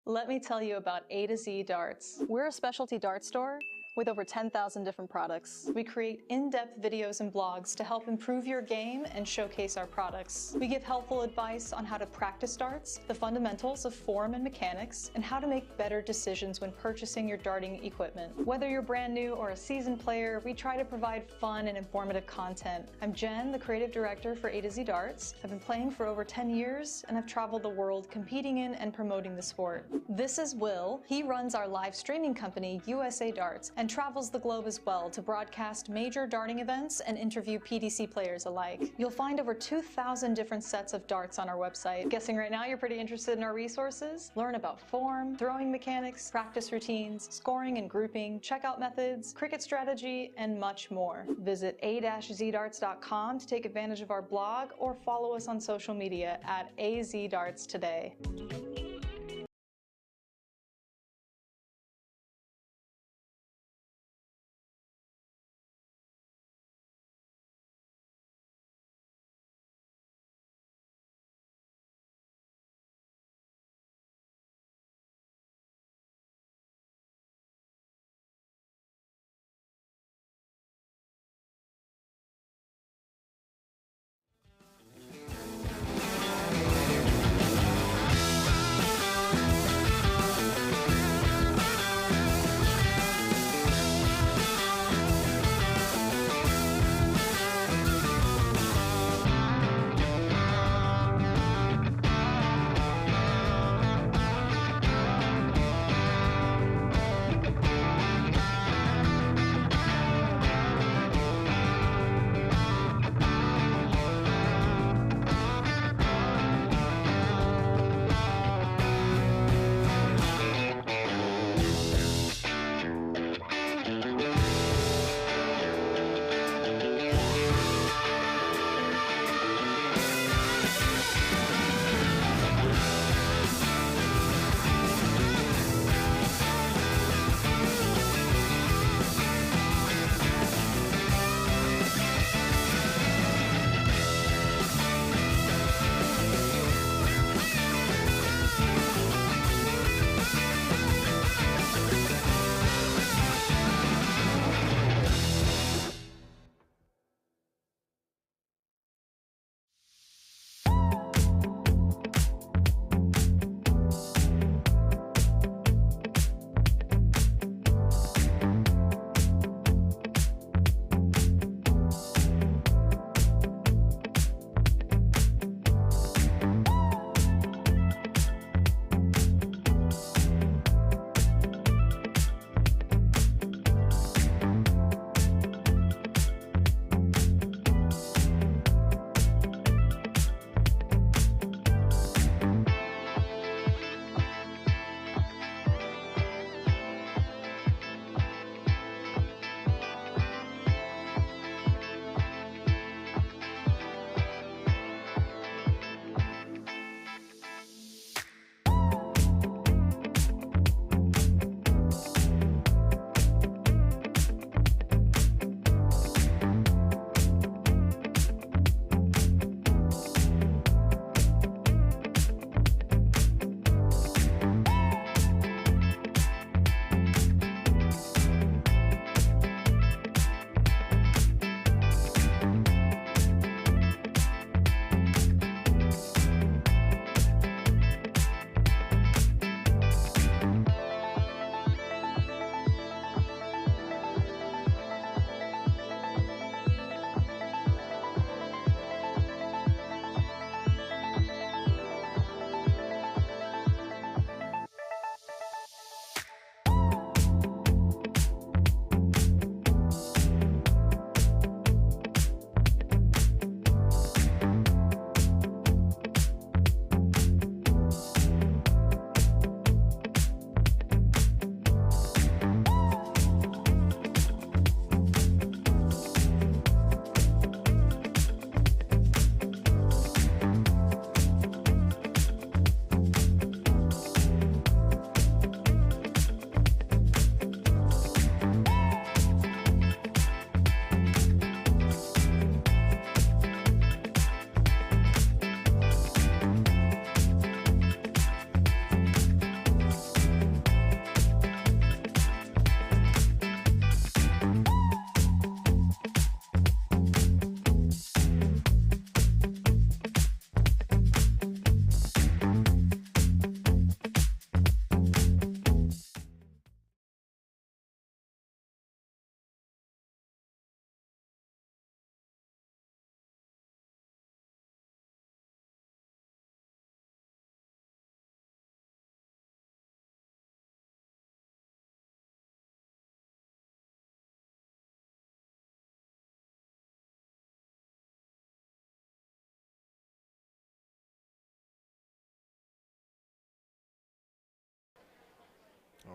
Let me tell you about A to Z Darts. We're a specialty dart store with over 10,000 different products. We create in-depth videos and blogs to help improve your game and showcase our products. We give helpful advice on how to practice darts, the fundamentals of form and mechanics, and how to make better decisions when purchasing your darting equipment. Whether you're brand new or a seasoned player, we try to provide fun and informative content. I'm Jen, the creative director for A to Z Darts. I've been playing for over 10 years, and I've traveled the world competing in and promoting the sport. This is Will. He runs our live streaming company, USA Darts, and travels the globe as well to broadcast major darting events and interview PDC players alike. You'll find over 2,000 different sets of darts on our website. Guessing right now you're pretty interested in our resources? Learn about form, throwing mechanics, practice routines, scoring and grouping, checkout methods, cricket strategy, and much more. Visit a-zdarts.com to take advantage of our blog or follow us on social media at AZDarts today.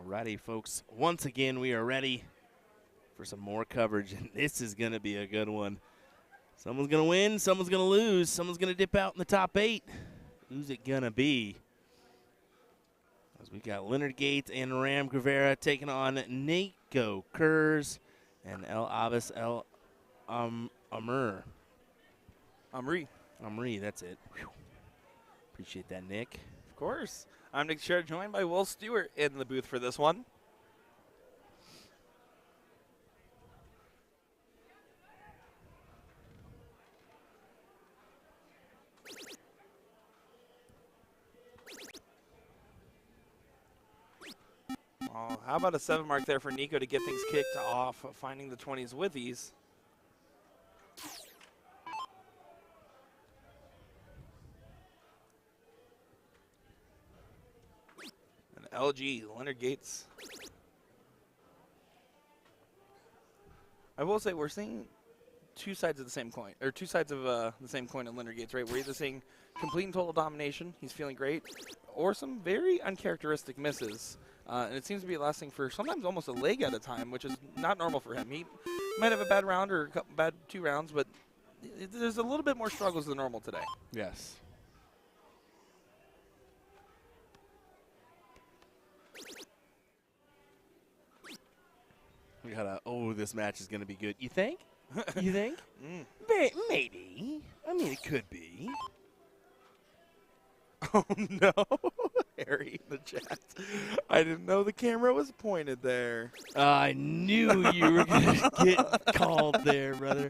Alrighty, folks. Once again, we are ready for some more coverage, and this is going to be a good one. Someone's going to win, someone's going to lose, someone's going to dip out in the top 8. Who's it going to be? As we got Leonard Gates and Ram Guevara taking on Nico Kurz and El Abbas El Amri, that's it. Whew. Appreciate that, Nick. Of course. I'm Nick Sherrod, joined by Will Stewart in the booth for this one. Oh, how about a 7 mark there for Nico to get things kicked off, finding the 20s with ease. And LG, Leonard Gates. I will say we're seeing two sides of the same coin, or two sides of the same coin in Leonard Gates, right? We're either seeing complete and total domination, he's feeling great, or some very uncharacteristic misses. And it seems to be lasting for sometimes almost a leg at a time, which is not normal for him. He might have a bad round or a couple bad 2 rounds, but there's a little bit more struggles than normal today. Yes. We got this match is going to be good. You think? You think? Maybe. I mean, it could be. Oh, no. Harry in the chat. I didn't know the camera was pointed there. I knew you were going to get called there, brother.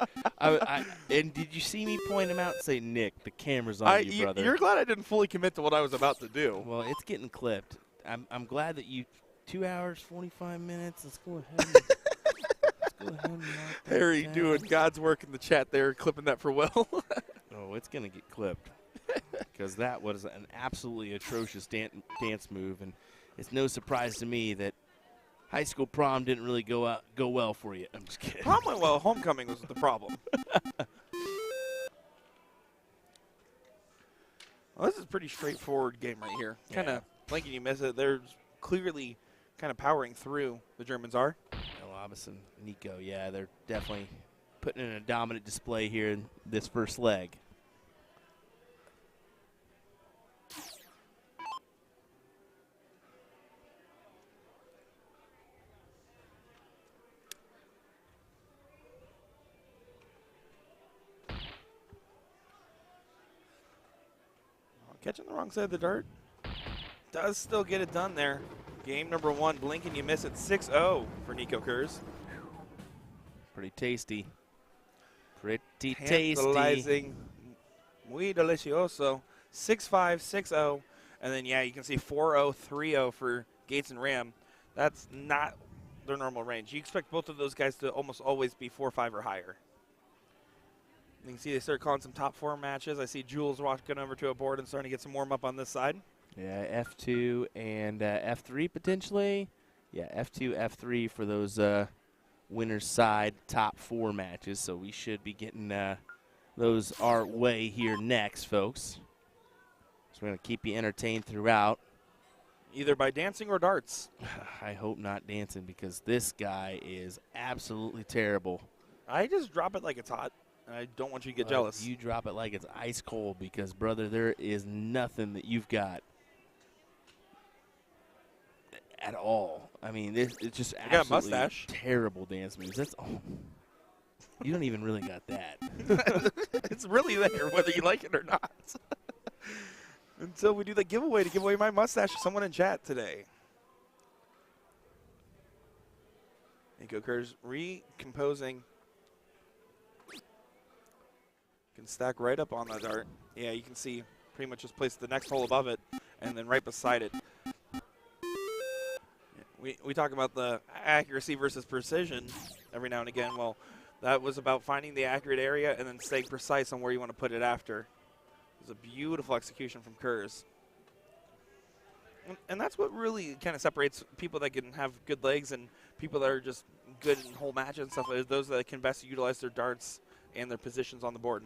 And did you see me point him out and say, Nick, the camera's on you, brother? You're glad I didn't fully commit to what I was about to do. Well, it's getting clipped. I'm glad that you 2 hours, 45 minutes. Let's go ahead and mark that Harry down. doing God's work in the chat there, clipping that for Will. Oh, it's going to get clipped. Because that was an absolutely atrocious dance move, and it's no surprise to me that high school prom didn't really go well for you. I'm just kidding. Prom went well. Homecoming was the problem. Well, this is a pretty straightforward game right here. Kind of blinking you miss it. They're clearly kind of powering through. The Germans are. El Abbas and Nico, yeah, they're definitely putting in a dominant display here in this first leg. Catching the wrong side of the dart. Does still get it done there. Game number 1, blink and you miss it. 6-0 for Nico Kurz. Pretty tasty. Pretty Tantalizing. Muy delicioso. 6-5, 6-0. And then, yeah, you can see 4-0, 3-0 for Gates and Ram. That's not their normal range. You expect both of those guys to almost always be 4-5 or higher. You can see they start calling some top 4 matches. I see Jules walking over to a board and starting to get some warm-up on this side. Yeah, F2 and F3 potentially. Yeah, F2, F3 for those winner's side top 4 matches. So we should be getting those our way here next, folks. So we're going to keep you entertained throughout. Either by dancing or darts. I hope not dancing because this guy is absolutely terrible. I just drop it like it's hot. I don't want you to get jealous. You drop it like it's ice cold because, brother, there is nothing that you've got at all. I mean, it's just I got a absolutely mustache. Terrible dance moves. That's all. You don't even really got that. It's really there, whether you like it or not. Until we do the giveaway to give away my mustache to someone in chat today. Nico Kurz recomposing. Can stack right up on that dart. Yeah, you can see pretty much just place the next hole above it and then right beside it. We talk about the accuracy versus precision every now and again. Well, that was about finding the accurate area and then staying precise on where you want to put it after. It was a beautiful execution from Kurz. And that's what really kind of separates people that can have good legs and people that are just good in whole matches and stuff. Is those that can best utilize their darts and their positions on the board.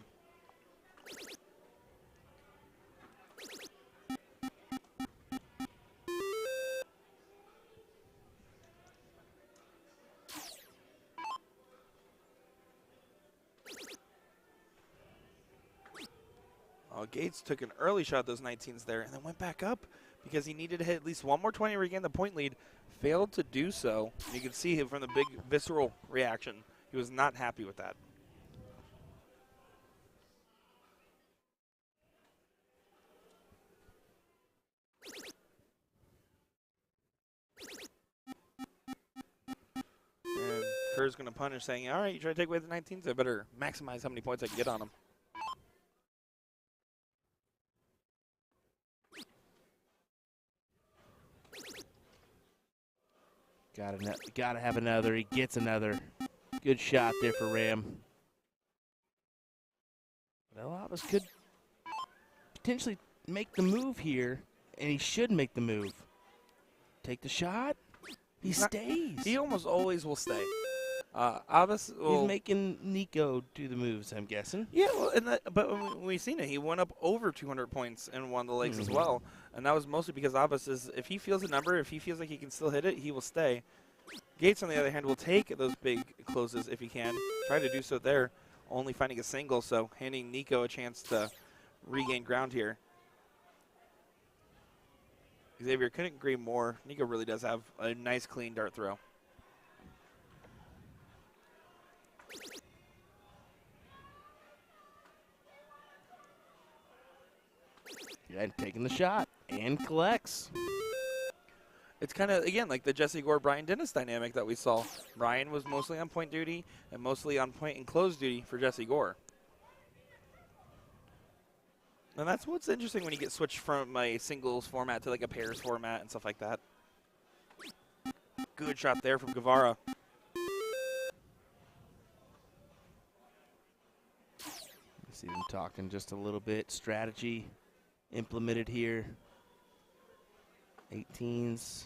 Gates took an early shot at those 19s there and then went back up because he needed to hit at least one more 20 to regain the point lead. Failed to do so. And you can see him from the big visceral reaction. He was not happy with that. And Kerr's going to punish, saying, all right, you try to take away the 19s, I better maximize how many points I can get on them. Gotta have another. He gets another. Good shot there for Ram. Well, Abbas could potentially make the move here, and he should make the move. Take the shot. He stays. He almost always will stay. Abbas will... He's making Nico do the moves, I'm guessing. Yeah, well, but when we've seen it, he went up over 200 points in one of the legs as well. And that was mostly because Abbas is, if he feels a number, if he feels like he can still hit it, he will stay. Gates, on the other hand, will take those big closes if he can. Try to do so there, only finding a single, so handing Nico a chance to regain ground here. Xavier couldn't agree more. Nico really does have a nice, clean dart throw. And taking the shot and collects. It's kind of, again, like the Jesse Gore-Brian Dennis dynamic that we saw. Brian was mostly on point duty and mostly on point and close duty for Jesse Gore. And that's what's interesting when you get switched from a singles format to like a pairs format and stuff like that. Good shot there from Guevara. See them talking just a little bit. Strategy implemented here. 18s.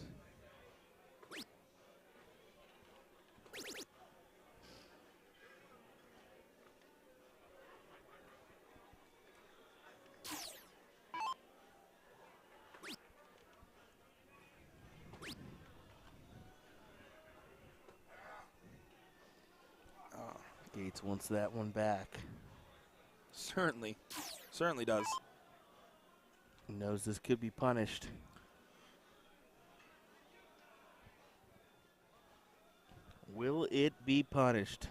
Gates wants that one back. Certainly does. He knows this could be punished. Will it be punished?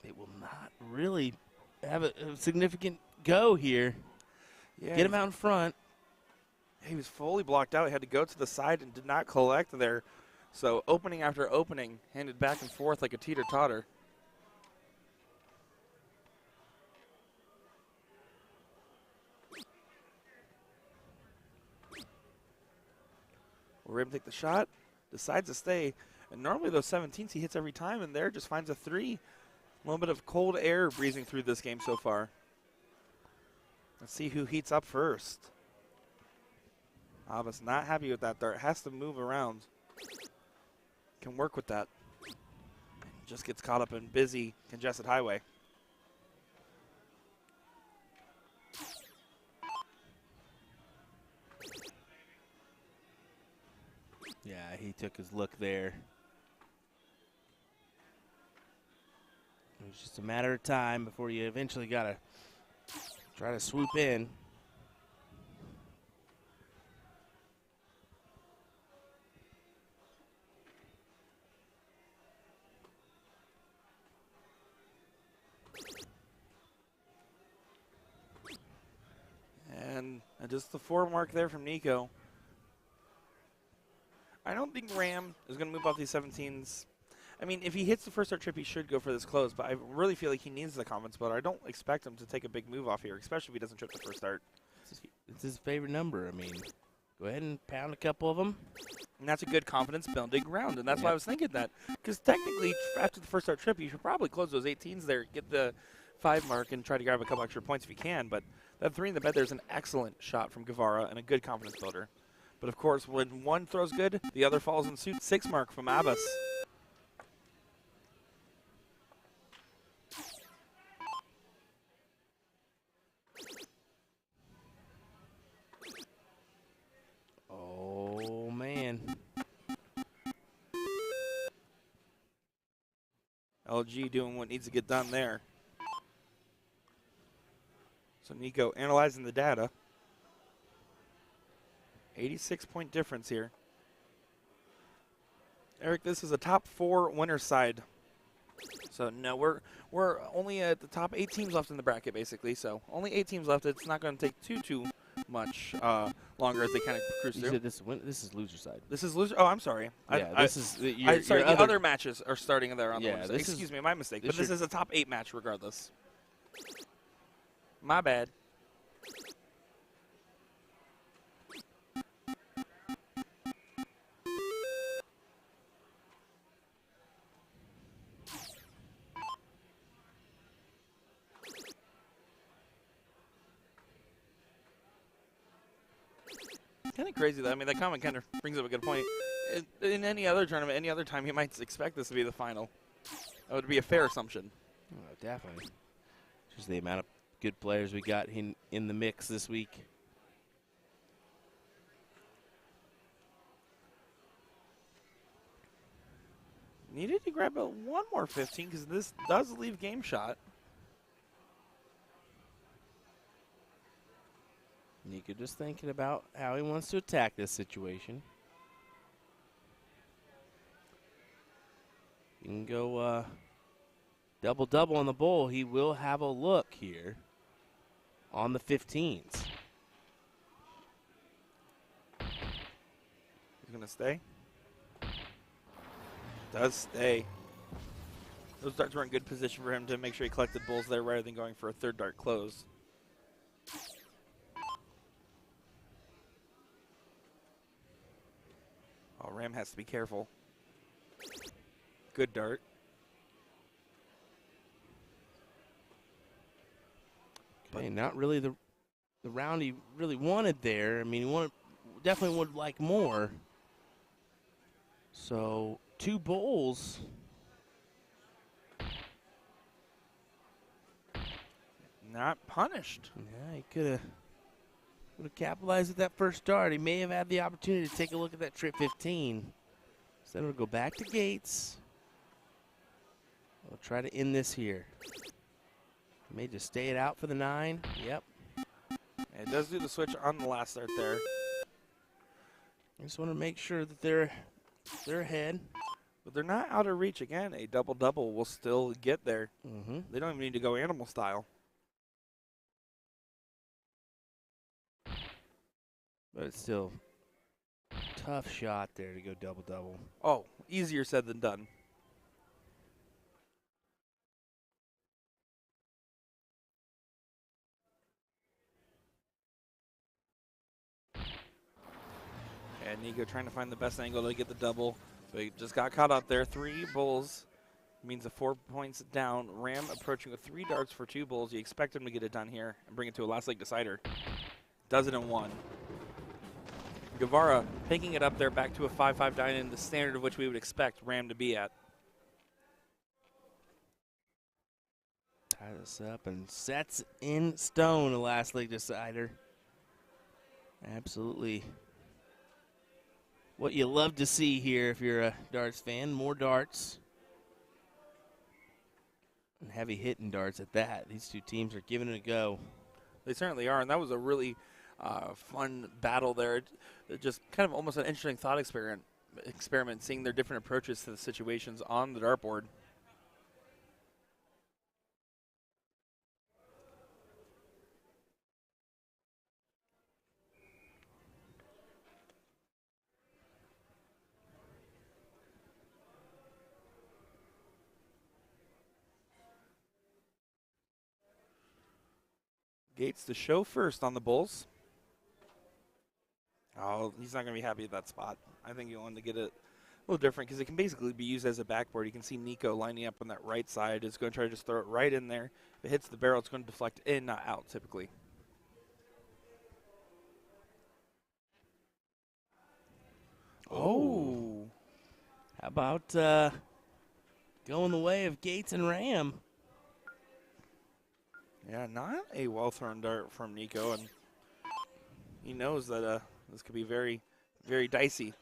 It will not really have a significant go here. Yeah, Get him out in front. He was fully blocked out. He had to go to the side and did not collect there. So opening after opening, handed back and forth like a teeter-totter. We're able to take the shot, decides to stay. And normally those 17s he hits every time, and there just finds a 3. A little bit of cold air breezing through this game so far. Let's see who heats up first. Abbas not happy with that dart. Has to move around. Can work with that. Just gets caught up in busy, congested highway. Yeah, he took his look there. It was just a matter of time before you eventually got to try to swoop in. And just the 4 mark there from Nico. I don't think Ram is going to move off these 17s. I mean, if he hits the first start trip, he should go for this close, but I really feel like he needs the confidence builder. I don't expect him to take a big move off here, especially if he doesn't trip the first start. It's his favorite number. I mean, go ahead and pound a couple of them. And that's a good confidence building round, and that's why I was thinking that. Because technically, after the first start trip, you should probably close those 18s there, get the 5 mark, and try to grab a couple extra points if you can. But that 3 in the bed there is an excellent shot from Guevara and a good confidence builder. But, of course, when one throws good, the other falls in suit. 6 mark from Abbas. Oh, man. LG doing what needs to get done there. So Nico analyzing the data. 86-point difference here. Eric, this is a top 4 winner side. So no, we're only at the top 8 teams left in the bracket, basically. So only 8 teams left. It's not going to take too much longer as they kind of cruise You through. said this is loser side. This is loser. Oh, I'm sorry. Yeah, this is Sorry, the other matches are starting there on the Yeah, winner side. this is- Excuse me, my mistake. this But this should- is a top 8 match regardless. My bad. Kind of crazy though. I mean, that comment kind of brings up a good point. In any other tournament, any other time, you might expect this to be the final. That would be a fair assumption. Oh, definitely. Just the amount of good players we got in the mix this week. Needed to grab one more 15 because this does leave game shot. Nico just thinking about how he wants to attack this situation. You can go double-double on the bowl. He will have a look here on the 15s. He's going to stay. Does stay. Those darts were in good position for him to make sure he collected bulls there rather than going for a third dart close. Oh, Ram has to be careful. Good dart. Okay, not really the round he really wanted there. I mean, he definitely would like more. So 2 bowls. Not punished. Yeah, he could have capitalized with that first dart. He may have had the opportunity to take a look at that trip 15. So then we'll go back to Gates. We'll try to end this here. May just stay it out for the 9. Yep. It does do the switch on the last dart there. I just want to make sure that they're ahead. But they're not out of reach. Again, a double-double will still get there. Mm-hmm. They don't even need to go animal style. But it's still tough shot there to go double-double. Oh, easier said than done. And Nico trying to find the best angle to get the double. But he just got caught up there. 3 bulls means a 4 points down. Ram approaching with 3 darts for 2 bulls. You expect him to get it done here and bring it to a last leg decider. Does it in 1. Guevara picking it up there back to a 5-5 diamond, the standard of which we would expect Ram to be at. Tie this up and sets in stone a last leg decider. Absolutely what you love to see here if you're a darts fan. More darts. And heavy hitting darts at that. These 2 teams are giving it a go. They certainly are, and that was a really fun battle there. Just kind of almost an interesting thought experiment, seeing their different approaches to the situations on the dartboard. Gates to show first on the bulls. Oh, he's not going to be happy at that spot. I think he wanted to get it a little different because it can basically be used as a backboard. You can see Nico lining up on that right side. Is going to try to just throw it right in there. If it hits the barrel, it's going to deflect in, not out typically. Oh. How about going the way of Gates and Ram? Yeah, not a well-thrown dart from Nico, and he knows that this could be very, very dicey.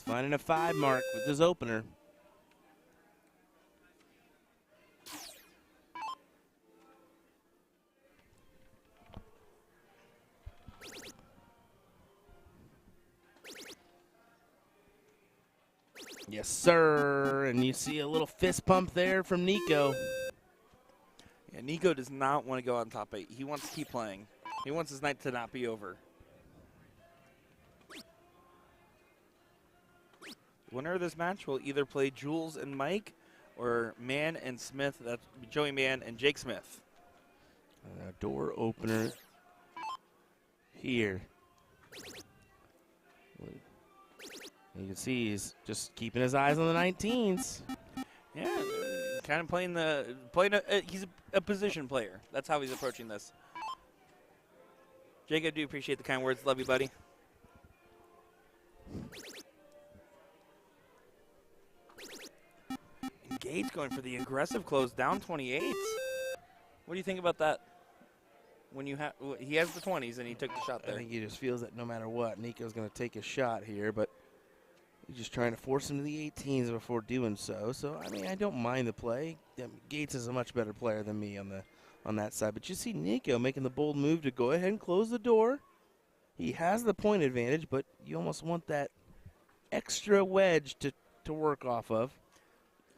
finding a 5 mark with his opener. Yes, sir. And you see a little fist pump there from Nico. Yeah, Nico does not want to go on top 8. He wants to keep playing. He wants his night to not be over. The winner of this match will either play Jules and Mike or Mann and Smith. That's Joey Mann and Jake Smith. A door opener here. You can see he's just keeping his eyes on the 19s. Yeah, kind of playing he's a position player. That's how he's approaching this. Jake, I do appreciate the kind words. Love you, buddy. And Gates going for the aggressive close, down 28. What do you think about that? When you he has the 20s and he took the shot there. I think he just feels that no matter what, Nico's going to take a shot here, but he's just trying to force him to the 18s before doing so. So, I mean, I don't mind the play. Gates is a much better player than me on that side. But you see Nico making the bold move to go ahead and close the door. He has the point advantage, but you almost want that extra wedge to work off of.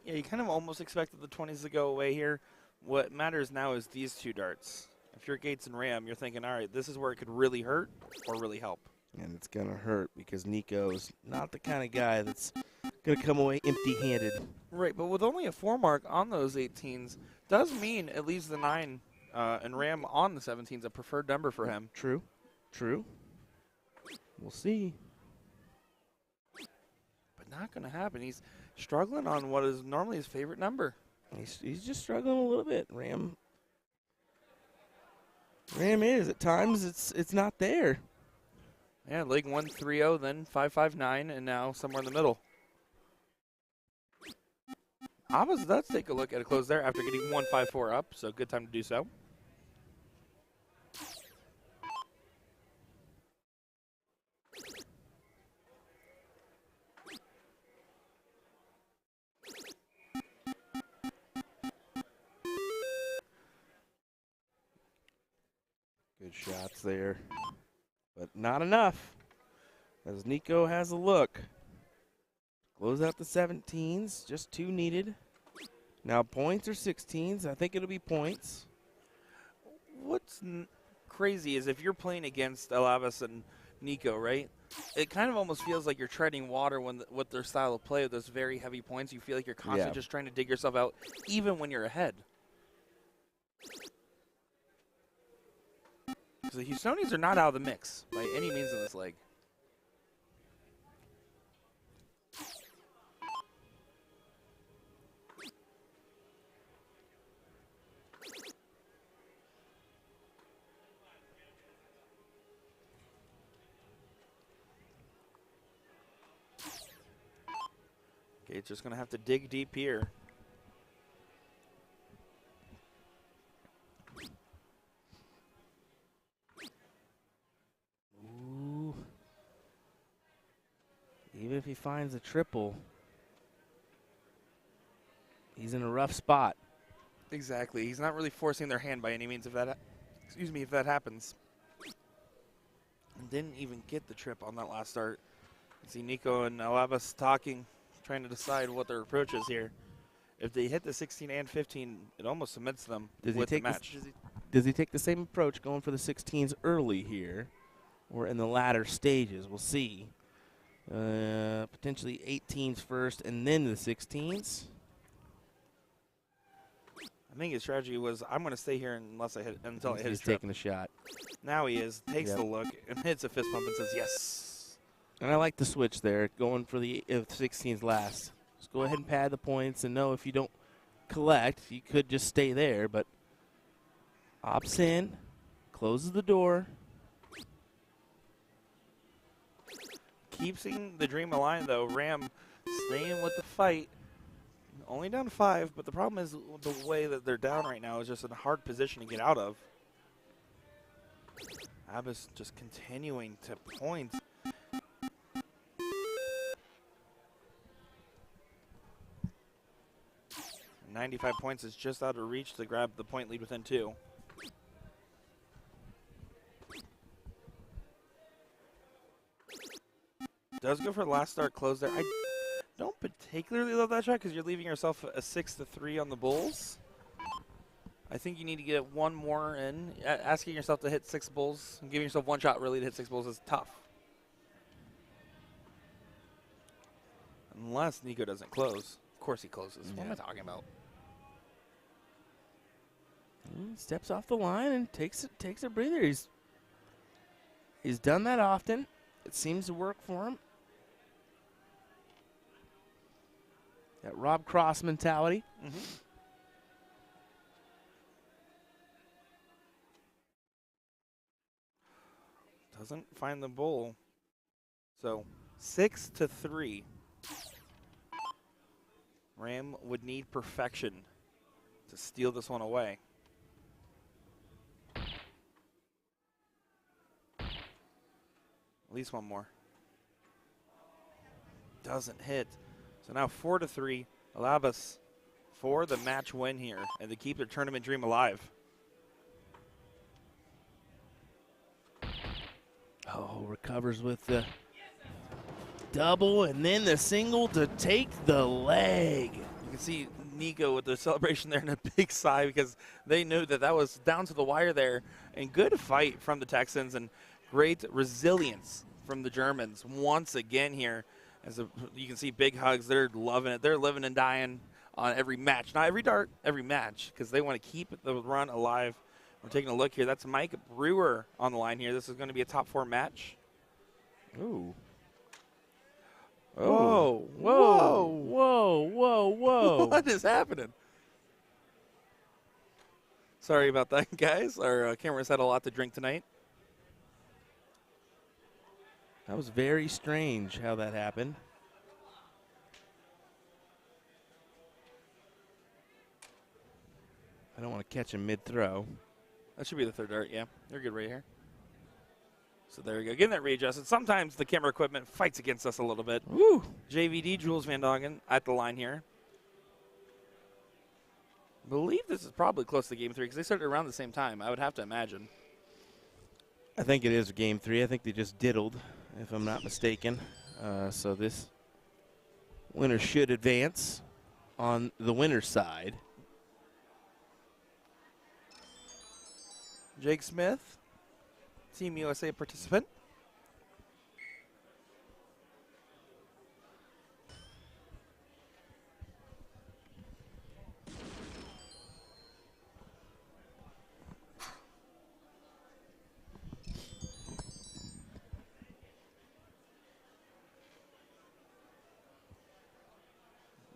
Yeah, you kind of almost expected the 20s to go away here. What matters now is these 2 darts. If you're Gates and Ram, you're thinking, all right, this is where it could really hurt or really help. And it's going to hurt because Nico's not the kind of guy that's going to come away empty-handed. Right, but with only a 4 mark on those 18s, does mean it leaves the 9 and Ram on the 17s a preferred number for him. True. We'll see. But not going to happen. He's struggling on what is normally his favorite number. He's just struggling a little bit. Ram is. At times, it's not there. Yeah, leg 1-3-0, then 5-5-9, and now somewhere in the middle. Abbas does take a look at a close there after getting 1-5-4 up, so good time to do so. Good shots there, but not enough. As Nico has a look. Close out the 17s, just 2 needed. Now points or 16s, I think it'll be points. What's crazy is if you're playing against Alavis and Nico, right? It kind of almost feels like you're treading water with their style of play with those very heavy points. You feel like you're constantly just trying to dig yourself out, even when you're ahead. So the Houstonians are not out of the mix by any means in this leg. Okay, just going to have to dig deep here. Ooh. Even if he finds a triple, he's in a rough spot. Exactly. He's not really forcing their hand by any means if that happens. And didn't even get the trip on that last start. You see Nico and Alabas talking, trying to decide what their approach is here. If they hit the 16 and 15, it almost cements them with the match. Does he take the same approach going for the 16s early here or in the latter stages? We'll see. Potentially 18s first and then the 16s. I think his strategy was, I'm going to stay here until I hit his He's trip. taking the shot. Now he is, takes the look, and hits a fist pump and says yes. And I like the switch there, going for the 16s last. Just go ahead and pad the points and know if you don't collect, you could just stay there, but opts in, closes the door. Keeping the dream alive, though. Ram staying with the fight. Only down 5, but the problem is the way that they're down right now is just in a hard position to get out of. Abbas just continuing to point. 95 points is just out of reach to grab the point lead within 2. Does go for the last start close there. I don't particularly love that shot because you're leaving yourself a 6-3 on the bulls. I think you need to get one more in. Asking yourself to hit 6 bulls and giving yourself one shot really to hit 6 bulls is tough. Unless Nico doesn't close. Of course he closes. What am I talking about? Steps off the line and takes a breather. He's done that often. It seems to work for him. That Rob Cross mentality. Doesn't find the bull. So 6-3. Ram would need perfection to steal this one away. At least one more. Doesn't hit. So now 4-3. Alabas for the match win here and to keep their tournament dream alive. Oh, recovers with the double and then the single to take the leg. You can see Nico with the celebration there and a big sigh because they knew that that was down to the wire there. And good fight from the Texans and great resilience from the Germans once again here. As you can see big hugs, they're loving it. They're living and dying on every match. Not every dart, every match because they want to keep the run alive. We're taking a look here. That's Mike Brewer on the line here. This is going to be a top 4 match. Ooh. Whoa. Whoa. Whoa. Whoa. Whoa. What is happening? Sorry about that, guys. Our cameras had a lot to drink tonight. That was very strange how that happened. I don't want to catch him mid-throw. That should be the third dart, yeah. You're good right here. So there we go. Getting that readjusted. Sometimes the camera equipment fights against us a little bit. Woo! JVD, Jules Van Dongen at the line here. I believe this is probably close to game 3 because they started around the same time, I would have to imagine. I think it is game 3. I think they just diddled, if I'm not mistaken. So this winner should advance on the winner's side. Jake Smith, Team USA participant.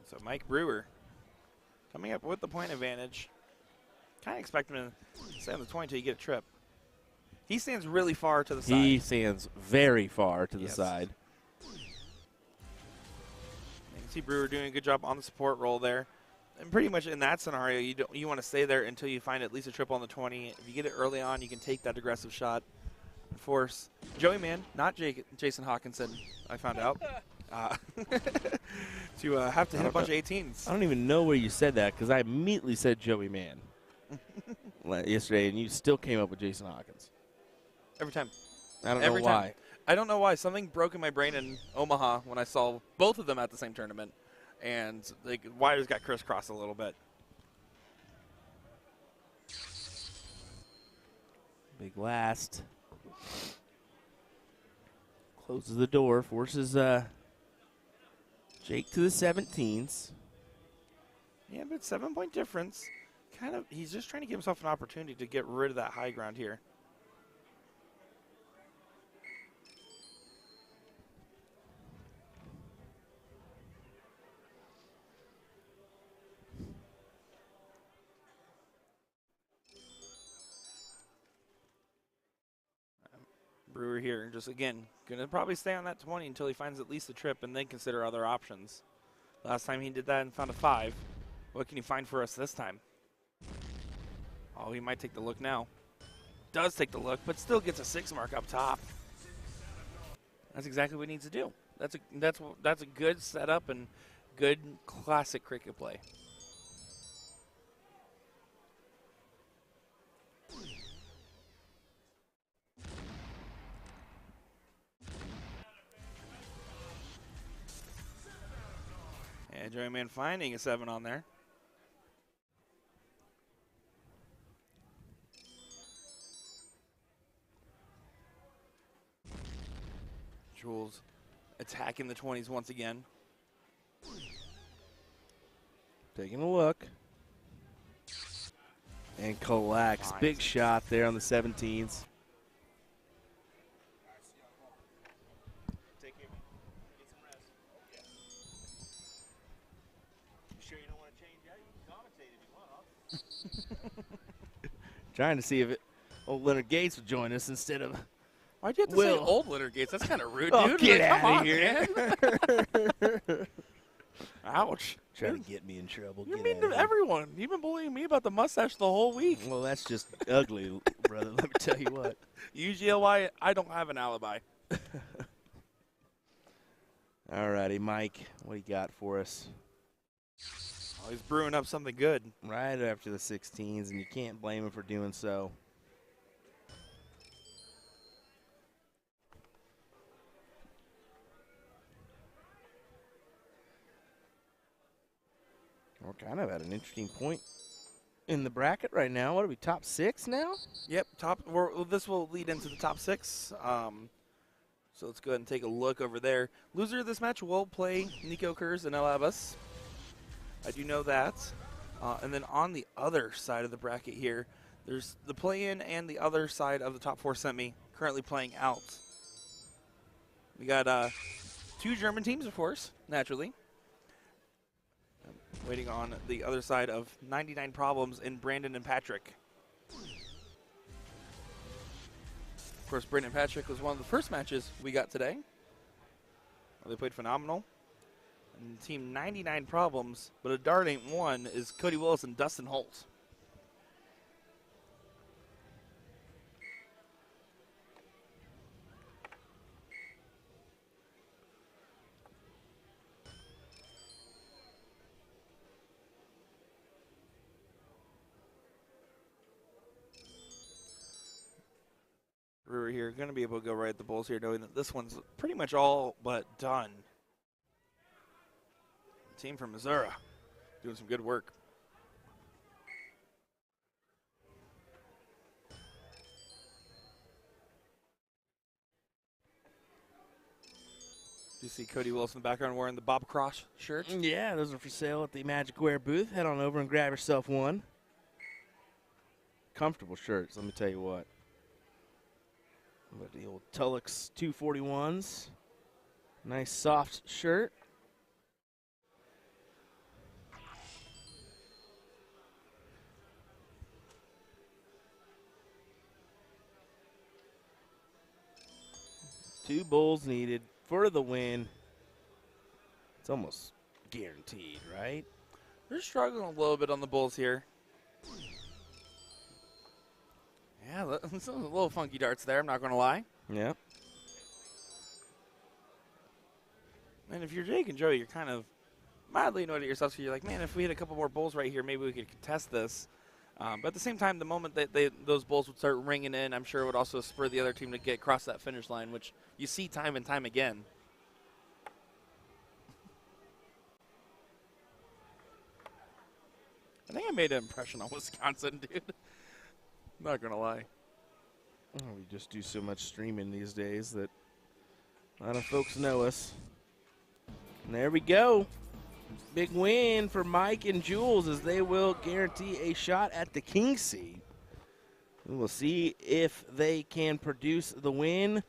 So Mike Brewer coming up with the point advantage. Kind of expect him to stay on the 20 until you get a trip. He stands really far to the side. He stands very far to the Yes. side. You can see Brewer doing a good job on the support roll there. And pretty much in that scenario, you want to stay there until you find at least a trip on the 20. If you get it early on, you can take that aggressive shot and force Joey Mann, not Jason Hawkinson, I found out, to have to hit a bunch of 18s. I don't even know where you said that because I immediately said Joey Mann yesterday, and you still came up with Jason Hawkins. Every time. I don't Every know time. why. I don't know why. Something broke in my brain in Omaha when I saw both of them at the same tournament. And the wires got crisscrossed a little bit. Big last. Closes the door, forces Jake to the 17s. Yeah, but 7-point difference. Kind of, he's just trying to give himself an opportunity to get rid of that high ground here. Brewer here, just again, gonna probably stay on that 20 until he finds at least a trip and then consider other options. Last time he did that and found a 5. What can he find for us this time? Oh, he might take the look now. Does take the look, but still gets a 6 mark up top. That's exactly what he needs to do. That's a good setup and good classic cricket play. Joey Man finding a 7 on there. Jules attacking the 20s once again. Taking a look. And collects. Nice. Big shot there on the 17s. Trying to see if old Leonard Gates would join us instead of Why'd you have to say Will. old Leonard Gates? That's kind of rude, Oh, dude. get Like, come outta on, here. man. Ouch. trying to get me in trouble. You're Get mean outta to here. everyone. You've been bullying me about the mustache the whole week. Well, that's just ugly, brother. Let me tell you what. UGLY, I don't have an alibi. All righty, Mike, what do you got for us? Oh, he's brewing up something good. Right after the 16s, and you can't blame him for doing so. We're kind of at an interesting point in the bracket right now. What are we, top 6 now? Yep, this will lead into the top 6. So let's go ahead and take a look over there. Loser of this match will play Nico Kurz and El Abbas. I do know that. And then on the other side of the bracket here, there's the play-in and the other side of the top 4 semi currently playing out. We got 2 German teams, of course, naturally. Waiting on the other side of 99 Problems in Brandon and Patrick. Of course, Brandon and Patrick was one of the first matches we got today. They played phenomenal. And team 99 Problems, but a dart ain't one, is Cody Willis and Dustin Holt. Brewer here, going to be able to go right at the Bulls here, knowing that this one's pretty much all but done. Team from Missouri doing some good work. You see Cody Wilson in the background wearing the Bob Cross shirt. Yeah, those are for sale at the Magic Wear booth. Head on over and grab yourself one. Comfortable shirts, let me tell you what. But the old Tullix 241s. Nice soft shirt. Two bulls needed for the win. It's almost guaranteed, right? They're struggling a little bit on the Bulls here. Yeah, some a little funky darts there, I'm not going to lie. Yeah. And if you're Jake and Joey, you're kind of mildly annoyed at yourself. So you're like, man, if we had a couple more Bulls right here, maybe we could contest this. But at the same time, the moment that those Bulls would start ringing in, I'm sure it would also spur the other team to get across that finish line, which you see time and time again. I think I made an impression on Wisconsin, dude. Not going to lie. Oh, we just do so much streaming these days that a lot of folks know us. And there we go. Big win for Mike and Jules as they will guarantee a shot at the King seed. We will see if they can produce the win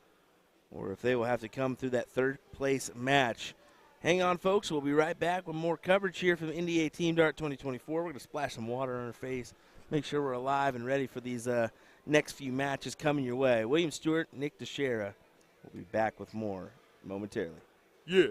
or if they will have to come through that third place match. Hang on, folks. We'll be right back with more coverage here from NDA Team Dart 2024. We're going to splash some water on our face, make sure we're alive and ready for these next few matches coming your way. William Stewart, Nick Teixeira. We'll be back with more momentarily. Yeah.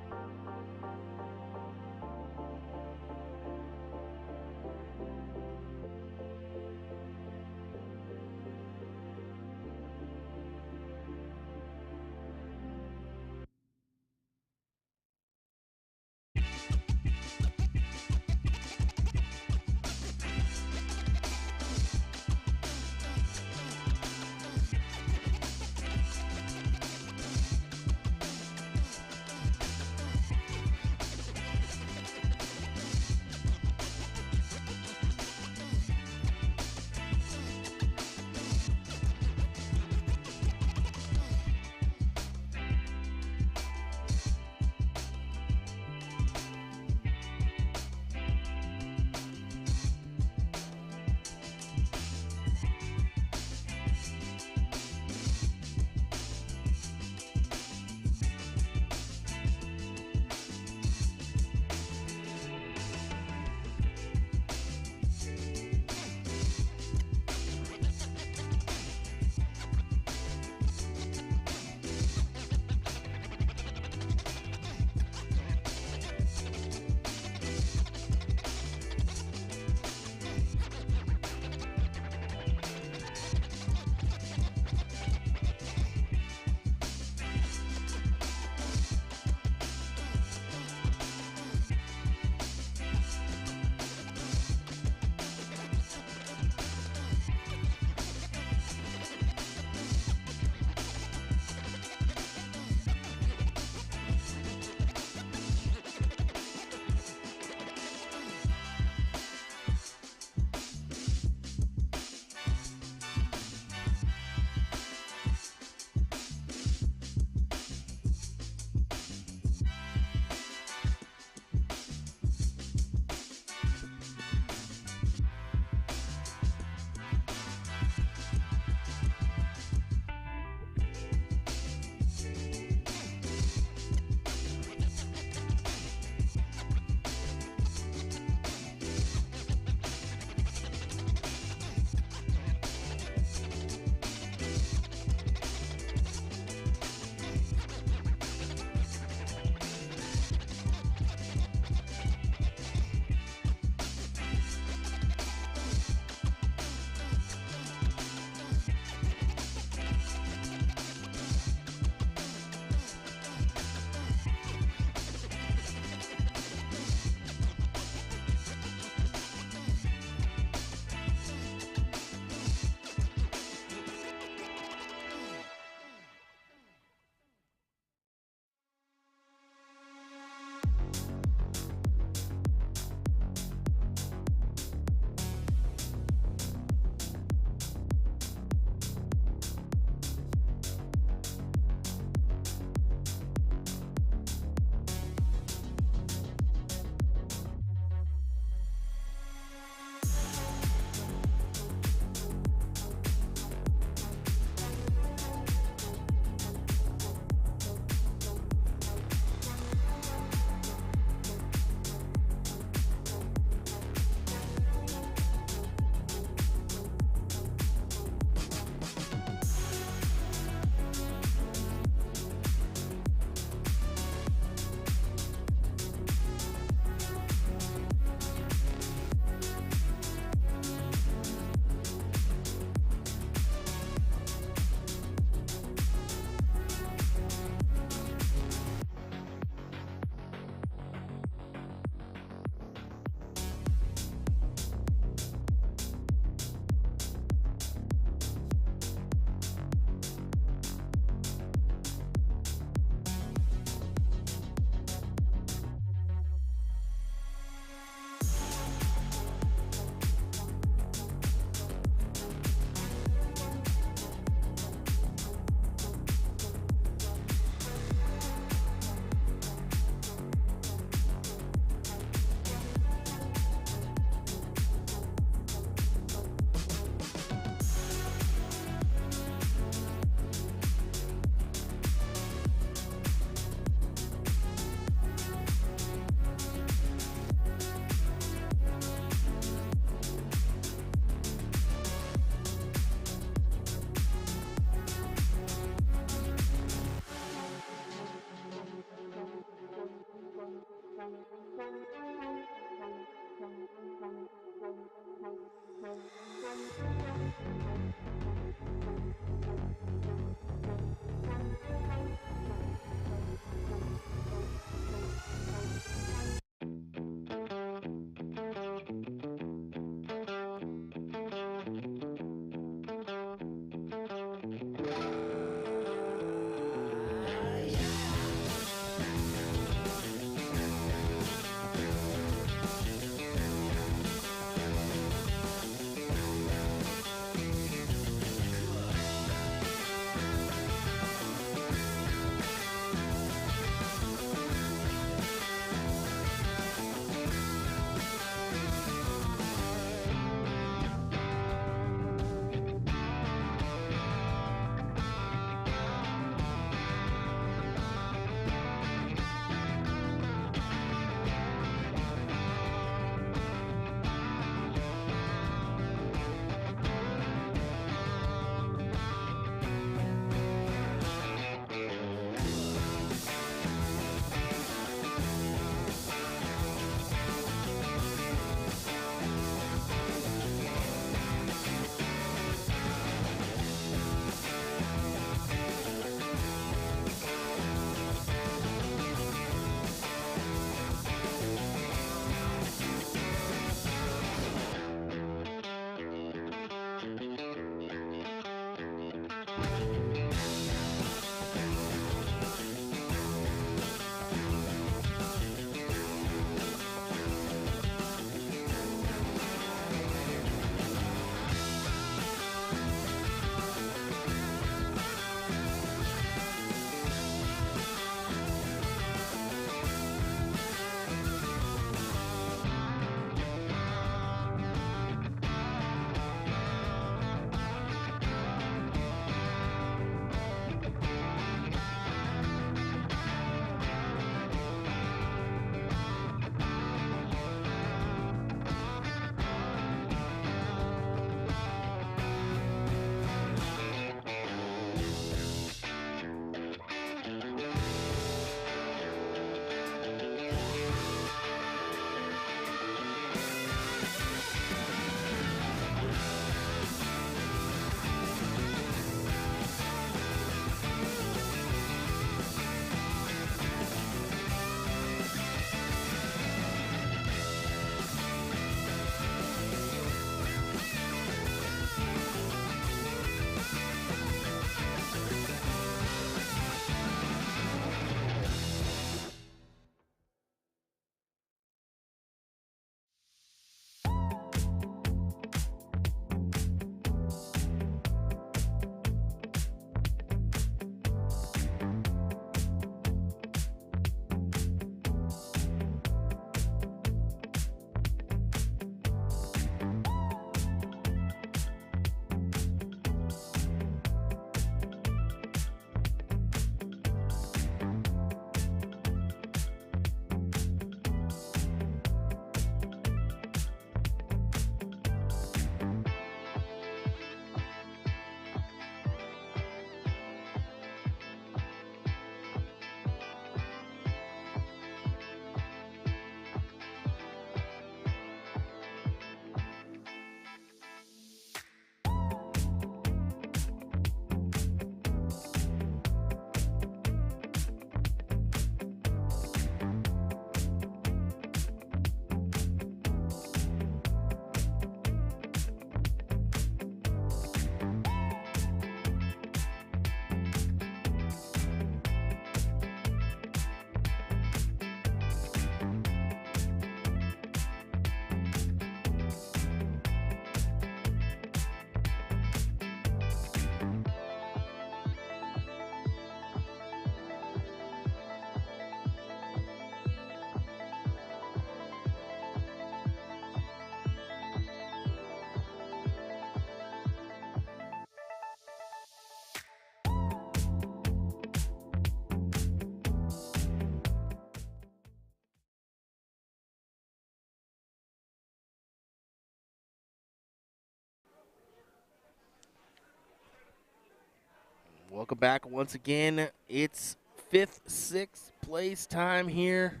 welcome back once again. It's 5th, 6th place time here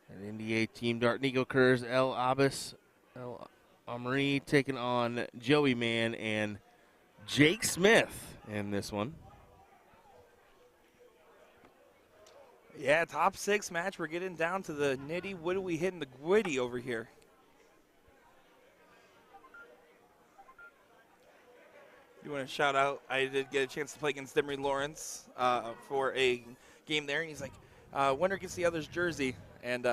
at NDA Team Dart. Nico Kurz, El Abbas, El Amri taking on Joey Man and Jake Smith in this one. Yeah, top 6 match. We're getting down to the nitty. What are we hitting the gritty over here? You want to shout out? I did get a chance to play against Demery Lawrence for a game there, and he's like, winner gets the other's jersey, and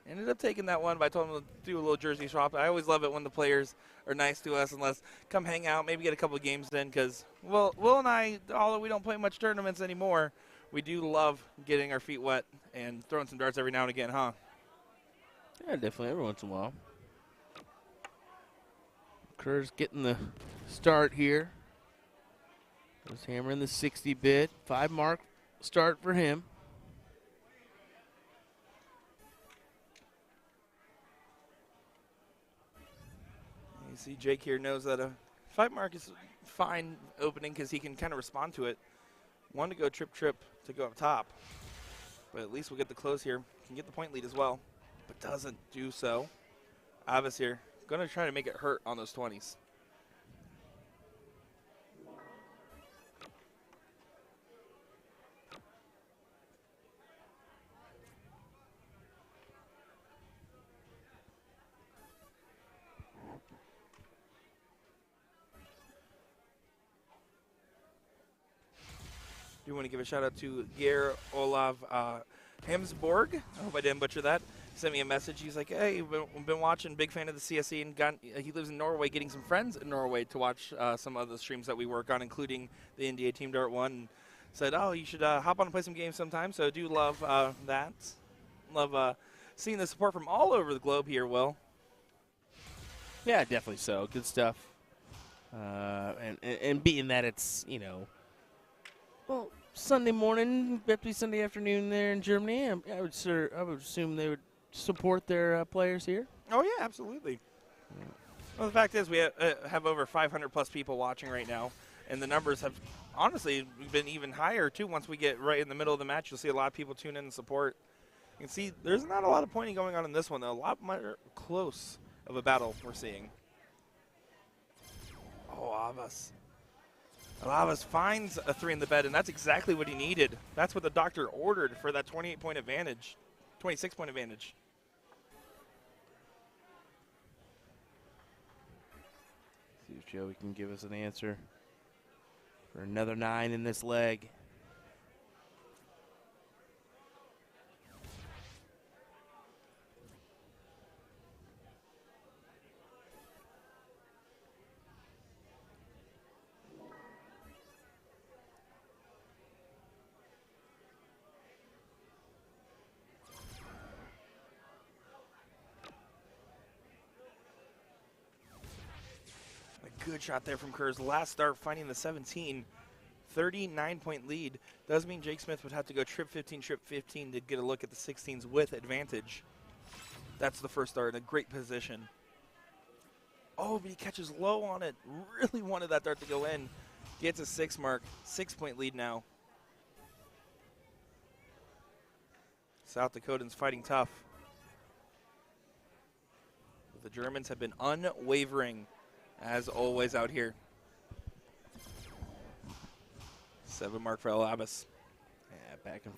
ended up taking that one, but I told him to do a little jersey swap. I always love it when the players are nice to us and let's come hang out, maybe get a couple of games in, because Will and I, although we don't play much tournaments anymore, we do love getting our feet wet and throwing some darts every now and again, huh? Yeah, definitely every once in a while. Kerr's getting the start here. Just hammering the 60-bit. 5-mark start for him. You see Jake here knows that a 5-mark is fine opening because he can kind of respond to it. Wanted to go trip to go up top. But at least we'll get the close here. Can get the point lead as well. But doesn't do so. Avis here. Going to try to make it hurt on those 20s. Do want to give a shout out to Geir Olav Hemsborg. I hope I didn't butcher that. He sent me a message. He's like, hey, we've been watching, big fan of the CSE, and he lives in Norway, getting some friends in Norway to watch some of the streams that we work on, including the NDA Team Dart one. And said, oh, you should hop on and play some games sometime. So I do love that. Love seeing the support from all over the globe here, Will. Yeah, definitely so. Good stuff. And being that it's, you know, well, Sunday morning, maybe Sunday afternoon there in Germany, I would assume they would support their players here. Oh, yeah, absolutely. Yeah. Well, the fact is we have over 500-plus people watching right now, and the numbers have honestly been even higher, too. Once we get right in the middle of the match, you'll see a lot of people tune in and support. You can see there's not a lot of pointing going on in this one, though. A lot more close of a battle we're seeing. Oh, Alavas finds a 3 in the bed, and that's exactly what he needed. That's what the doctor ordered for that 28-point advantage, 26-point advantage. See if Joey can give us an answer for another 9 in this leg. Good shot there from Kurz. Last start finding the 17. 39-point lead. Does mean Jake Smith would have to go trip 15 to get a look at the 16s with advantage. That's the first dart in a great position. Oh, but he catches low on it. Really wanted that dart to go in. Gets a 6 mark. 6-point lead now. South Dakotans fighting tough. But the Germans have been unwavering as always out here. 7 mark for El Abbas. Yeah, back and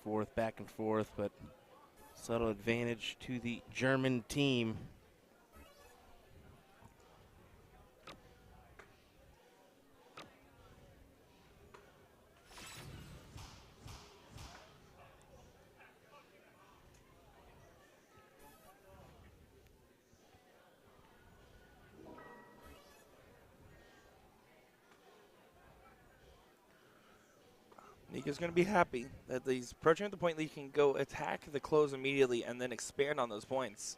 forth, but subtle advantage to the German team. Nika's going to be happy that these approaching at the point lead can go attack the close immediately and then expand on those points.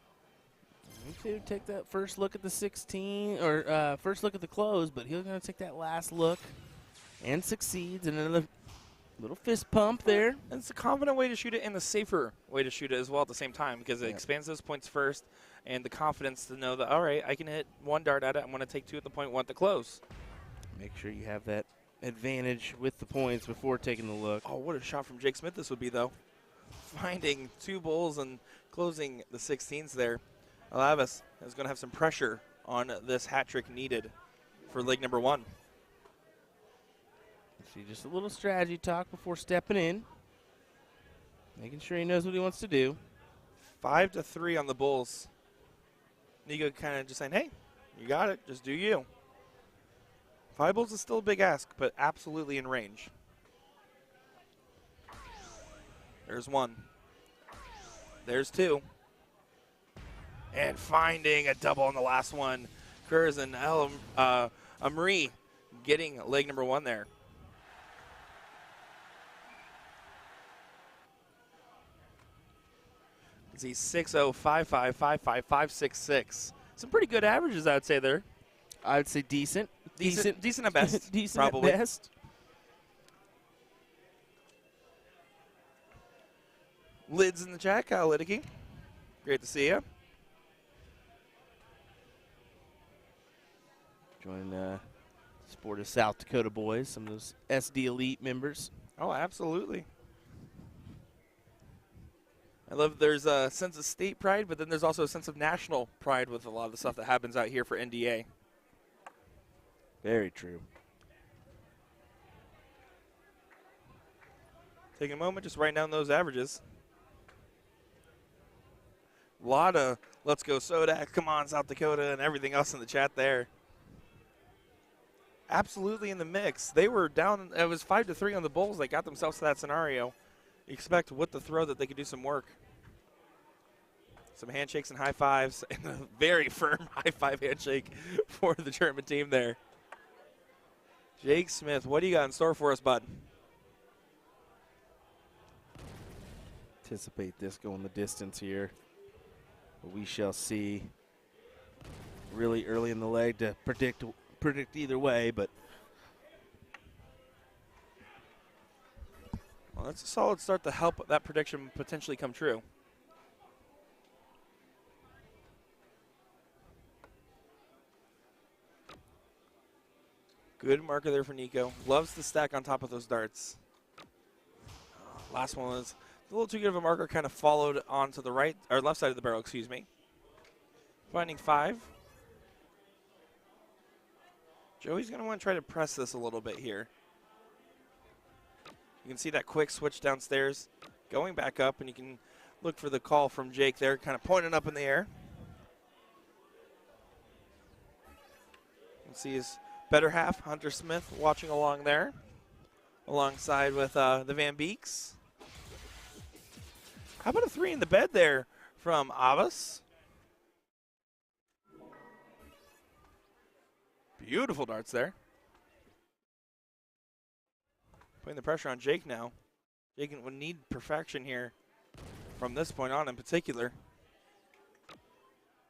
He could take that first look at the 16, or first look at the close, but he's going to take that last look and succeeds. And another little fist pump there. And it's a confident way to shoot it and a safer way to shoot it as well at the same time, because it expands those points first and the confidence to know that, all right, I can hit 1 dart at it. I'm going to take 2 at the point, 1 at the close. Make sure you have that advantage with the points before taking the look. Oh, what a shot from Jake Smith this would be, though. Finding 2 bulls and closing the 16s there. Alavis is going to have some pressure on this hat trick needed for leg number 1. See, just a little strategy talk before stepping in. Making sure he knows what he wants to do. 5-3 on the bulls. Nico kind of just saying, hey, you got it. Just do you. 5 bulls is still a big ask, but absolutely in range. There's 1. There's 2. And finding a double on the last one. Kurz and Amri getting leg number 1 there. He's 6-0, 5-5, 5-5, 5-6-6. Some pretty good averages, I would say there. I'd say decent. Decent at best. Decent probably. at best. Lids in the chat, Kyle Liddicky. Great to see you. Join Sport of South Dakota boys, some of those SD Elite members. Oh, absolutely. I love there's a sense of state pride, but then there's also a sense of national pride with a lot of the stuff that happens out here for NDA. Very true. Taking a moment, just write down those averages. A lot of let's go Sodak, come on South Dakota, and everything else in the chat there. Absolutely in the mix. They were down, it was 5-3 on the Bulls. They got themselves to that scenario. You expect with the throw that they could do some work. Some handshakes and high fives, and a very firm high five handshake for the German team there. Jake Smith, what do you got in store for us, bud? Anticipate this going the distance here. But we shall see. Really early in the leg to predict either way, but well, that's a solid start to help that prediction potentially come true. Good marker there for Nico. Loves to stack on top of those darts. Last one was a little too good of a marker, kind of followed onto the right or left side of the barrel, excuse me. Finding 5. Joey's going to want to try to press this a little bit here. You can see that quick switch downstairs, going back up, and you can look for the call from Jake there, kind of pointing up in the air. You can see his better half, Hunter Smith, watching along there, alongside with the Van Beeks. How about a 3 in the bed there from Abbas? Beautiful darts there. Putting the pressure on Jake now. Jake would need perfection here from this point on in particular.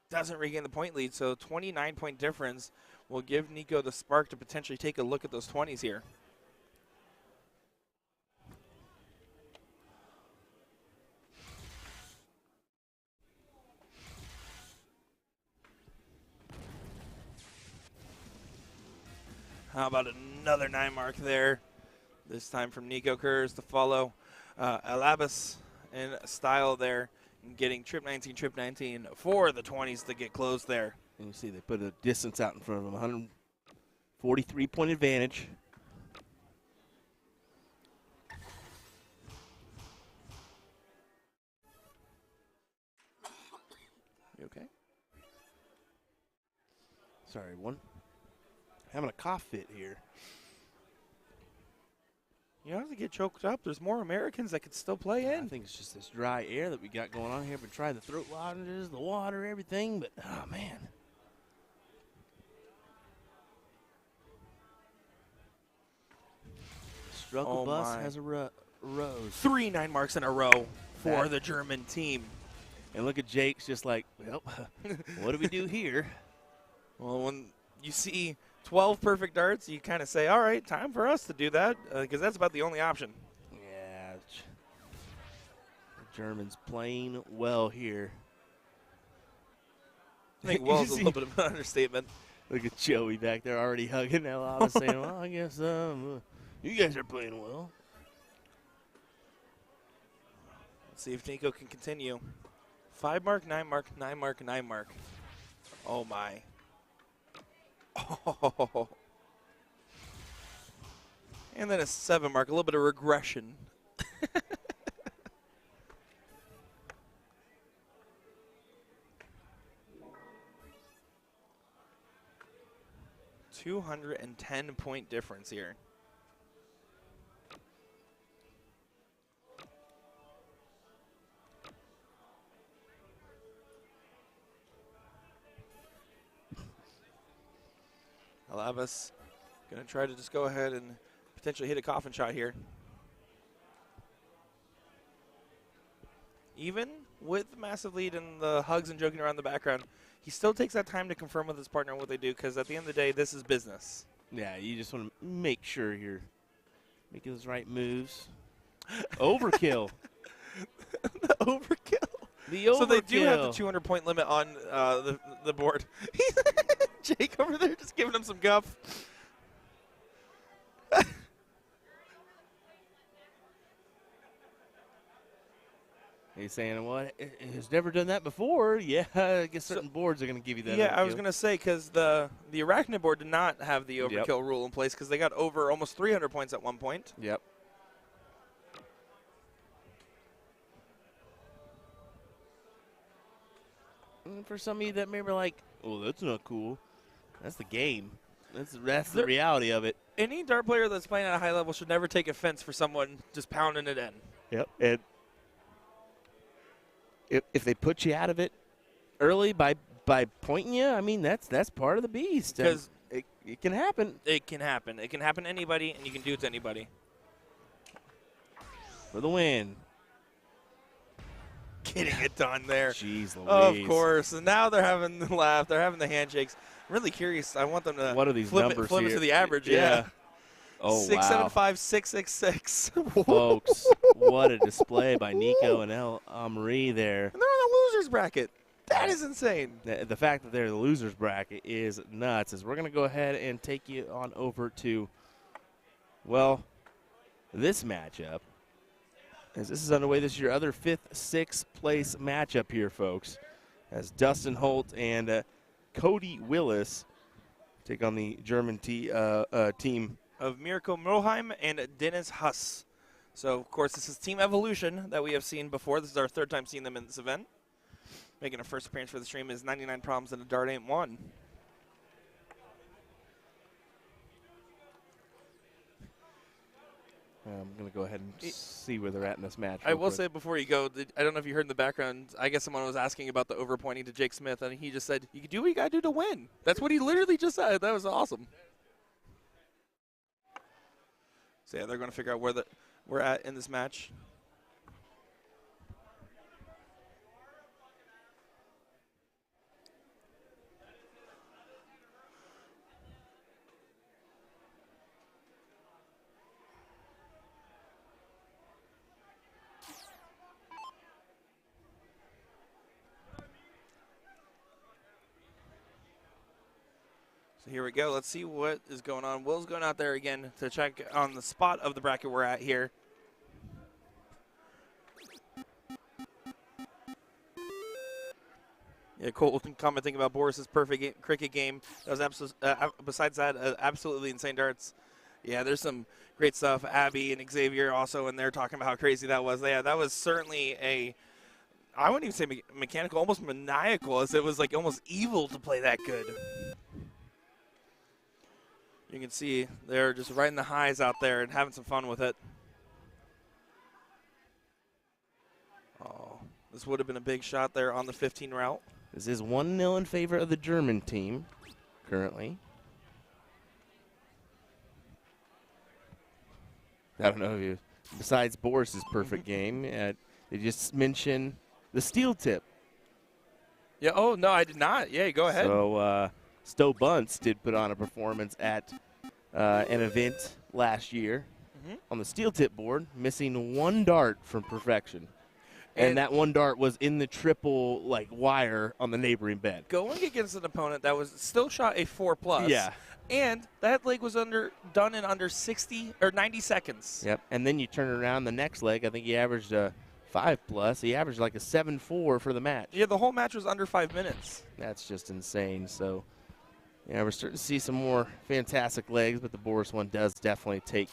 Doesn't regain the point lead, so 29-point difference will give Nico the spark to potentially take a look at those 20s here. How about another 9 mark there? This time from Nico Kurz to follow Alabas in style there, and getting trip 19 for the 20s to get closed there. and you see they put a distance out in front of them, 143-point advantage. You okay? Sorry, having a cough fit here. You don't have to get choked up. There's more Americans that could still play in. I think it's just this dry air that we got going on here. Been trying the throat lozenges, the water, everything, but oh man. Struggle bus has a rose. 3 9 marks in a row for the German team. And look at Jake's just like, well, what do we do here? Well, when you see 12 perfect darts, you kind of say, all right, time for us to do that, because that's about the only option. Yeah, the Germans playing well here. I think well is a little bit of an understatement. Look at Joey back there already hugging Elava, saying, well, I guess you guys are playing well. Let's see if Nico can continue. 5 mark, 9 mark, 9 mark, 9 mark. Oh, my. Oh. And then a 7 mark, a little bit of regression. 210-point difference here. Alavas going to try to just go ahead and potentially hit a coffin shot here. Even with the massive lead and the hugs and joking around in the background, he still takes that time to confirm with his partner what they do, because at the end of the day, this is business. Yeah, you just want to make sure you're making those right moves. Overkill. The overkill. The overkill. So they do have the 200-point limit on the board. Jake over there just giving him some guff. He's saying, well, he's never done that before. Yeah, I guess certain boards are going to give you that. Yeah, overkill. I was going to say, because the Arachnid board did not have the overkill rule in place, because they got over almost 300 points at one point. Yep. And for some of you that may be like, oh, that's not cool. That's the game. That's the reality of it. Any dart player that's playing at a high level should never take offense for someone just pounding it in. Yep. And if they put you out of it early by pointing you, I mean, that's part of the beast. Because it can happen. It can happen. It can happen to anybody, and you can do it to anybody. For the win. Getting it done there. Jeez Louise. Of course. And now they're having the laugh. They're having the handshakes. I'm really curious. I want them to what are these flip numbers it here? to the average. Yeah. Oh, 675, 666. Folks, what a display by Nico and El Amri there. And they're on the losers bracket. That is insane. The fact that they're the losers bracket is nuts. As we're going to go ahead and take you on over to, well, this matchup. As this is underway, this is your other 5th, 6th place matchup here, folks. As Dustin Holt and Cody Willis take on the German team of Mirko Mulheim and Dennis Huss. So, of course, this is Team Evolution that we have seen before. This is our 3rd time seeing them in this event. Making a first appearance for the stream is 99 Problems and a Dart Ain't One. I'm going to go ahead and see where they're at in this match. I will say before you go, I don't know if you heard in the background, I guess someone was asking about the overpointing to Jake Smith, and he just said, you can do what you got to do to win. That's what he literally just said. That was awesome. So, yeah, they're going to figure out where we're at in this match. So here we go. Let's see what is going on. Will's going out there again to check on the spot of the bracket we're at here. Yeah, Cole commenting about Boris's perfect cricket game. That was besides that, absolutely insane darts. Yeah, there's some great stuff. Abby and Xavier also in there talking about how crazy that was. Yeah, that was certainly I wouldn't even say mechanical, almost maniacal, as it was like almost evil to play that good. You can see they're just riding the highs out there and having some fun with it. Oh, this would have been a big shot there on the 15 route. This is 1-0 in favor of the German team currently. I don't know if you, besides Boris's perfect game, they just mention the steel tip. Yeah, oh, no, I did not. Yeah, go ahead. So, Stowe Bunce did put on a performance at an event last year on the steel tip board, missing 1 dart from perfection. And that one dart was in the triple wire on the neighboring bed. Going against an opponent that was still shot a 4+. Yeah. And that leg was done in under 60 or 90 seconds. Yep. And then you turn around the next leg. I think he averaged a 5+. He averaged like a 7.4 for the match. Yeah, the whole match was under 5 minutes. That's just insane. So, yeah, we're starting to see some more fantastic legs, but the Boris one does definitely take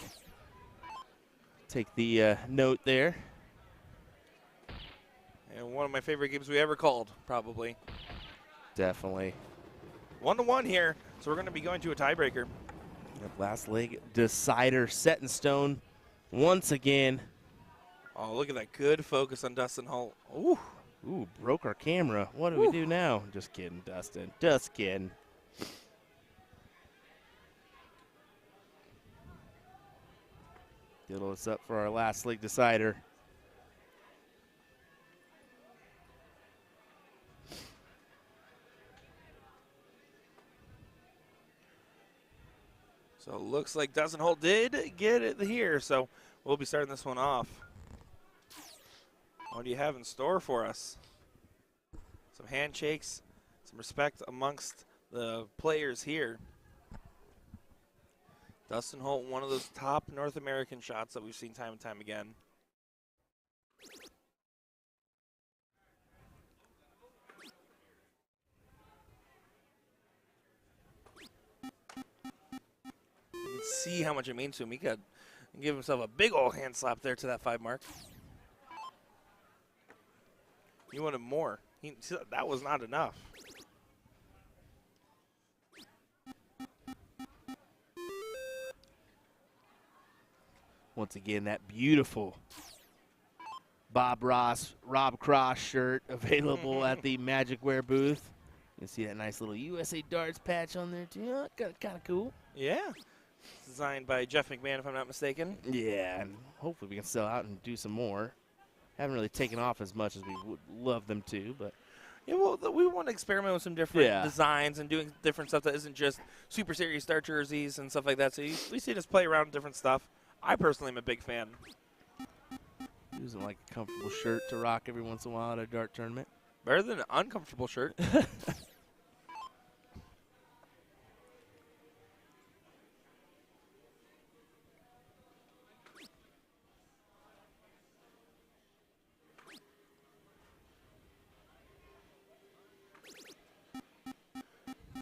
the note there. And one of my favorite games we ever called, probably. Definitely. 1-1 here, so we're going to be going to a tiebreaker. Yep, last leg decider set in stone once again. Oh, look at that good focus on Dustin Holt. Ooh. Ooh, broke our camera. What do we do now? Just kidding, Dustin. Just kidding. Diddle us up for our last league decider. So it looks like Dustin Holt did get it here, so we'll be starting this one off. What do you have in store for us? Some handshakes, some respect amongst the players here. Dustin Holt, one of those top North American shots that we've seen time and time again. You can see how much it means to him. He could give himself a big old hand slap there to that 5 mark. He wanted more. That was not enough. Once again, that beautiful Bob Ross, Rob Cross shirt available at the Magic Wear booth. You can see that nice little USA Darts patch on there, too. Oh, kind of cool. Yeah. Designed by Jeff McMahon, if I'm not mistaken. Yeah, and hopefully we can sell out and do some more. Haven't really taken off as much as we would love them to, but yeah, well, we want to experiment with some different designs and doing different stuff that isn't just Super Series Dart jerseys and stuff like that. So we see us play around with different stuff. I personally am a big fan. using like a comfortable shirt to rock every once in a while at a dart tournament. Better than an uncomfortable shirt.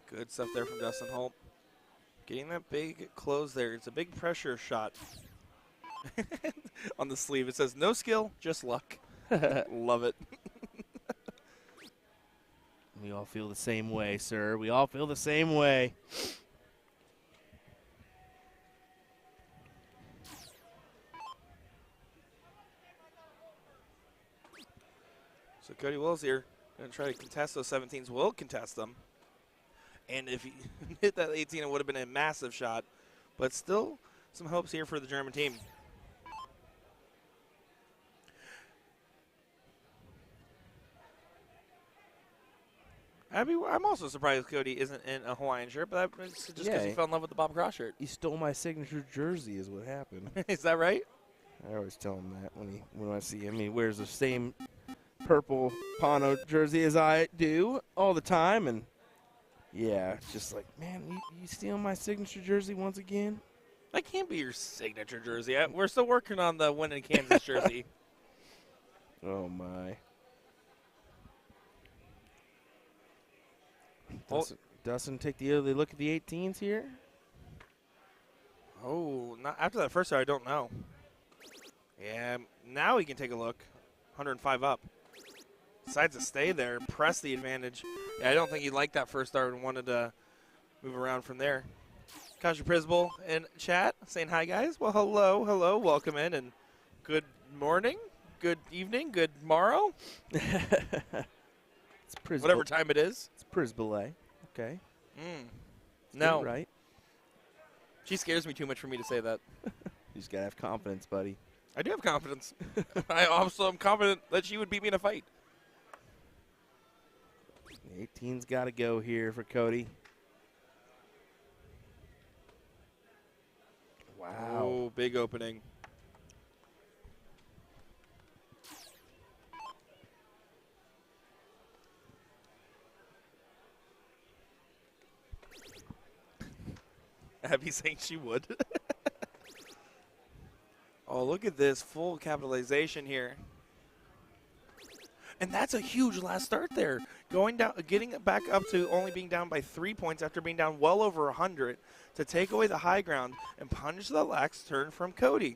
Good stuff there from Dustin Holt. Getting that big close there. It's a big pressure shot. On the sleeve, it says, no skill, just luck. Love it. We all feel the same way, sir. We all feel the same way. So Cody Wills here going to try to contest those 17s. Will contest them. And if he hit that 18, it would have been a massive shot. But still some hopes here for the German team. I'm also surprised Cody isn't in a Hawaiian shirt, but that's just because he fell in love with the Bob Cross shirt. He stole my signature jersey is what happened. Is that right? I always tell him that when I see him. He wears the same purple Pano jersey as I do all the time. And, yeah, it's just like, man, you stealing my signature jersey once again? That can't be your signature jersey. We're still working on the Win in Kansas jersey. Oh, my. Dustin take the early look at the 18s here. Oh, not after that first start, I don't know. Yeah, now he can take a look. 105 up. Decides to stay there, press the advantage. Yeah, I don't think he liked that first start and wanted to move around from there. Kasha Prisbol in chat saying hi, guys. Well, hello, welcome in, and good morning, good evening, good morrow. It's whatever time it is. It's Prisbole. Okay. No. Right. She scares me too much for me to say that. You just got to have confidence, buddy. I do have confidence. I also am confident that she would beat me in a fight. The 18's got to go here for Cody. Wow. Oh, big opening. Abby saying she would. Oh, look at this full capitalization here. And that's a huge last start there. Going down, getting it back up to only being down by 3 points after being down well over 100 to take away the high ground and punish the lax turn from Cody.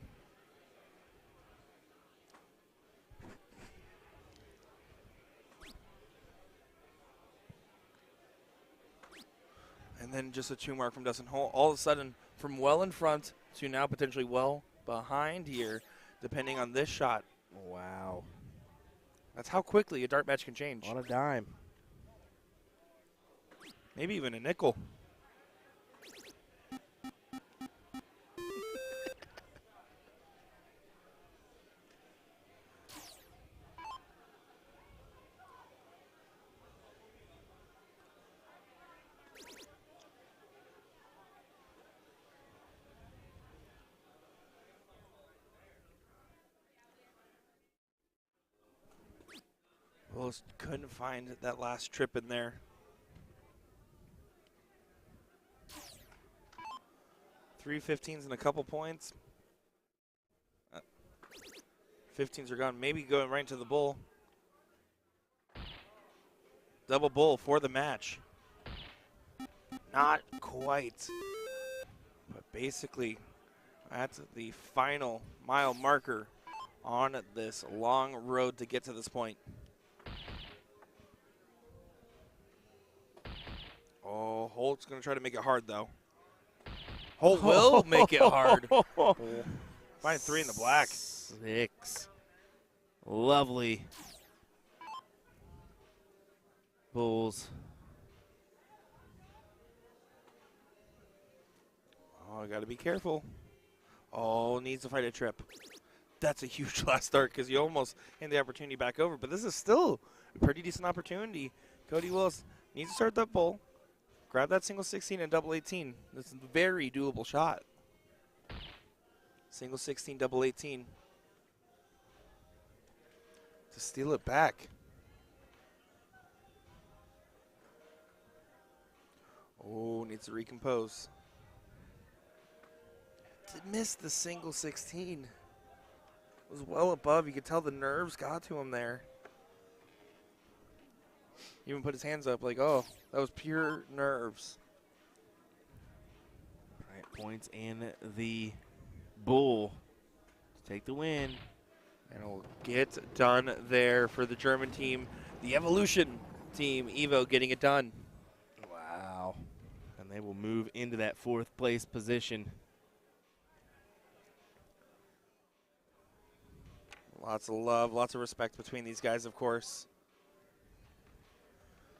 And then just a 2 mark from Dustin Holt. All of a sudden, from well in front to now potentially well behind here, depending on this shot. Wow. That's how quickly a dart match can change. On a dime. Maybe even a nickel. Willis couldn't find that last trip in there. 3 15s and a couple points. 15s are gone. Maybe going right into the bull. Double bull for the match. Not quite. But basically, that's the final mile marker on this long road to get to this point. Oh, Holt's going to try to make it hard, though. Holt will make it hard. Find 3 in the black. 6. Lovely. Bulls. Oh, got to be careful. Oh, needs to fight a trip. That's a huge last start because you almost hand the opportunity back over. But this is still a pretty decent opportunity. Cody Willis needs to start that bull. Grab that single 16 and double 18. This is a very doable shot. Single 16, double 18. To steal it back. Oh, needs to recompose. Missed the single 16. Was well above. You could tell the nerves got to him there. He even put his hands up like, oh, that was pure nerves. All right, points in the bull to take the win. And it'll get done there for the German team. The Evolution team, Evo, getting it done. Wow. And they will move into that 4th place position. Lots of love, lots of respect between these guys, of course.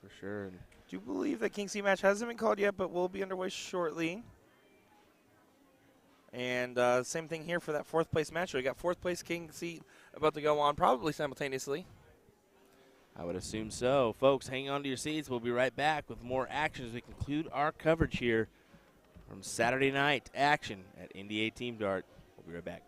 For sure. Do believe that King C match hasn't been called yet, but will be underway shortly. And same thing here for that 4th place match. We got 4th place King C about to go on, probably simultaneously. I would assume so. Folks, hang on to your seats. We'll be right back with more action as we conclude our coverage here from Saturday night action at NDA Team Dart. We'll be right back.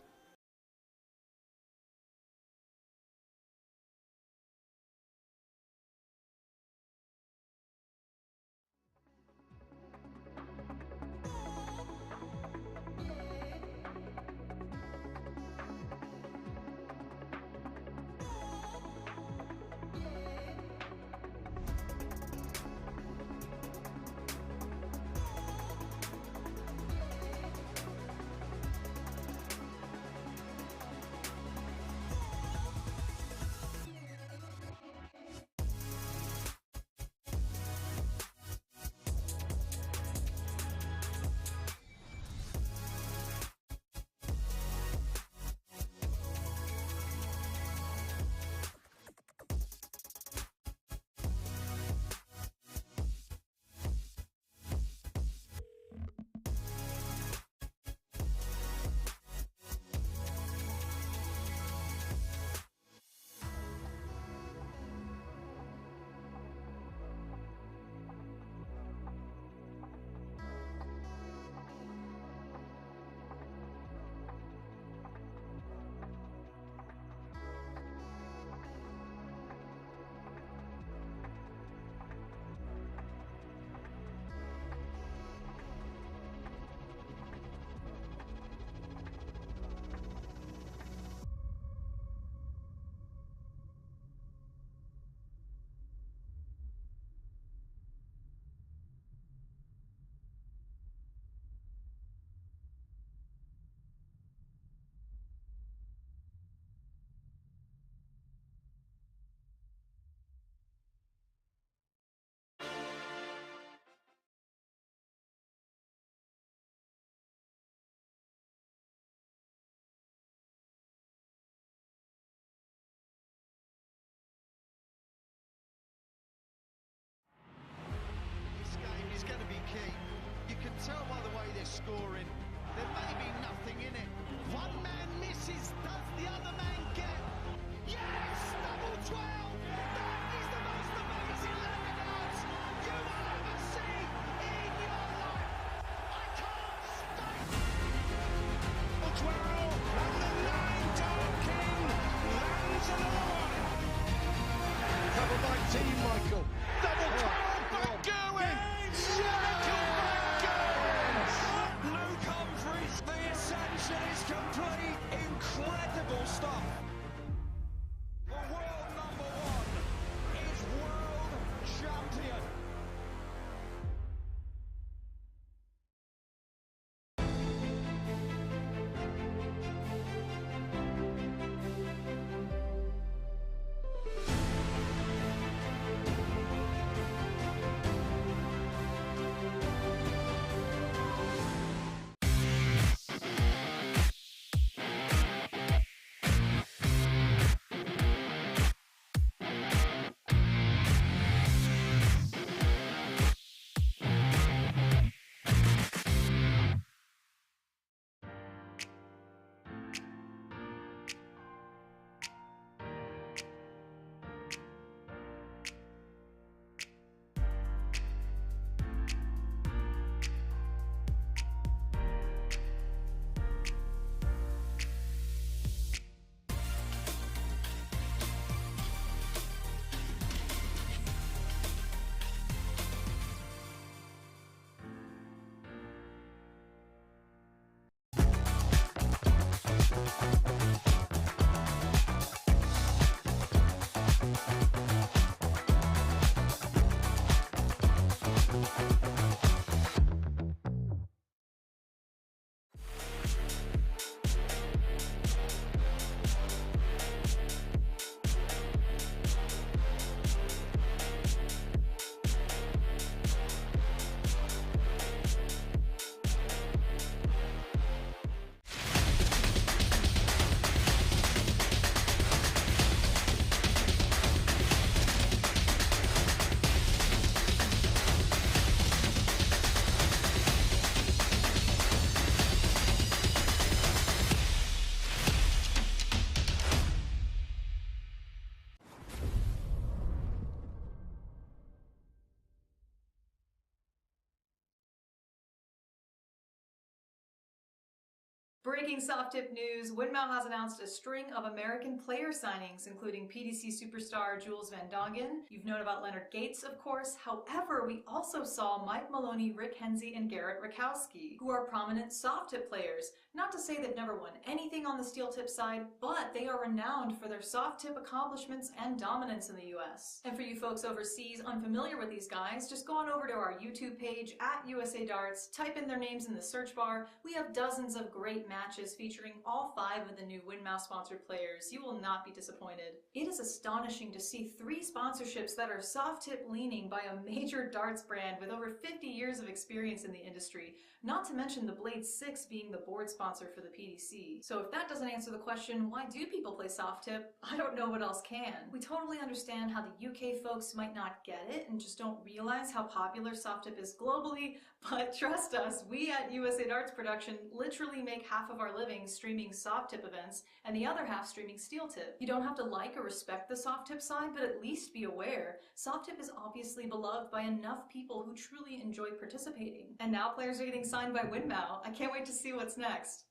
Breaking soft tip news, Windmill has announced a string of American player signings, including PDC superstar Jules Van Dongen. You've known about Leonard Gates, of course. However, we also saw Mike Maloney, Rick Hensey, and Garrett Rakowski, who are prominent soft tip players. Not to say they've never won anything on the steel tip side, but they are renowned for their soft tip accomplishments and dominance in the US. And for you folks overseas unfamiliar with these guys, just go on over to our YouTube page at USA Darts, type in their names in the search bar. We have dozens of great matches featuring all 5 of the new Windmouse sponsored players. You will not be disappointed. It is astonishing to see 3 sponsorships that are soft tip leaning by a major darts brand with over 50 years of experience in the industry, not to mention the Blade 6 being the board sponsor for the PDC. So if that doesn't answer the question, why do people play soft tip? I don't know what else can. We totally understand how the UK folks might not get it and just don't realize how popular soft tip is globally, but trust us, we at USA Darts Production literally make half of our living streaming soft tip events and the other half streaming steel tip. You don't have to like or respect the soft tip side, but at least be aware. Soft tip is obviously beloved by enough people who truly enjoy participating. And now players are getting signed by Windmow. I can't wait to see what's next.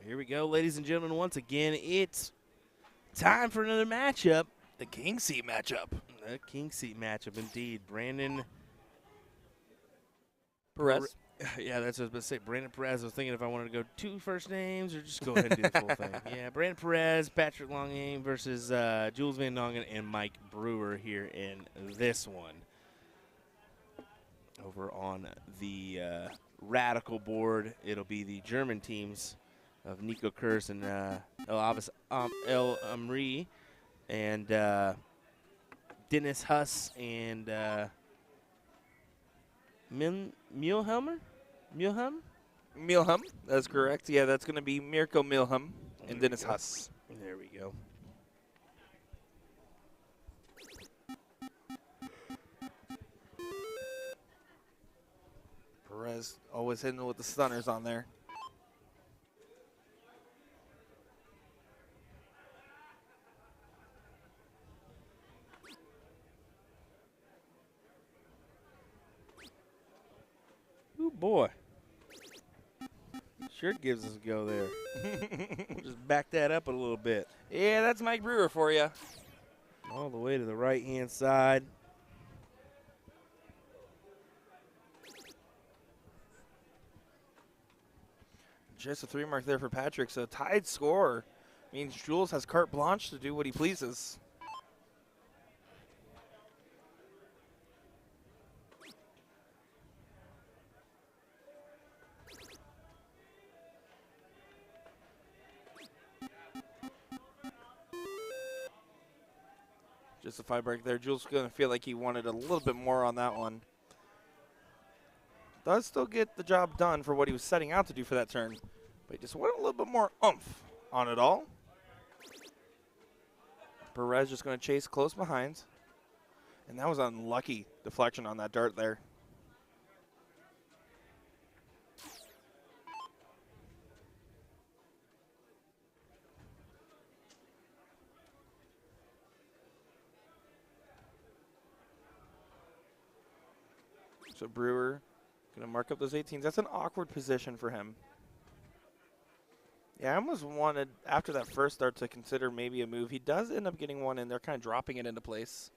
Here we go, ladies and gentlemen. Once again, it's time for another matchup. The king seat matchup. The king seat matchup, indeed. Brandon Perez. Yeah, that's what I was about to say. Brandon Perez. I was thinking if I wanted to go 2 first names or just go ahead and do the full thing. Yeah, Brandon Perez, Patrick Longaim versus Jules Van Dongen and Mike Brewer here in this one. Over on the Radical board, it'll be the German teams of Nico Kurz and El Amri and Dennis Huss and Milhelm? Milhelm, that's correct. Yeah, that's going to be Mirko Milhelm and Dennis Huss. There we go. Perez always hitting with the stunners on there. Ooh, boy. Sure gives us a go there. Just back that up a little bit. Yeah, that's Mike Brewer for you. All the way to the right-hand side. Just a 3 mark there for Patrick, so tied score means Jules has carte blanche to do what he pleases. Just a 5 break there. Jules is going to feel like he wanted a little bit more on that one. Does still get the job done for what he was setting out to do for that turn. But he just wanted a little bit more oomph on it all. Perez just going to chase close behind. And that was an unlucky deflection on that dart there. So Brewer going to mark up those 18s. That's an awkward position for him. Yeah, I almost wanted, after that first start, to consider maybe a move. He does end up getting one, and they're kind of dropping it into place.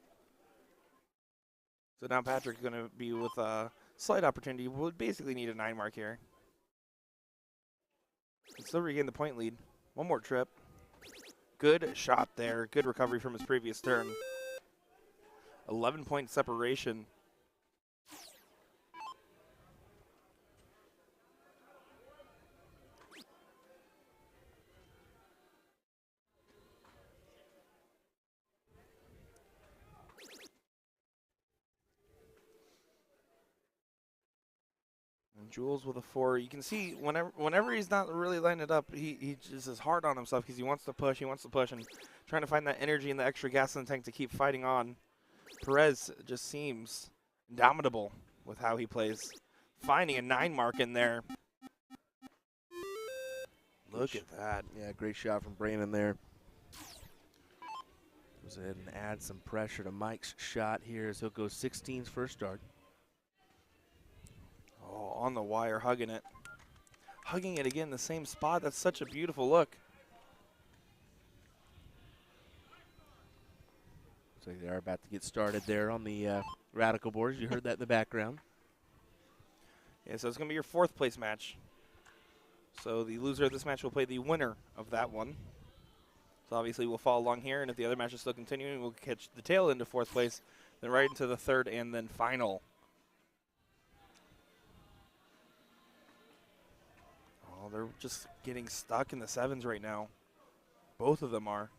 So now Patrick's going to be with a slight opportunity. Would basically need a 9 mark here. Can still regain the point lead. One more trip. Good shot there. Good recovery from his previous turn. 11-point separation. Jules with a 4. You can see whenever he's not really lining it up, he just is hard on himself because he wants to push, and trying to find that energy and the extra gas in the tank to keep fighting on. Perez just seems indomitable with how he plays. Finding a 9 mark in there. Look at that. Yeah, great shot from Brandon there. Goes ahead and add some pressure to Mike's shot here as he'll go 16s first start. Oh, on the wire, hugging it. Hugging it again, the same spot. That's such a beautiful look. So they are about to get started there on the Radical boards. You heard that in the background. Yeah, so it's going to be your 4th place match. So the loser of this match will play the winner of that one. So obviously we'll follow along here, and if the other match is still continuing, we'll catch the tail into 4th place, then right into the 3rd and then final. Oh, they're just getting stuck in the 7s right now. Both of them are.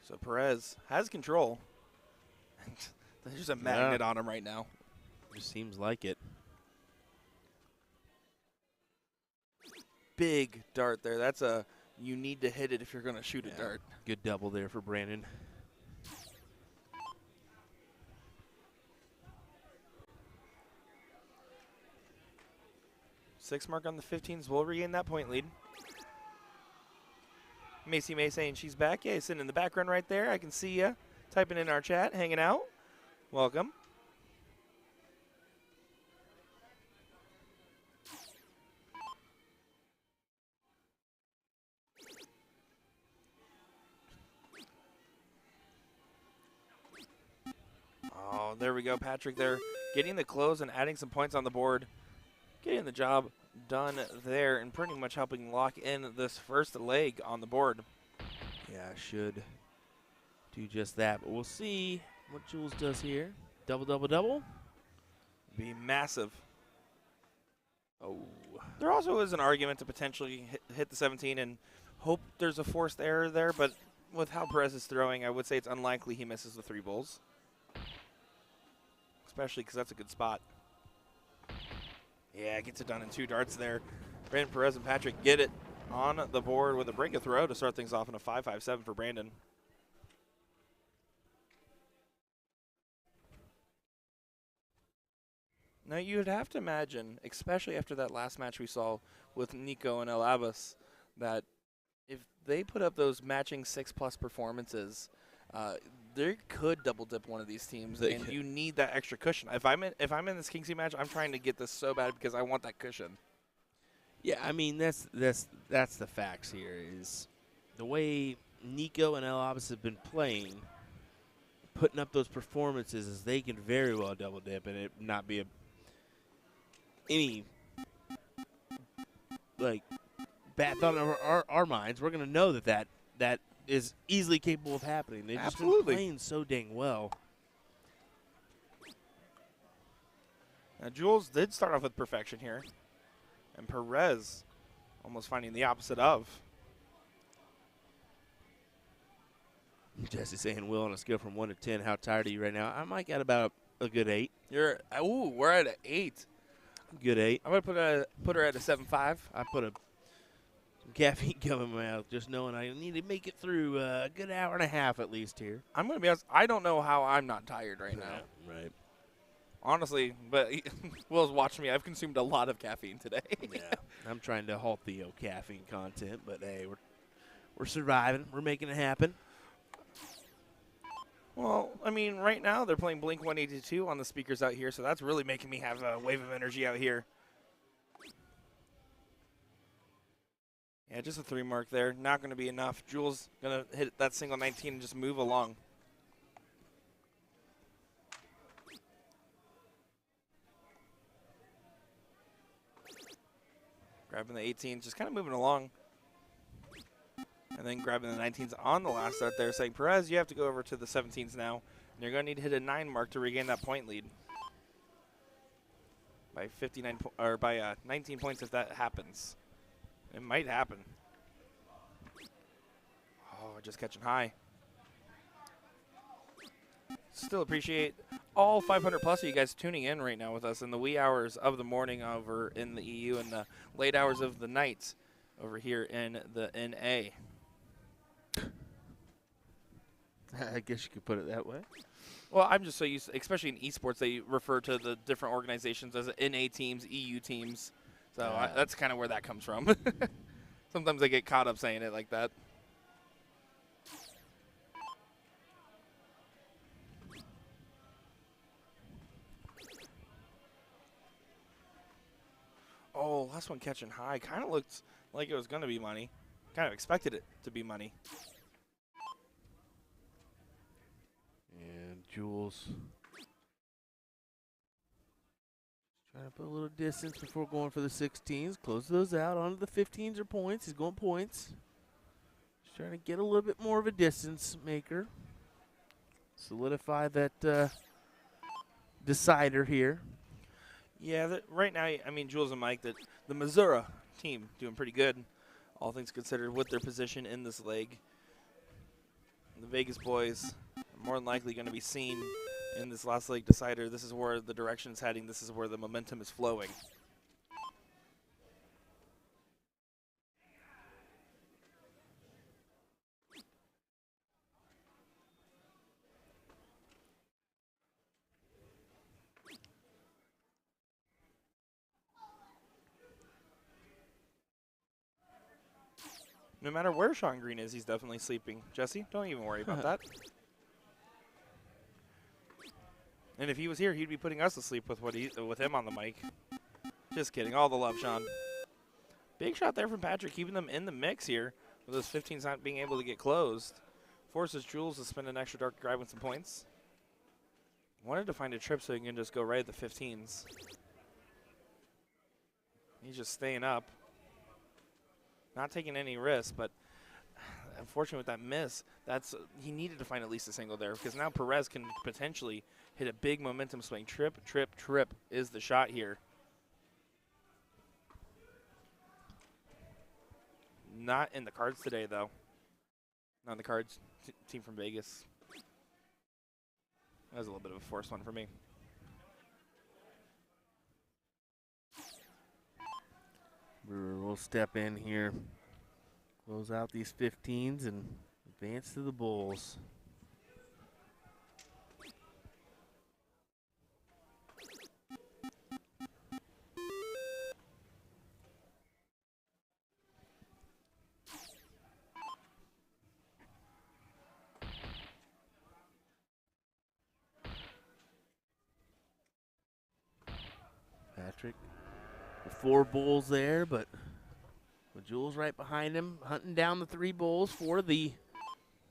So Perez has control. There's a magnet on him right now. Just seems like it. Big dart there. That's a you need to hit it if you're going to shoot a dart. Good double there for Brandon. Six mark on the 15s will regain that point lead. Macy May saying she's back. Yeah, sitting in the background right there. I can see you typing in our chat, hanging out. Welcome. Oh, there we go, Patrick there. Getting the close and adding some points on the board. Getting the job done there and pretty much helping lock in this first leg on the board. Yeah, should do just that. But we'll see what Jules does here. Double, double, double. Be massive. Oh. There also is an argument to potentially hit the 17 and hope there's a forced error there, but with how Perez is throwing, I would say it's unlikely he misses the 3 bulls. Especially because that's a good spot. Yeah, gets it done in 2 darts there. Brandon Perez and Patrick get it on the board with a break of throw to start things off in a 5-5-7 for Brandon. Now, you'd have to imagine, especially after that last match we saw with Nico and El Abbas, that if they put up those matching 6+ performances, they could double dip one of these teams, and you need that extra cushion. If I'm in this Kingsley match, I'm trying to get this so bad because I want that cushion. Yeah, I mean that's the facts here. Is the way Nico and El Abbas have been playing, putting up those performances, is they can very well double dip and it not be any like bad thought in our minds. We're gonna know that is easily capable of happening. They've just been playing so dang well. Now, Jules did start off with perfection here, and Perez almost finding the opposite of. Jesse saying, Will, on a scale from 1 to 10, how tired are you right now? I might get about a good 8. We're at an 8. Good 8. I'm gonna put her at a 7.5. I put some caffeine gum in my mouth, just knowing I need to make it through a good hour and a half at least here. I'm gonna be honest. I don't know how I'm not tired right now. Right. Honestly, but Will's watched me. I've consumed a lot of caffeine today. Yeah. I'm trying to halt the caffeine content, but hey, we're surviving. We're making it happen. Well, I mean, right now they're playing Blink 182 on the speakers out here, so that's really making me have a wave of energy out here. Yeah, just a 3 mark there. Not going to be enough. Jules going to hit that single 19 and just move along. Grabbing the 18s, just kind of moving along. And then grabbing the 19s on the last start there, saying, Perez, you have to go over to the 17s now. And you're going to need to hit a 9 mark to regain that point lead. By 19 points if that happens. It might happen. Oh, just catching high. Still appreciate all 500 plus of you guys tuning in right now with us in the wee hours of the morning over in the EU and the late hours of the night over here in the NA. I guess you could put it that way. Well, I'm just so used to, especially in esports, they refer to the different organizations as NA teams, EU teams. So that's kind of where that comes from. Sometimes I get caught up saying it like that. Oh, last one catching high. Kind of looked like it was going to be money. Kind of expected it to be money. And Jules trying to put a little distance before going for the 16s. Close those out. Onto the 15s or points. He's going points. Just trying to get a little bit more of a distance maker. Solidify that decider here. Yeah, right now, I mean, Jules and Mike, the Missouri team doing pretty good, all things considered, with their position in this leg. The Vegas boys are more than likely going to be seen in this last leg decider. This is where the direction is heading. This is where the momentum is flowing. No matter where Sean Green is, he's definitely sleeping. Jesse, don't even worry about that. And if he was here, he'd be putting us to sleep with him on the mic. Just kidding. All the love, Sean. Big shot there from Patrick, keeping them in the mix here with those 15s not being able to get closed. Forces Jules to spend an extra dark drive with some points. Wanted to find a trip so he can just go right at the 15s. He's just staying up. Not taking any risks, but unfortunately with that miss, he needed to find at least a single there because now Perez can potentially hit a big momentum swing. Trip, trip, trip is the shot here. Not in the cards today, though. Not in the cards. Team from Vegas. That was a little bit of a forced one for me. Brewer will step in here, close out these 15s, and advance to the Bulls. Patrick, the 4 Bulls there, but with Jules right behind him, hunting down the 3 Bulls for the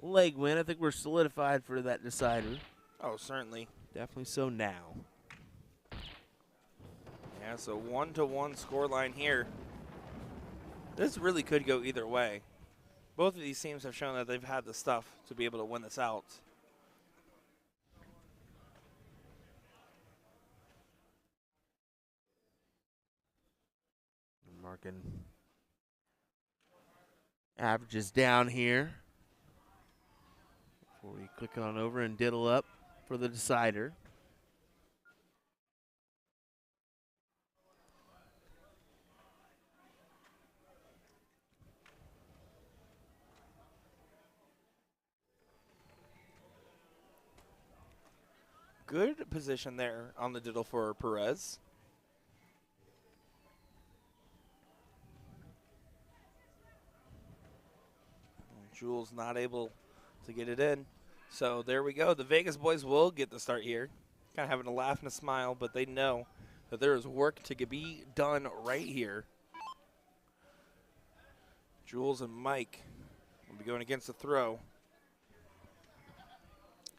leg win. I think we're solidified for that decider. Oh, certainly. Definitely so now. Yeah, so 1-1 scoreline here. This really could go either way. Both of these teams have shown that they've had the stuff to be able to win this out. Marking averages down here before we click on over and diddle up for the decider. Good position there on the diddle for Perez. Jules not able to get it in. So there we go. The Vegas boys will get the start here. Kind of having a laugh and a smile, but they know that there is work to be done right here. Jules and Mike will be going against the throw.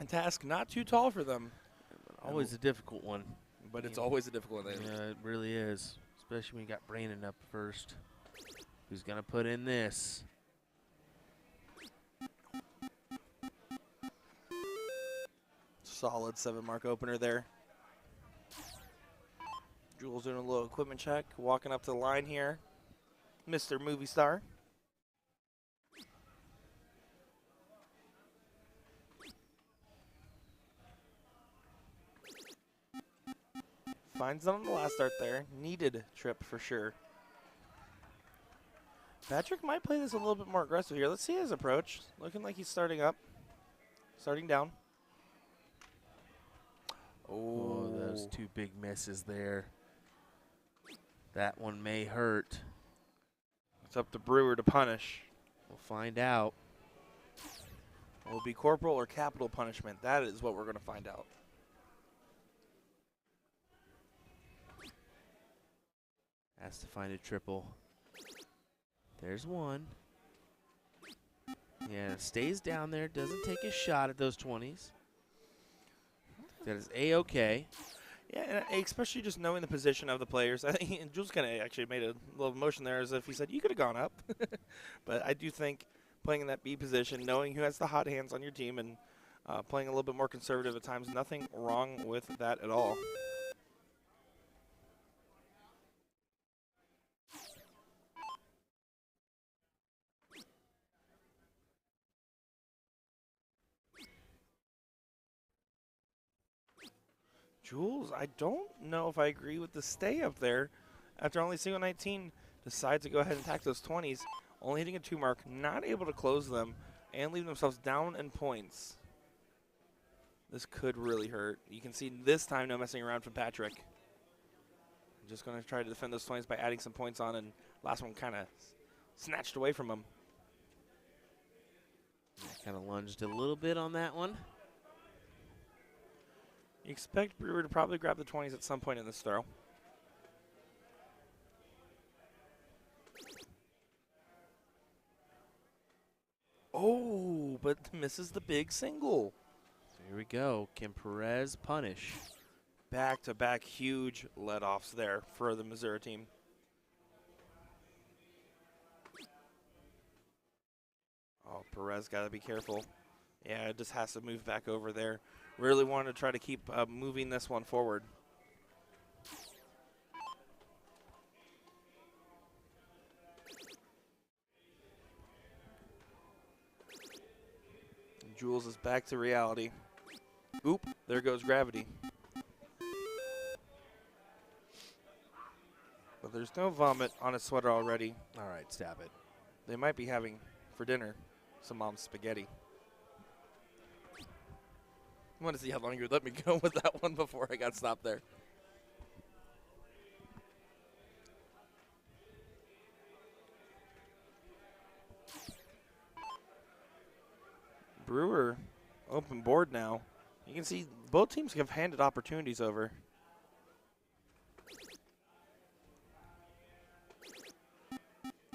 A task not too tall for them. Always a difficult one. But it's always a difficult one. Yeah, it really is. Especially when you got Brandon up first. Who's going to put in this? Solid 7-mark opener there. Jules doing a little equipment check, walking up to the line here. Mr. Movie Star. Finds them on the last start there. Needed trip for sure. Patrick might play this a little bit more aggressive here. Let's see his approach. Looking like he's starting up. Starting down. Oh, those 2 big misses there. That one may hurt. It's up to Brewer to punish. We'll find out. Will it be corporal or capital punishment? That is what we're going to find out. Has to find a triple. There's one. Yeah, stays down there. Doesn't take a shot at those 20s. That is A-okay. Yeah, and especially just knowing the position of the players. I think Jules kind of actually made a little motion there as if he said, you could have gone up. But I do think playing in that B position, knowing who has the hot hands on your team and playing a little bit more conservative at times, nothing wrong with that at all. Jules, I don't know if I agree with the stay up there. After only single 19, decide to go ahead and attack those 20s. Only hitting a 2 mark, not able to close them, and leaving themselves down in points. This could really hurt. You can see this time no messing around from Patrick. Just going to try to defend those 20s by adding some points on, and last one kind of snatched away from him. Kind of lunged a little bit on that one. You expect Brewer to probably grab the 20s at some point in this throw. Oh, but misses the big single. So here we go. Can Perez punish? Back-to-back huge let-offs there for the Missouri team. Oh, Perez got to be careful. Yeah, it just has to move back over there. Really want to try to keep moving this one forward. And Jules is back to reality. Oop, there goes gravity. But there's no vomit on his sweater already. All right, stop it. They might be having for dinner some mom's spaghetti. I want to see how long you would let me go with that one before I got stopped there. Brewer open board now. You can see both teams have handed opportunities over.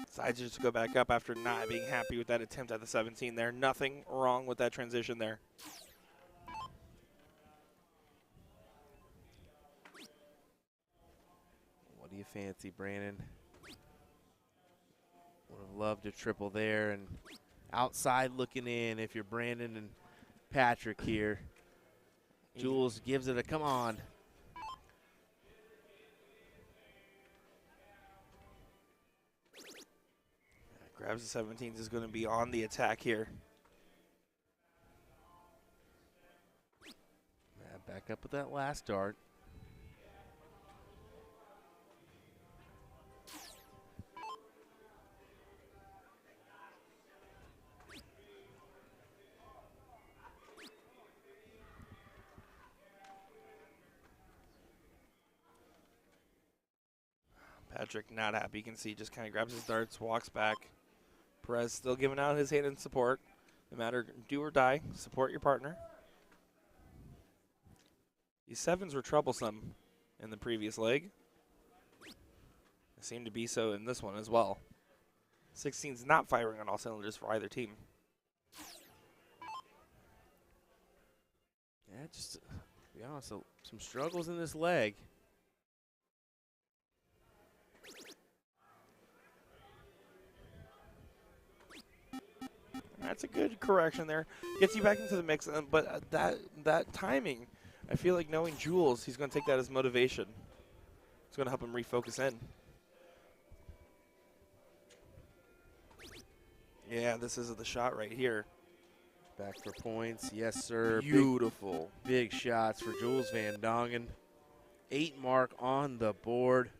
Decides just to go back up after not being happy with that attempt at the 17 there. Nothing wrong with that transition there. What do you fancy, Brandon? Would have loved a triple there, and outside looking in if you're Brandon and Patrick here. Jules gives it a come on. Grabs the 17s, is going to be on the attack here. Back up with that last dart. Patrick not happy. You can see just kind of grabs his darts, walks back. Perez still giving out his hand in support. No matter do or die, support your partner. These 7s were troublesome in the previous leg. They seem to be so in this one as well. 16's not firing on all cylinders for either team. Yeah, just to be honest, some struggles in this leg. That's a good correction there. Gets you back into the mix, but that timing, I feel like knowing Jules, he's going to take that as motivation. It's going to help him refocus in. Yeah, this is the shot right here. Back for points, yes sir. Beautiful. Big shots for Jules Van Dongen. 8 mark on the board.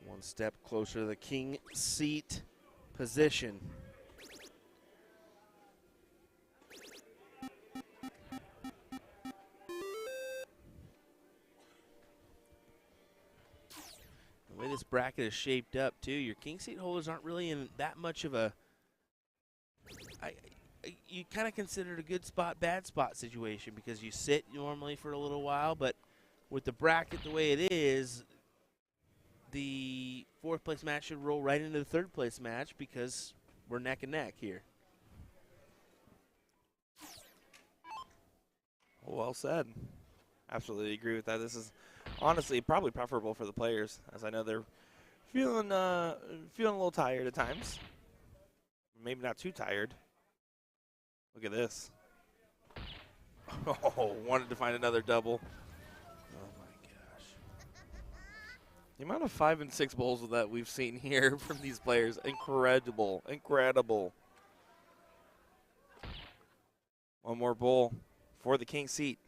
One step closer to the king seat position. The way this bracket is shaped up too, your king seat holders aren't really in that much of a you kind of consider it a good spot, bad spot situation because you sit normally for a little while, but with the bracket the way it is, the 4th place match should roll right into the 3rd place match because we're neck and neck here. Well said. Absolutely agree with that. This is honestly probably preferable for the players, as I know they're feeling a little tired at times. Maybe not too tired. Look at this. Oh, wanted to find another double. Oh my gosh. The amount of 5 and 6 bowls that we've seen here from these players, incredible, incredible. One more bowl for the king seat.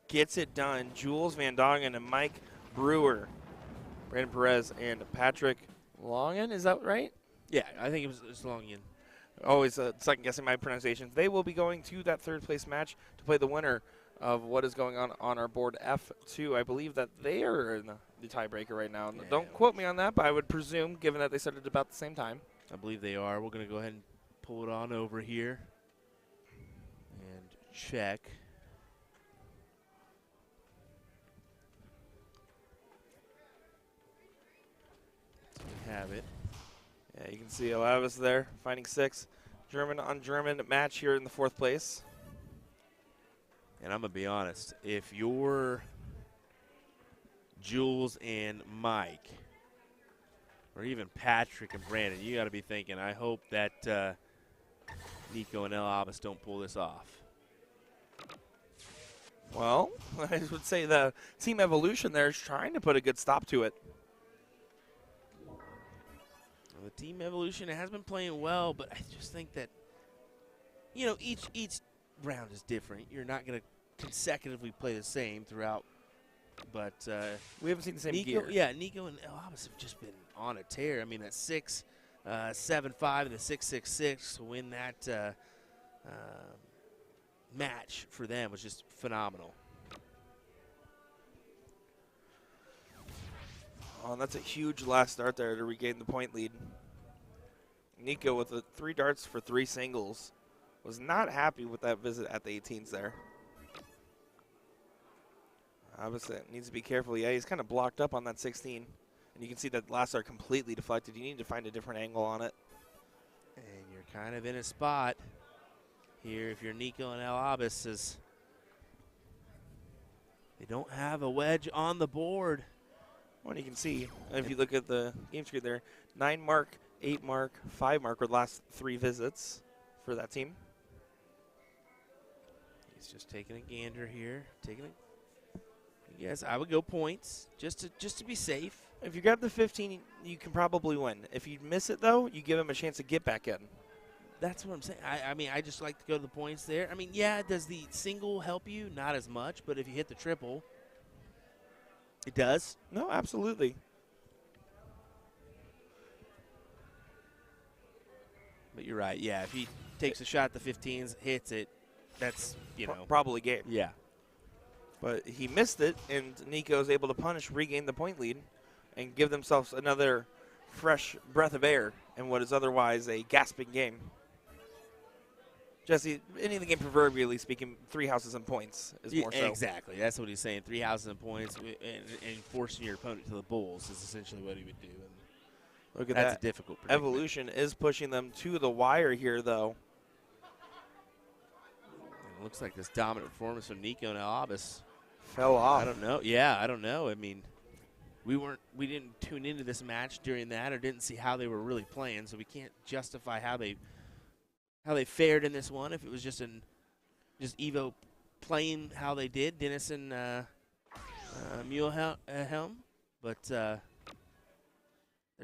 Gets it done. Jules Van Dongen and Mike Brewer. Brandon Perez and Patrick Longen, is that right? Yeah, I think it was Longian. Always second guessing my pronunciations. They will be going to that 3rd place match to play the winner of what is going on our board F2. I believe that they are in the tiebreaker right now. Yeah. Don't quote me on that, but I would presume, given that they started about the same time. I believe they are. We're going to go ahead and pull it on over here and check. So we have it. Yeah, you can see Alavis there, finding 6. German on German match here in the 4th place. And I'm going to be honest, if you're Jules and Mike, or even Patrick and Brandon, you got to be thinking, I hope that Nico and El Abbas don't pull this off. Well, I would say the Team Evolution there is trying to put a good stop to it. Well, the Team Evolution has been playing well, but I just think that, you know, each round is different. You're not going to consecutively play the same throughout. But We haven't seen the same Nico, gear. yeah, Nico and El Abbas have just been on a tear. I mean, that 6-7-5 and the 6-6-6 to win that match for them was just phenomenal. Oh, and that's a huge last start there to regain the point lead. Nico with the 3 darts for 3 singles was not happy with that visit at the 18s there. Obviously, needs to be careful. Yeah, he's kind of blocked up on that 16. And you can see that last dart completely deflected. You need to find a different angle on it. And you're kind of in a spot here if you're Nico and El Abbas, as they don't have a wedge on the board. Well, you can see, if you look at the game screen there, 9 mark, 8 mark, 5 mark were the last 3 visits for that team. He's just taking a gander here. Yes, I would go points just to be safe. If you grab the 15, you can probably win. If you miss it, though, you give him a chance to get back in. That's what I'm saying. I mean, I just like to go to the points there. I mean, yeah, does the single help you? Not as much, but if you hit the triple, it does. No, absolutely. But you're right. Yeah, if he takes a shot at the 15s, hits it, that's, you know. Probably game. Yeah. But he missed it, and Nico is able to punish, regain the point lead, and give themselves another fresh breath of air in what is otherwise a gasping game. Jesse, any of the game, proverbially speaking, 3 houses and points is more so. Exactly. That's what he's saying. 3 houses and points, and forcing your opponent to the bulls is essentially what he would do. And Look at that's that. a difficult predicament. Evolution is pushing them to the wire here, though. And it looks like this dominant performance from Nico and El Abbas Fell off. I don't know. Yeah, I don't know. I mean, we didn't tune into this match during that, or didn't see how they were really playing, so we can't justify how they fared in this one. If it was just Evo playing how they did, Dennis and Muehlhelm, but they're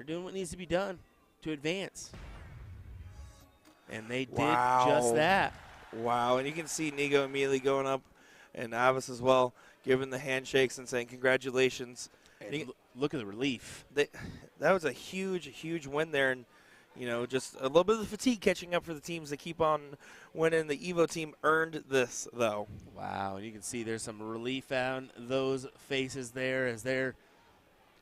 doing what needs to be done to advance, and they did just that. Wow, and you can see Nico immediately going up, and Abbas as well, giving the handshakes and saying congratulations. And look at the relief. That was a huge, huge win there, and you know, just a little bit of the fatigue catching up for the teams that keep on winning. The Evo team earned this, though. Wow, you can see there's some relief on those faces there as they're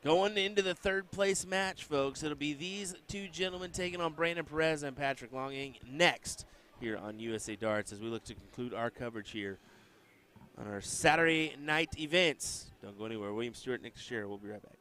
going into the 3rd place match, folks. It'll be these 2 gentlemen taking on Brandon Perez and Patrick Longing next here on USA Darts as we look to conclude our coverage here on our Saturday night events. Don't go anywhere. William Stewart, Nick Shearer. We'll be right back.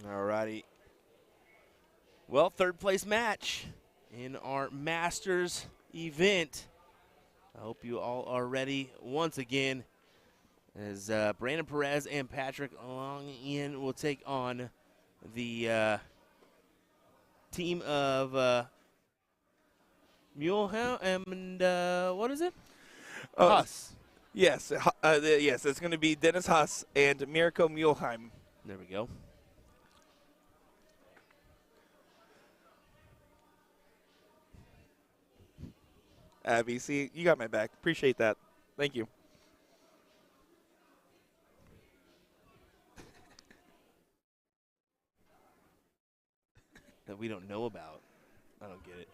All righty. Well, third place match in our Masters event. I hope you all are ready once again as Brandon Perez and Patrick Longin will take on the team of Mulehound and what is it? Huss. Yes, yes, it's going to be Dennis Huss and Mirko Muleheim. There we go. Abby, see, you got my back. Appreciate that. Thank you. That we don't know about. I don't get it.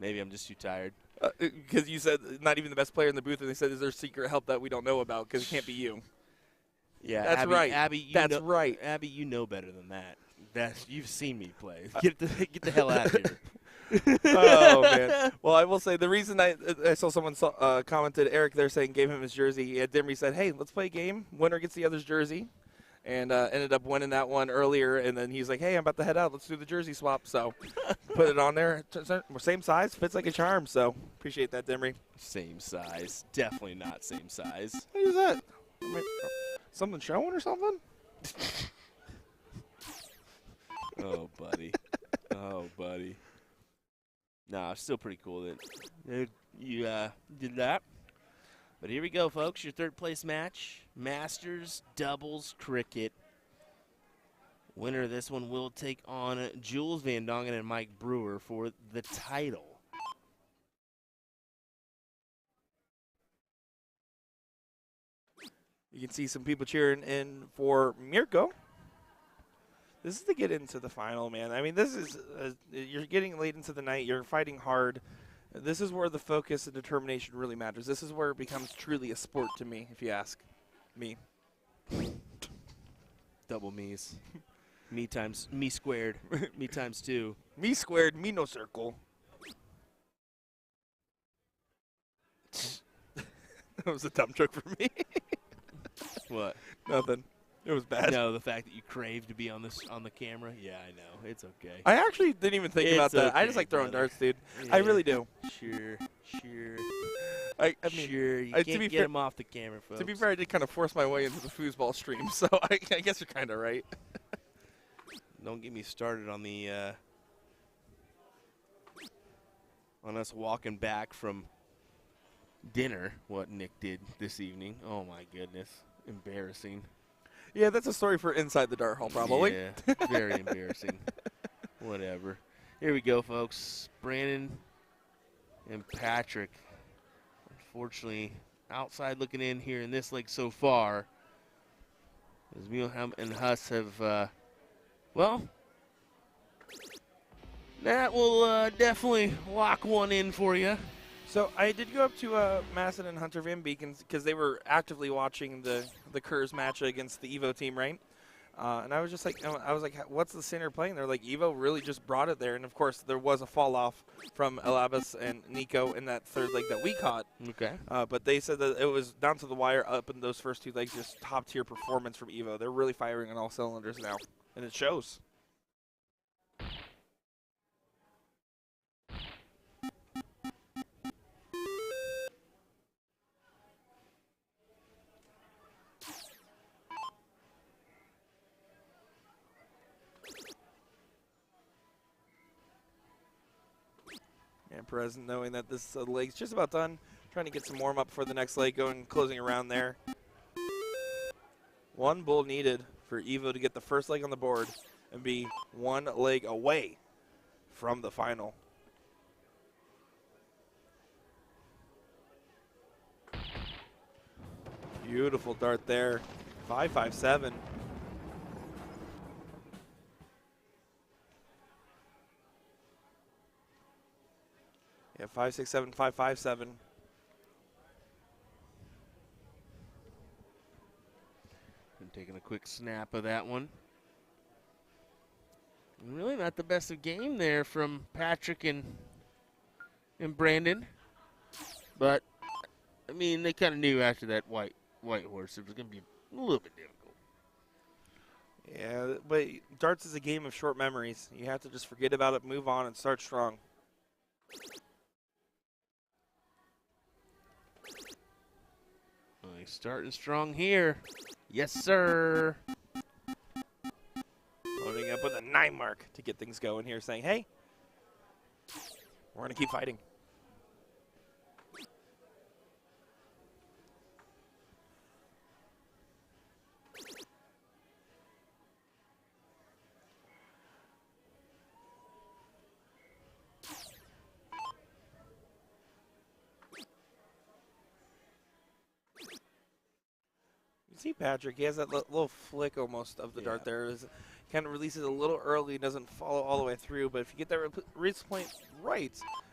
Maybe I'm just too tired. Because you said not even the best player in the booth, and they said, is there secret help that we don't know about? Because it can't be you. Yeah, That's Abby, right. Abby, That's right. Abby, you know better than that. You've seen me play. Get the hell out of here. Oh, man. Well, I will say the reason I saw someone commented, Eric there saying gave him his jersey. Dimry said, hey, let's play a game. Winner gets the other's jersey. And ended up winning that one earlier. And then he's like, hey, I'm about to head out. Let's do the jersey swap. So put it on there. Same size. Fits like a charm. So appreciate that, Dimry. Same size. Definitely not same size. What is that? Something showing or something? Oh, buddy. Oh, buddy. Nah, still pretty cool that you did that. But here we go, folks. Your third place match, Masters Doubles Cricket. Winner of this one will take on Jules Van Dongen and Mike Brewer for the title. You can see some people cheering in for Mirko. This is to get into the final, man. I mean, this is you're getting late into the night. You're fighting hard. This is where the focus and determination really matters. This is where it becomes truly a sport to me, if you ask me. Double me's. Me squared. Me times two. Me squared, me no circle. That was a dumb joke for me. What? Nothing. It was bad. No, the fact that you crave to be on the camera. Yeah, I know. It's okay. I actually didn't even think about that. Okay, I just like throwing brother. darts, dude. Yeah, I really do. Sure. I mean, Sure, you to can't be get fair- him off the camera, folks. To be fair, I did kind of force my way into the foosball stream, so I guess you're kind of right. Don't get me started on the on us walking back from dinner. What Nick did this evening. Oh my goodness, embarrassing. Yeah, that's a story for Inside the Dart Hall, probably. Yeah, very embarrassing. Whatever. Here we go, folks. Brandon and Patrick. Unfortunately, outside looking in here in this leg so far, as Muleheim and Huss have, well, that will definitely lock one in for you. So I did go up to Masson and Hunter Van Beek because they were actively watching the Kerrs match against the Evo team, right? And I was just like, what's the center playing? They're like, Evo really just brought it there. And, of course, there was a fall-off from Elabas and Nico in that third leg that we caught. Okay. But they said that it was down to the wire up in those first two legs, just top-tier performance from Evo. They're really firing on all cylinders now, and it shows. And Perez knowing that this leg's just about done, trying to get some warm up for the next leg, closing around there. One bull needed for Evo to get the first leg on the board and be one leg away from the final. Beautiful dart there. 5.57. Yeah, 5.67, 5.57. I'm taking a quick snap of that one. Really not the best of game there from Patrick and Brandon. But, I mean, they kind of knew after that white horse it was going to be a little bit difficult. Yeah, but darts is a game of short memories. You have to just forget about it, move on, and start strong. Well, he's starting strong here. Yes, sir. Loading up with a 9 mark to get things going here, saying, hey, we're going to keep fighting. You see Patrick, he has that little flick almost of the dart there. Kind of releases a little early, doesn't follow all the way through, but if you get that release point right,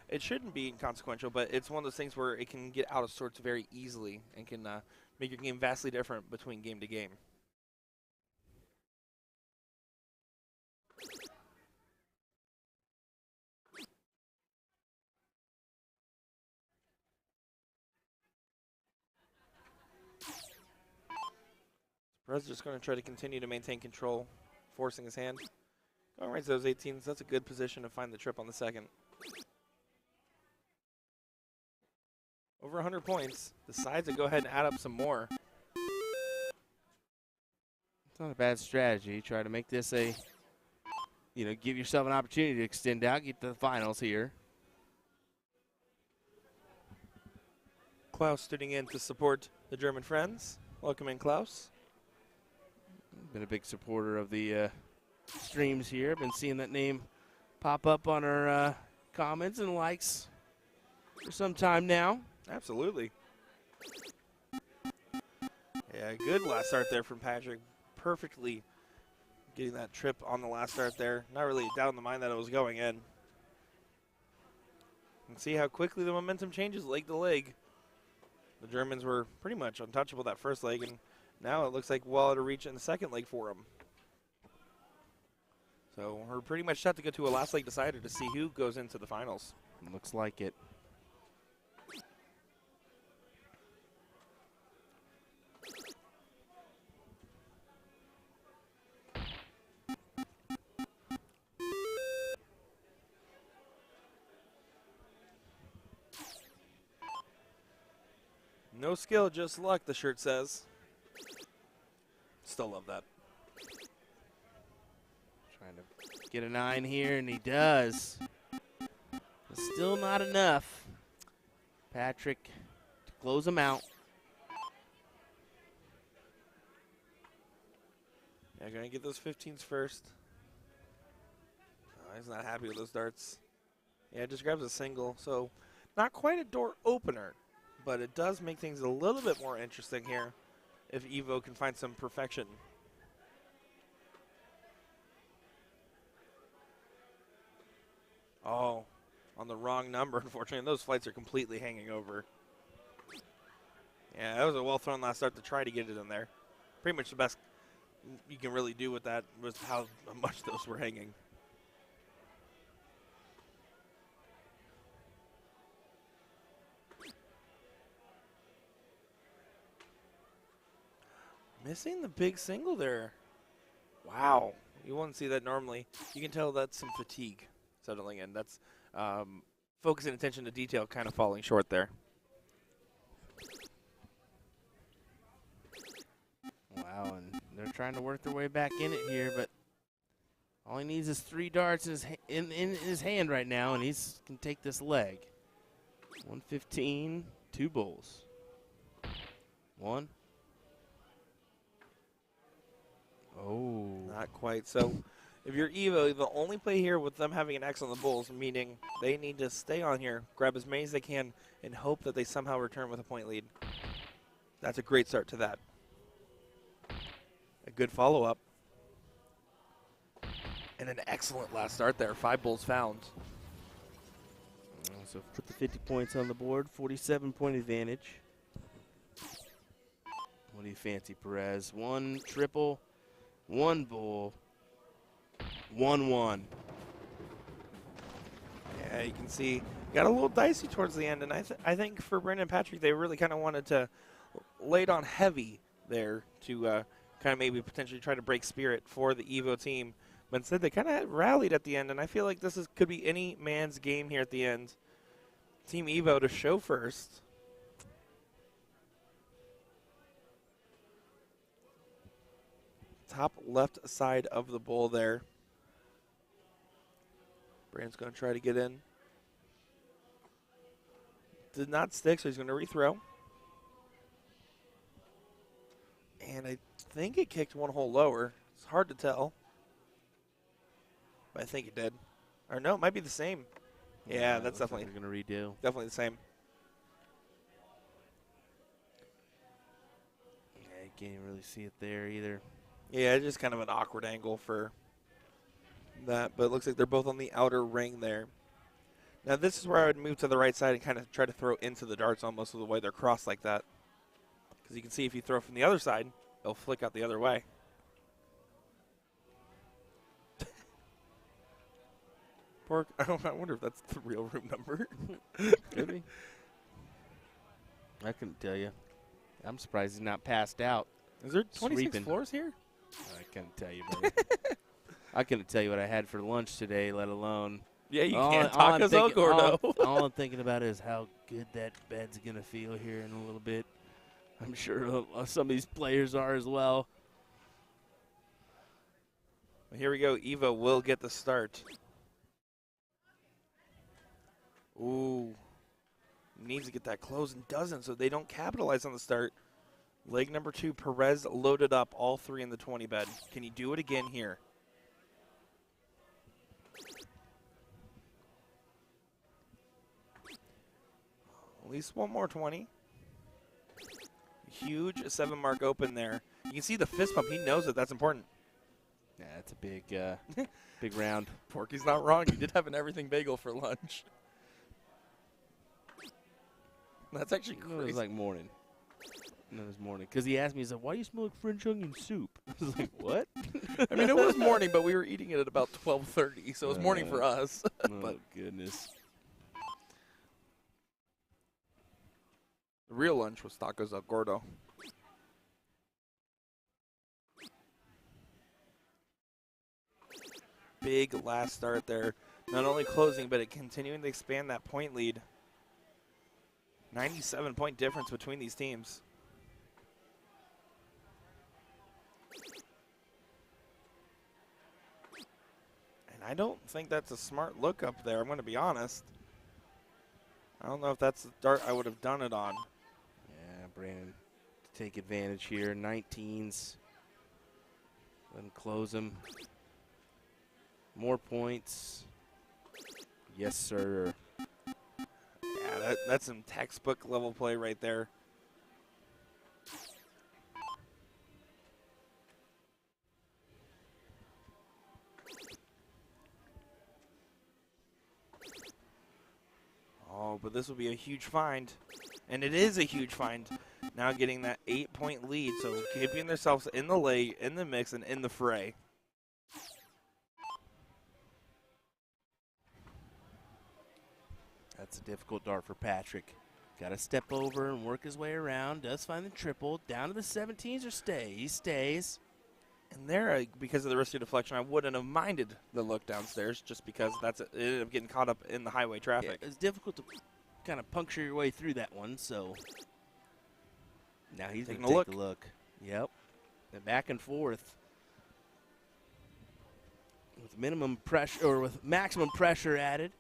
it shouldn't be inconsequential, but it's one of those things where it can get out of sorts very easily and can make your game vastly different between game to game. Perez just going to try to continue to maintain control, forcing his hand. Going right to those 18s, that's a good position to find the trip on the second. Over 100 points. Decides to go ahead and add up some more. It's not a bad strategy. Try to make this a, give yourself an opportunity to extend out, get to the finals here. Klaus tuning in to support the German friends. Welcome in, Klaus. Been a big supporter of the streams here. Been seeing that name pop up on our comments and likes for some time now. Absolutely. Yeah, good last start there from Patrick. Perfectly getting that trip on the last start there. Not really a doubt in the mind that it was going in. And see how quickly the momentum changes leg to leg. The Germans were pretty much untouchable that first leg, and now it looks like well out of reach in the second leg for them. So we're pretty much set to go to a last leg decider to see who goes into the finals. Looks like it. No skill, just luck, the shirt says. Still love that. Trying to get a 9 here, and he does. But still not enough. Patrick to close him out. Yeah, gonna get those 15s first. Oh, he's not happy with those darts. Yeah, just grabs a single. So not quite a door opener, but it does make things a little bit more interesting here if Evo can find some perfection. Oh, on the wrong number, unfortunately. And those flights are completely hanging over. Yeah, that was a well thrown last start to try to get it in there. Pretty much the best you can really do with that was how much those were hanging. Missing the big single there. Wow. You wouldn't see that normally. You can tell that's some fatigue settling in. That's focusing attention to detail kind of falling short there. Wow, and they're trying to work their way back in it here, but all he needs is 3 darts in his hand right now, and he's can take this leg. 115, 2 bowls. 1. Oh. Not quite. So if you're Evo, the only play here with them having an X on the bulls, meaning they need to stay on here, grab as many as they can, and hope that they somehow return with a point lead. That's a great start to that. A good follow-up. And an excellent last start there. 5 bulls found. So put the 50 points on the board, 47-point advantage. What do you fancy, Perez? 1 triple, 1 bull, 1-1. Yeah, you can see got a little dicey towards the end, and I think for Brendan and Patrick, they really kind of wanted to lay it on heavy there to kind of maybe potentially try to break spirit for the Evo team. But instead, they kind of rallied at the end, and I feel like this could be any man's game here at the end. Team Evo to show first. Top left side of the bowl there. Brandon's going to try to get in. Did not stick, so he's going to rethrow. And I think it kicked one hole lower. It's hard to tell. But I think it did. Or no, it might be the same. Yeah, that's definitely going to redo. definitely the same. Yeah, you can't even really see it there either. Yeah, just kind of an awkward angle for that. But it looks like they're both on the outer ring there. Now this is where I would move to the right side and kind of try to throw into the darts almost with the way they're crossed like that. Because you can see if you throw from the other side, they'll flick out the other way. Pork, I wonder if that's the real room number. Could be. I couldn't tell you. I'm surprised he's not passed out. Is there 26 Sweeping. floors here? I couldn't tell you, buddy. I couldn't tell you what I had for lunch today, let alone. Yeah, you All- can't all I'm tacos El thinking- Gordo. all I'm thinking about is how good that bed's going to feel here in a little bit. I'm sure some of these players are as well. Here we go. Evo will get the start. Ooh. Needs to get that close and doesn't, so they don't capitalize on the start. Leg number 2, Perez loaded up all 3 in the 20 bed. Can he do it again here? At least one more 20. Huge 7 mark open there. You can see the fist pump. He knows that that's important. Yeah, that's a big, big round. Porky's not wrong. He did have an everything bagel for lunch. That's actually It crazy. was like morning. No, it was morning. Because he asked me, he said, why do you smell like French onion soup? I was like, what? I mean, it was morning, but we were eating it at about 12:30, so it was morning for us. Oh, goodness. The real lunch was tacos El Gordo. Big last start there. Not only closing, but it continuing to expand that point lead. 97-point difference between these teams. And I don't think that's a smart look up there, I'm going to be honest. I don't know if that's the dart I would have done it on. Yeah, Brandon to take advantage here. 19s. Let him close him. More points. Yes, sir. Yeah, that's some textbook level play right there. Oh, but this will be a huge find. And it is a huge find. Now getting that 8-point lead, so keeping themselves in the lay, in the mix, and in the fray. That's a difficult dart for Patrick. Got to step over and work his way around. Does find the triple. Down to the 17s or stay. He stays. And there, because of the risk of deflection, I wouldn't have minded the look downstairs just because it ended up getting caught up in the highway traffic. Yeah, it's difficult to kind of puncture your way through that one, so now he's going Taking to a take the look. Yep. And back and forth. With minimum pressure, or with maximum pressure added.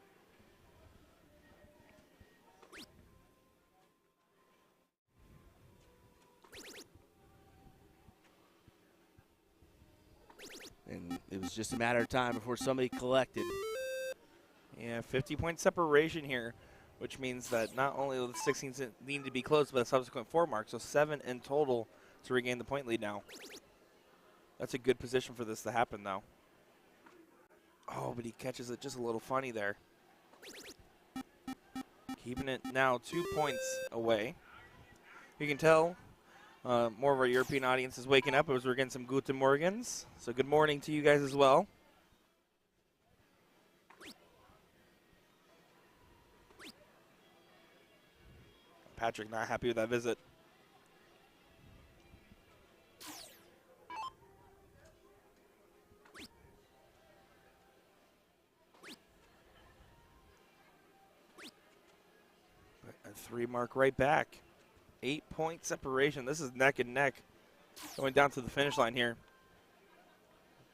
And it was just a matter of time before somebody collected. Yeah, 50-point separation here, which means that not only will the 16s need to be closed, but a subsequent 4 mark, so 7 in total to regain the point lead now. That's a good position for this to happen, though. Oh, but he catches it just a little funny there. Keeping it now 2 points away. You can tell more of our European audience is waking up as we're getting some Guten Morgens. So good morning to you guys as well. Patrick not happy with that visit. That 3 mark right back. 8-point separation. This is neck and neck going down to the finish line here.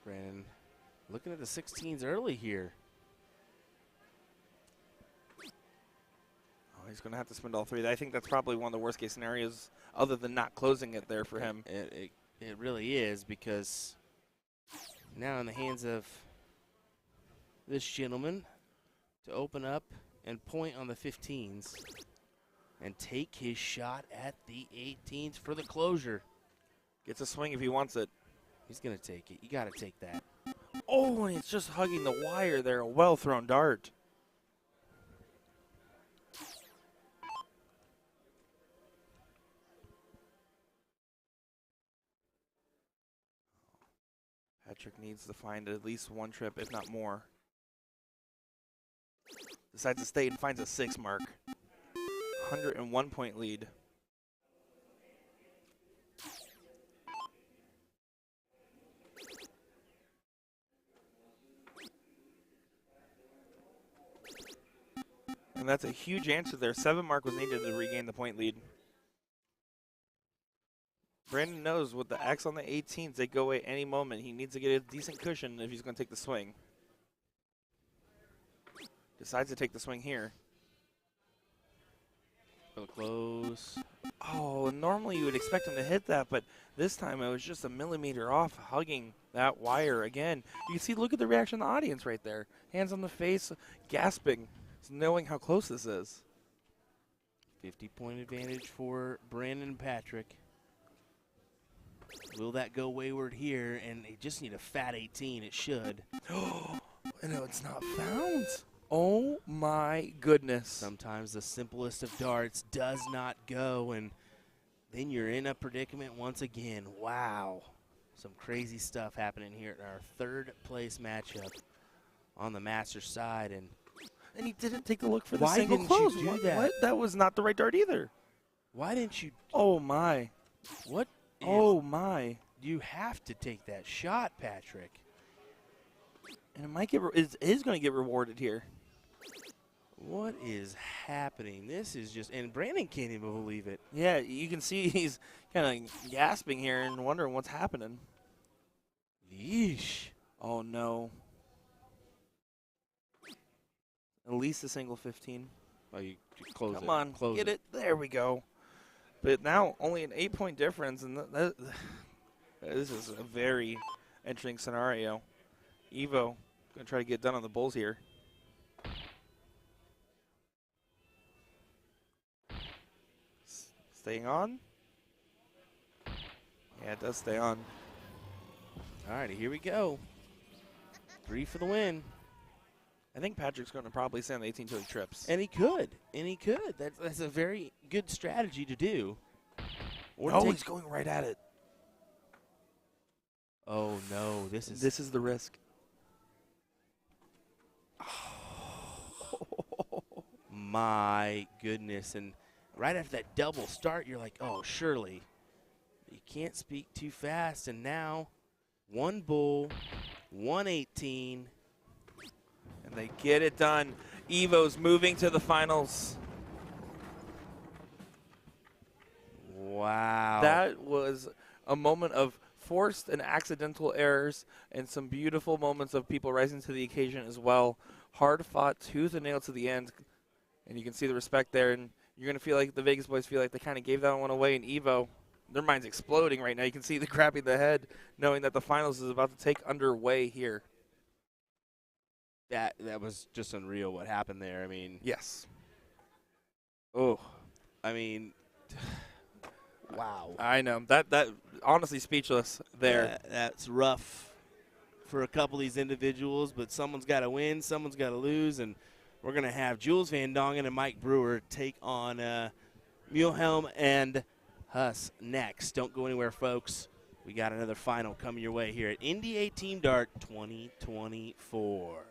Brandon looking at the 16s early here. Oh, he's going to have to spend all 3. I think that's probably one of the worst case scenarios other than not closing it there for him. It really is, because now in the hands of this gentleman to open up and point on the 15s and take his shot at the 18s for the closure. Gets a swing if he wants it. He's going to take it. You got to take that. Oh, and it's just hugging the wire there. A well-thrown dart. Patrick needs to find at least 1 trip, if not more. Decides to stay and finds a 6 mark. 101-point lead. And that's a huge answer there. 7 mark was needed to regain the point lead. Brandon knows with the X on the 18s, they go away any moment. He needs to get a decent cushion if he's going to take the swing. Decides to take the swing here. For the close. Oh, normally you would expect him to hit that, but this time it was just a millimeter off, hugging that wire again. You can see, look at the reaction of the audience right there. Hands on the face, gasping, knowing how close this is. 50-point advantage for Brandon Patrick. Will that go wayward here? And they just need a fat 18. It should. Oh, no, it's not found. Oh, my goodness. Sometimes the simplest of darts does not go, and then you're in a predicament once again. Wow. Some crazy stuff happening here in our 3rd place matchup on the Masters side. And he didn't take a look for the why single didn't close. you do What? that? What? That was not the right dart either. Why didn't you? Oh, my. What? Oh, my. You have to take that shot, Patrick. And it might get it is going to get rewarded here. What is happening? This is just, and Brandon can't even believe it. Yeah, you can see he's kind of gasping here and wondering what's happening. Yeesh. Oh, no. At least a single 15. Oh, you close it. Come on, Close get it. There we go. But now only an 8-point difference, and this is a very interesting scenario. Evo going to try to get done on the Bulls here. Staying on? Yeah, it does stay on. All right, here we go. 3 for the win. I think Patrick's going to probably stay on the 18 till he trips. And he could. And he could. That's a very good strategy to do. Or Oh, take, he's going right at it. oh, no. This is the risk. my goodness. And right after that double start, you're like, oh, surely. You can't speak too fast. And now, 1 bull, 118. And they get it done. Evo's moving to the finals. Wow. That was a moment of forced and accidental errors and some beautiful moments of people rising to the occasion as well. Hard fought, tooth and nail to the end. And you can see the respect there. And you're going to feel like the Vegas boys feel like they kind of gave that one away. And Evo, their mind's exploding right now. You can see the grabbing the head, knowing that the finals is about to take underway here. That was just unreal what happened there. I mean, Yes. oh, I mean, wow. I know. That honestly speechless there. That's rough for a couple of these individuals, but someone's got to win, someone's got to lose, and we're going to have Jules Van Dongen and Mike Brewer take on Mulehelm and Huss next. Don't go anywhere, folks. We got another final coming your way here at NDA Team Dart 2024.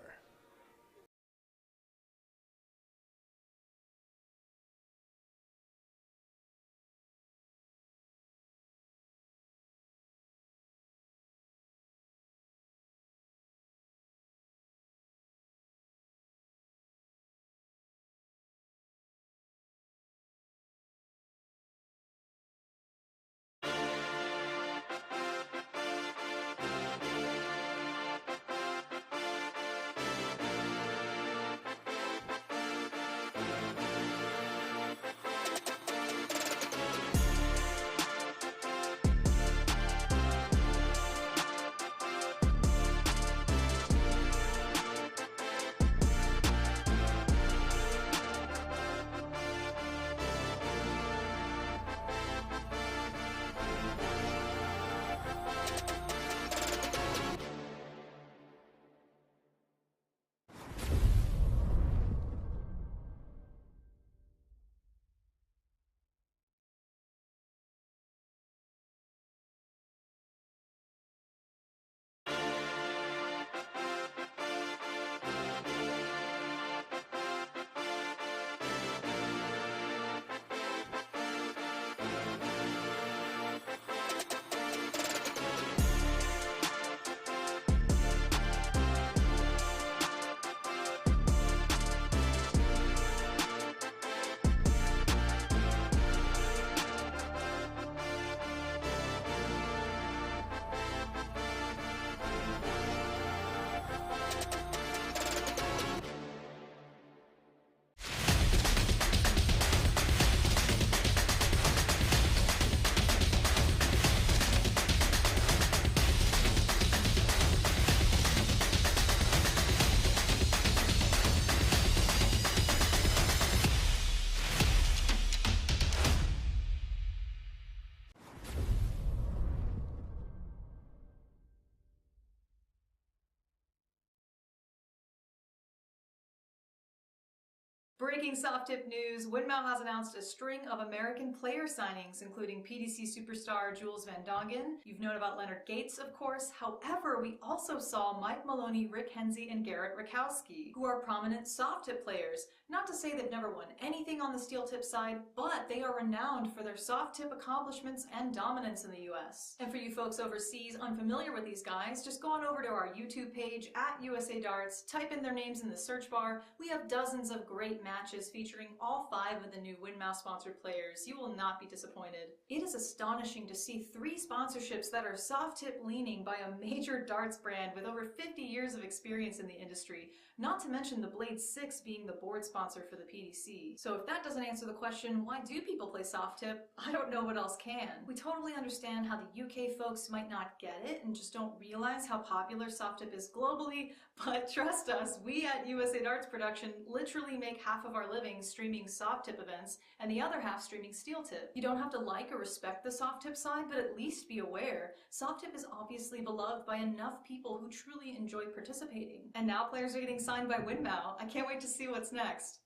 Breaking soft tip news, Windmill has announced a string of American player signings, including PDC superstar Jules Van Dongen. You've known about Leonard Gates, of course. However, we also saw Mike Maloney, Rick Hensey, and Garrett Rakowski, who are prominent soft tip players. Not to say they've never won anything on the steel tip side, but they are renowned for their soft tip accomplishments and dominance in the US. And for you folks overseas unfamiliar with these guys, just go on over to our YouTube page at USA Darts, type in their names in the search bar. We have dozens of great matches featuring all 5 of the new Windmill sponsored players. You will not be disappointed. It is astonishing to see 3 sponsorships that are soft tip leaning by a major darts brand with over 50 years of experience in the industry, not to mention the Blade 6 being the board sponsor for the PDC. So if that doesn't answer the question, why do people play soft tip? I don't know what else can. We totally understand how the UK folks might not get it and just don't realize how popular soft tip is globally, but trust us, we at USA Darts Production literally make half of our living streaming soft tip events and the other half streaming steel tip. You don't have to like or respect the soft tip side, but at least be aware. Soft tip is obviously beloved by enough people who truly enjoy participating. And now players are getting signed by Windmill. I can't wait to see what's next.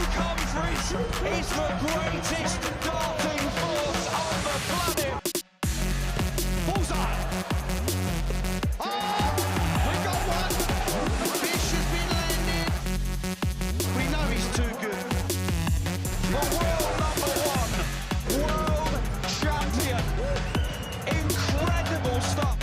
Humphries is the greatest darting force on the planet. Bullseye. Oh, we got one. The fish has been landed. We know he's too good. The world number 1, world champion. Incredible stuff.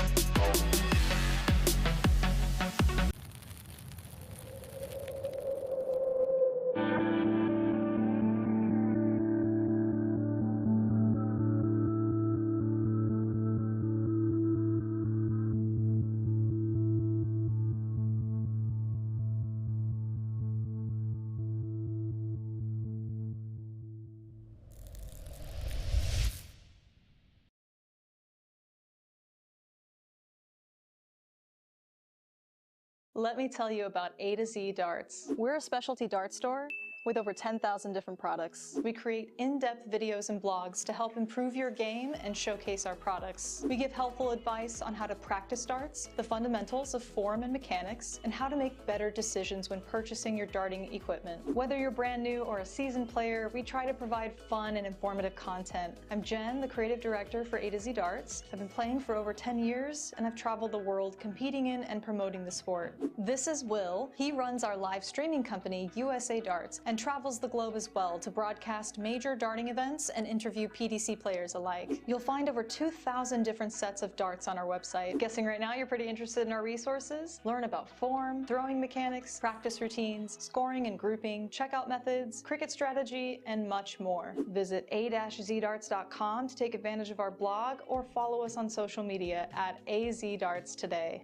Let me tell you about A to Z Darts. We're a specialty dart store with over 10,000 different products. We create in-depth videos and blogs to help improve your game and showcase our products. We give helpful advice on how to practice darts, the fundamentals of form and mechanics, and how to make better decisions when purchasing your darting equipment. Whether you're brand new or a seasoned player, we try to provide fun and informative content. I'm Jen, the creative director for A to Z Darts. I've been playing for over 10 years, and I've traveled the world competing in and promoting the sport. This is Will. He runs our live streaming company, USA Darts, and travels the globe as well to broadcast major darting events and interview PDC players alike. You'll find over 2,000 different sets of darts on our website. Guessing right now you're pretty interested in our resources? Learn about form, throwing mechanics, practice routines, scoring and grouping, checkout methods, cricket strategy, and much more. Visit a-zdarts.com to take advantage of our blog or follow us on social media at azdartstoday.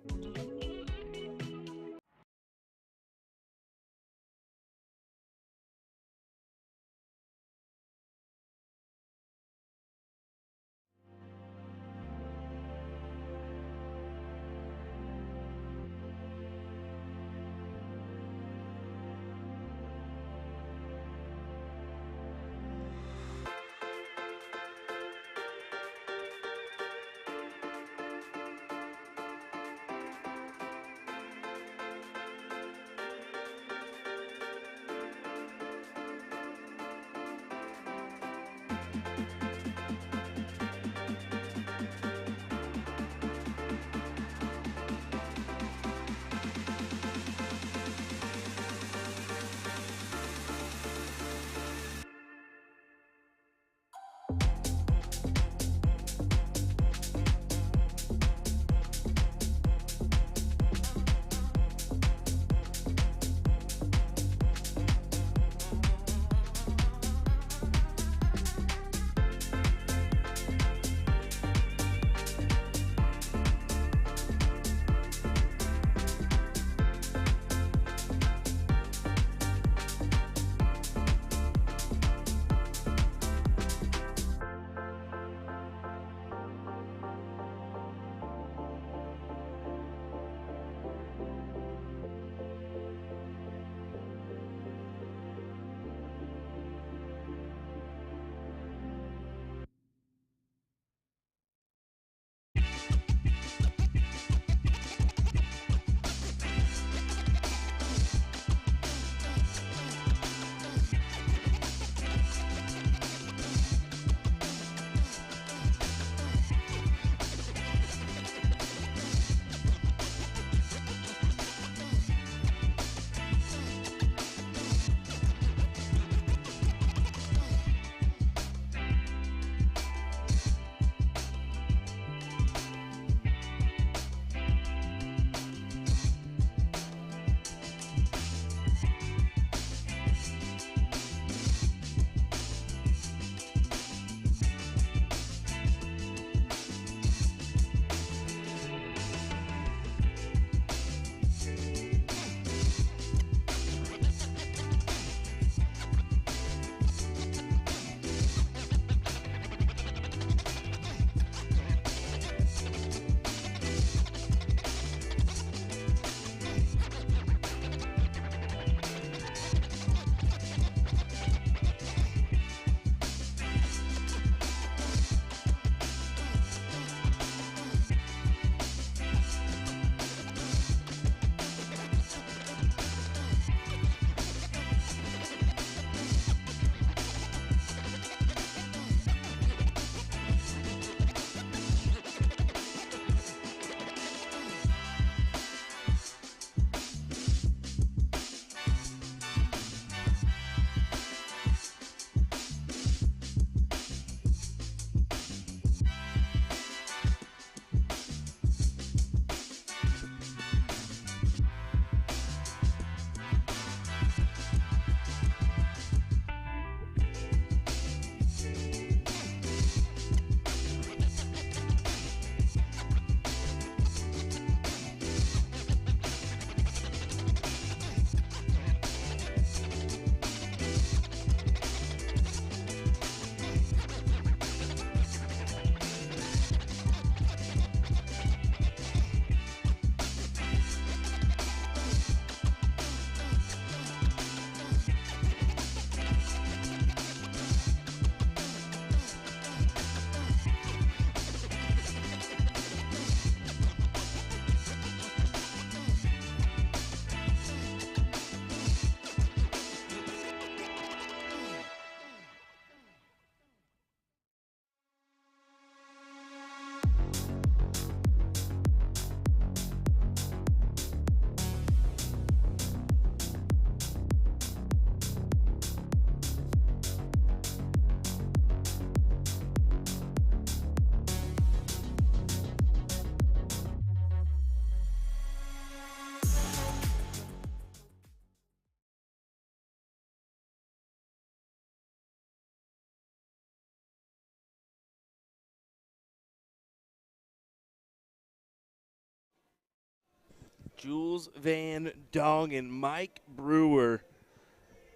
Jules Van Dong and Mike Brewer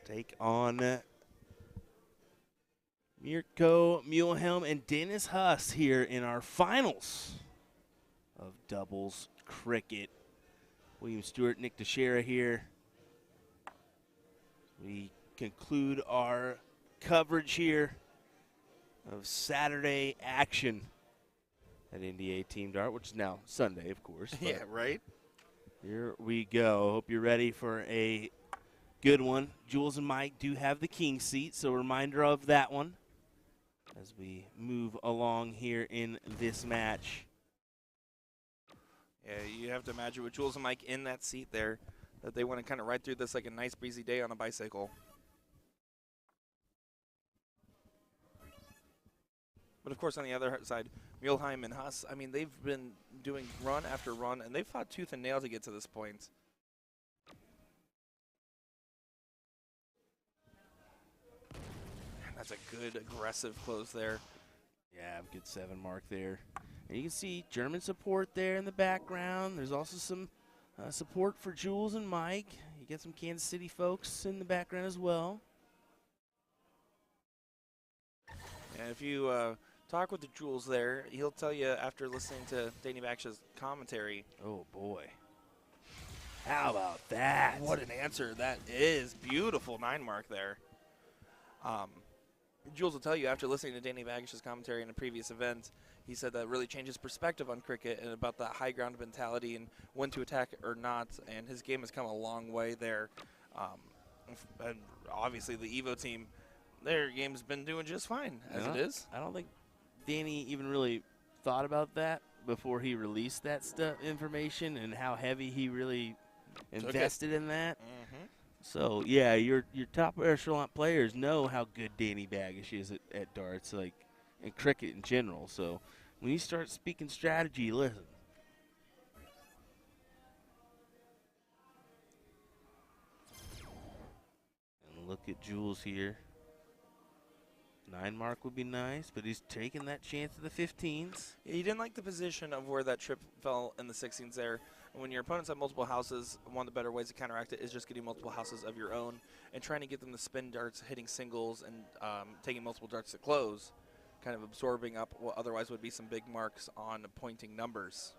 take on Mirko Mulehelm and Dennis Huss here in our finals of doubles cricket. William Stewart, Nick Teixeira here. We conclude our coverage here of Saturday action at NDA Team Dart, which is now Sunday, of course. Yeah, right? Here we go. Hope you're ready for a good one. Jules and Mike do have the king seat, so a reminder of that one as we move along here in this match. Yeah, you have to imagine with Jules and Mike in that seat there that they want to kind of ride through this like a nice breezy day on a bicycle. But, of course, on the other side, Muleheim and Huss, I mean, they've been doing run after run, and they've fought tooth and nail to get to this point. And that's a good, aggressive close there. Yeah, good 7 mark there. And you can see German support there in the background. There's also some support for Jules and Mike. You get some Kansas City folks in the background as well. And if you talk with the Jules there, he'll tell you after listening to Danny Baksh's commentary. Oh, boy. How about that? What an answer that is. Beautiful 9 mark there. Jules will tell you after listening to Danny Bagish's commentary in a previous event, he said that really changed his perspective on cricket and about that high ground mentality and when to attack or not, and his game has come a long way there. And obviously the Evo team, their game's been doing just fine as it is. I don't think Danny even really thought about that before he released that information and how heavy he really invested in that. Mm-hmm. So, yeah, your top echelon players know how good Danny Bagish is at darts, like, and cricket in general. So, when you start speaking strategy, listen. And look at Jules here. 9 mark would be nice, but he's taking that chance of the 15s. Yeah, he didn't like the position of where that trip fell in the 16s there. And when your opponents have multiple houses, one of the better ways to counteract it is just getting multiple houses of your own and trying to get them to spin darts, hitting singles, and taking multiple darts to close, kind of absorbing up what otherwise would be some big marks on pointing numbers.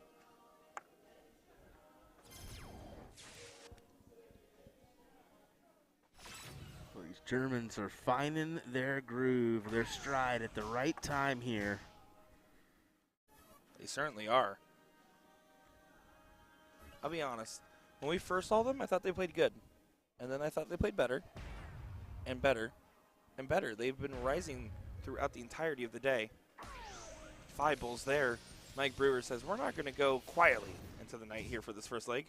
Well, these Germans are finding their groove, their stride at the right time here. They certainly are. I'll be honest. When we first saw them, I thought they played good. And then I thought they played better and better and better. They've been rising throughout the entirety of the day. 5 bulls there. Mike Brewer says, we're not going to go quietly into the night here for this first leg.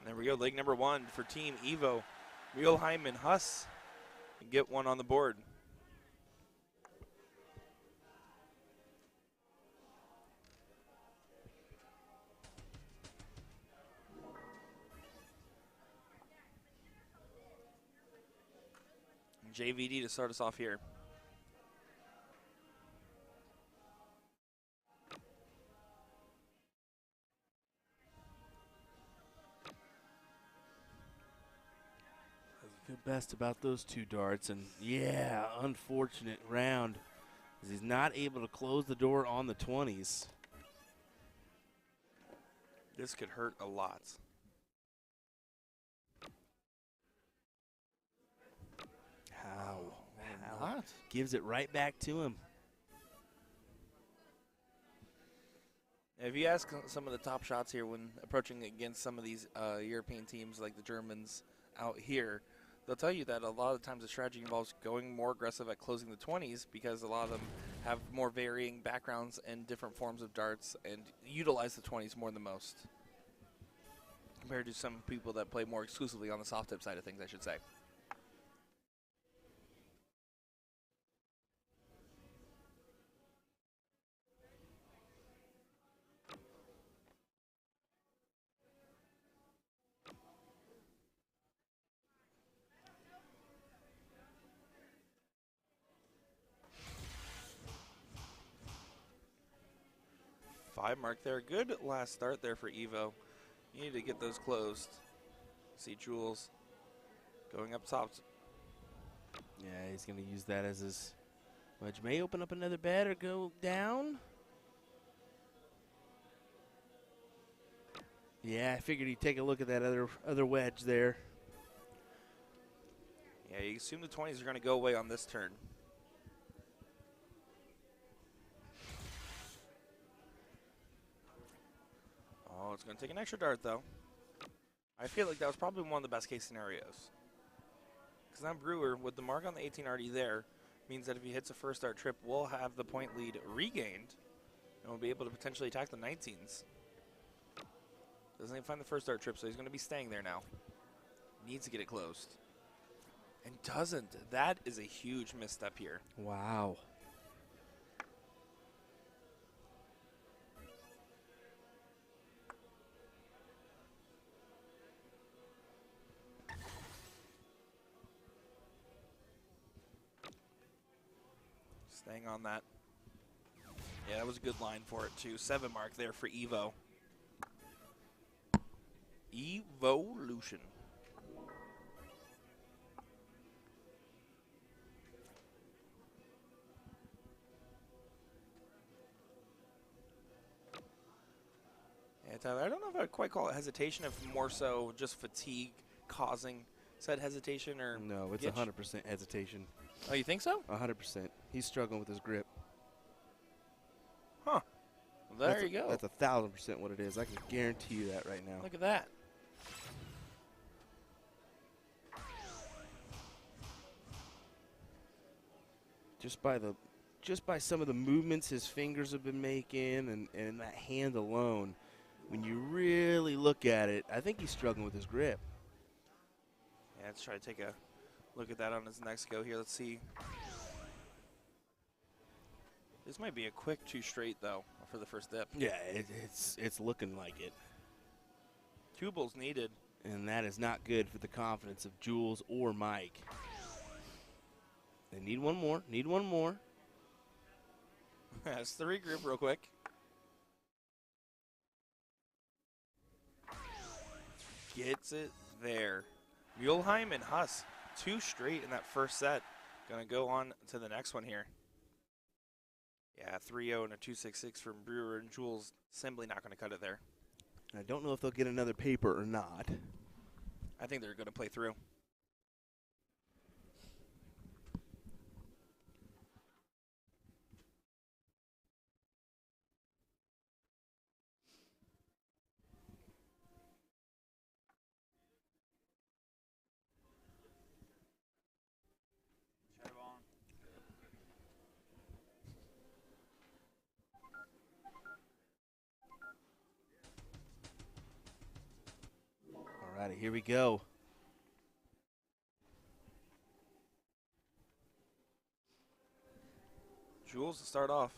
There we go, leg number 1 for Team Evo. Muleheim and Huss get one on the board. JVD to start us off here. The best about those 2 darts, and yeah, unfortunate round, as he's not able to close the door on the 20s. This could hurt a lot. How? Not? Gives it right back to him. If you ask some of the top shots here when approaching against some of these European teams like the Germans out here, they'll tell you that a lot of the times the strategy involves going more aggressive at closing the 20s because a lot of them have more varying backgrounds and different forms of darts and utilize the 20s more than most compared to some people that play more exclusively on the soft tip side of things, I should say. 5 mark there. Good last start there for Evo. You need to get those closed. See Jules going up top. Yeah, he's going to use that as his wedge. May open up another bet or go down. Yeah, I figured he'd take a look at that other wedge there. Yeah, you assume the 20s are going to go away on this turn. Oh, it's going to take an extra dart, though. I feel like that was probably one of the best case scenarios. Because now Brewer, with the mark on the 18 already there, means that if he hits a first dart trip, we'll have the point lead regained, and we'll be able to potentially attack the 19s. Doesn't even find the first dart trip, so he's going to be staying there now. Needs to get it closed. And doesn't. That is a huge misstep here. Wow. Staying on that. Yeah, that was a good line for it, too. 7 mark there for Evo. Evolution. Yeah, Tyler, I don't know if I'd quite call it hesitation, if more so just fatigue causing said hesitation, or No, it's 100% hesitation. Oh, you think so? 100%. He's struggling with his grip. Huh. Well, there you go. That's 1,000% what it is. I can guarantee you that right now. Look at that. Just by some of the movements his fingers have been making and that hand alone, when you really look at it, I think he's struggling with his grip. Yeah, let's try to take a look at that on his next go here. Let's see. This might be a quick 2 straight, though, for the first dip. Yeah, it's looking like it. 2 bulls needed. And that is not good for the confidence of Jules or Mike. They need one more. Need one more. That's the regroup real quick. Gets it there. Muehlheim and Huss, 2 straight in that first set. Going to go on to the next one here. Yeah, 3-0 and a 2-6-6 from Brewer and Jules. Simply not going to cut it there. I don't know if they'll get another paper or not. I think they're going to play through. All righty, here we go. Jules to start off.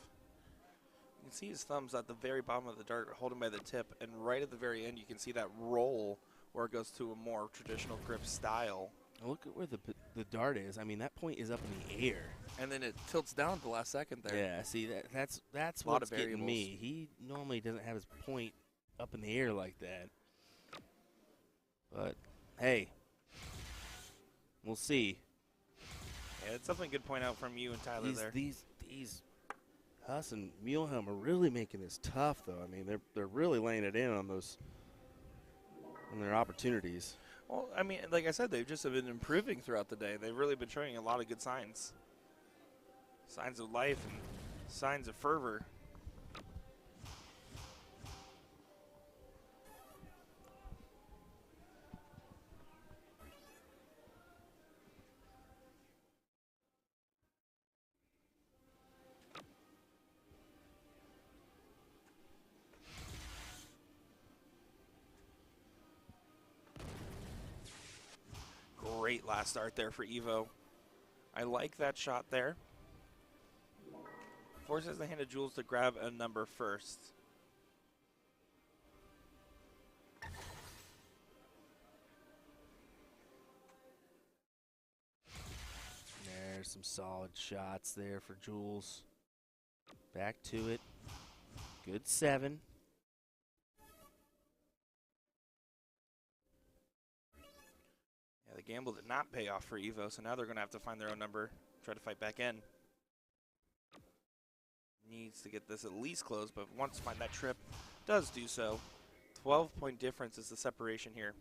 You can see his thumbs at the very bottom of the dart, holding by the tip, and right at the very end you can see that roll where it goes to a more traditional grip style. Look at where the dart is. I mean, that point is up in the air. And then it tilts down at the last second there. Yeah, see, that's A lot what's of getting variables. me. He normally doesn't have his point up in the air like that. But, hey, we'll see. Yeah, it's definitely a good point out from you and Tyler there. These Huss and Muehlheim are really making this tough, though. I mean, they're really laying it in on their opportunities. Well, I mean, like I said, they've just been improving throughout the day. They've really been showing a lot of good signs. Signs of life and signs of fervor. Great last start there for Evo. I like that shot there. Forces the hand of Jules to grab a number first. There's some solid shots there for Jules. Back to it. Good 7. Yeah, the gamble did not pay off for Evo, so now they're going to have to find their own number, try to fight back in. Needs to get this at least close, but wants to find that trip, does do so. 12-point difference is the separation here.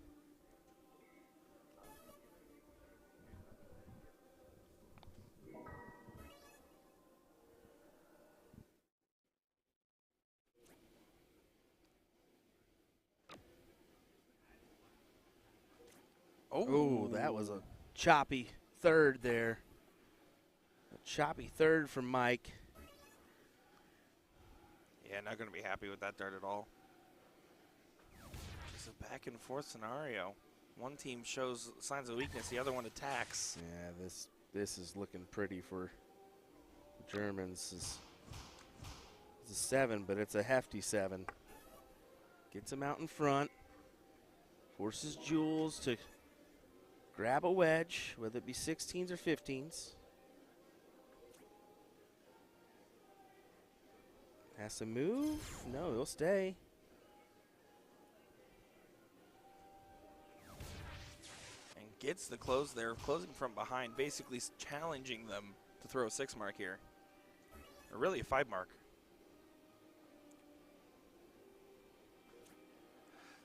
Oh, that was a choppy third there. A choppy third from Mike. Yeah, not going to be happy with that dart at all. Just a back and forth scenario. One team shows signs of weakness, the other one attacks. Yeah, this is looking pretty for the Germans. It's a 7, but it's a hefty 7. Gets him out in front. Forces Jules to grab a wedge, whether it be 16s or 15s. Has to move. No, he'll stay. And gets the close there, closing from behind, basically challenging them to throw a 6 mark here. Or really a 5 mark.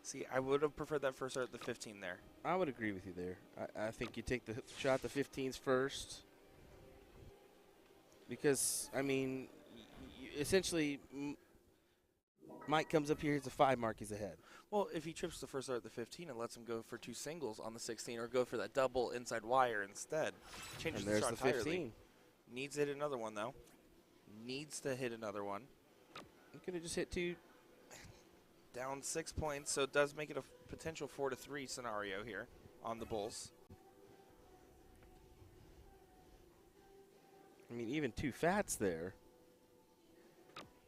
See, I would have preferred that first start at the 15 there. I would agree with you there. I think you take the shot the 15s first. Because, I mean, essentially, Mike comes up here, he's a 5 mark, he's ahead. Well, if he trips the first start at the 15 and lets him go for 2 singles on the 16 or go for that double inside wire instead, changes And the there's shot the entirely. 15. Needs to hit another one, though. Needs to hit another one. You could have just hit 2. Down 6 points, so it does make it a potential 4-3 scenario here on the Bulls. I mean, even 2 fats there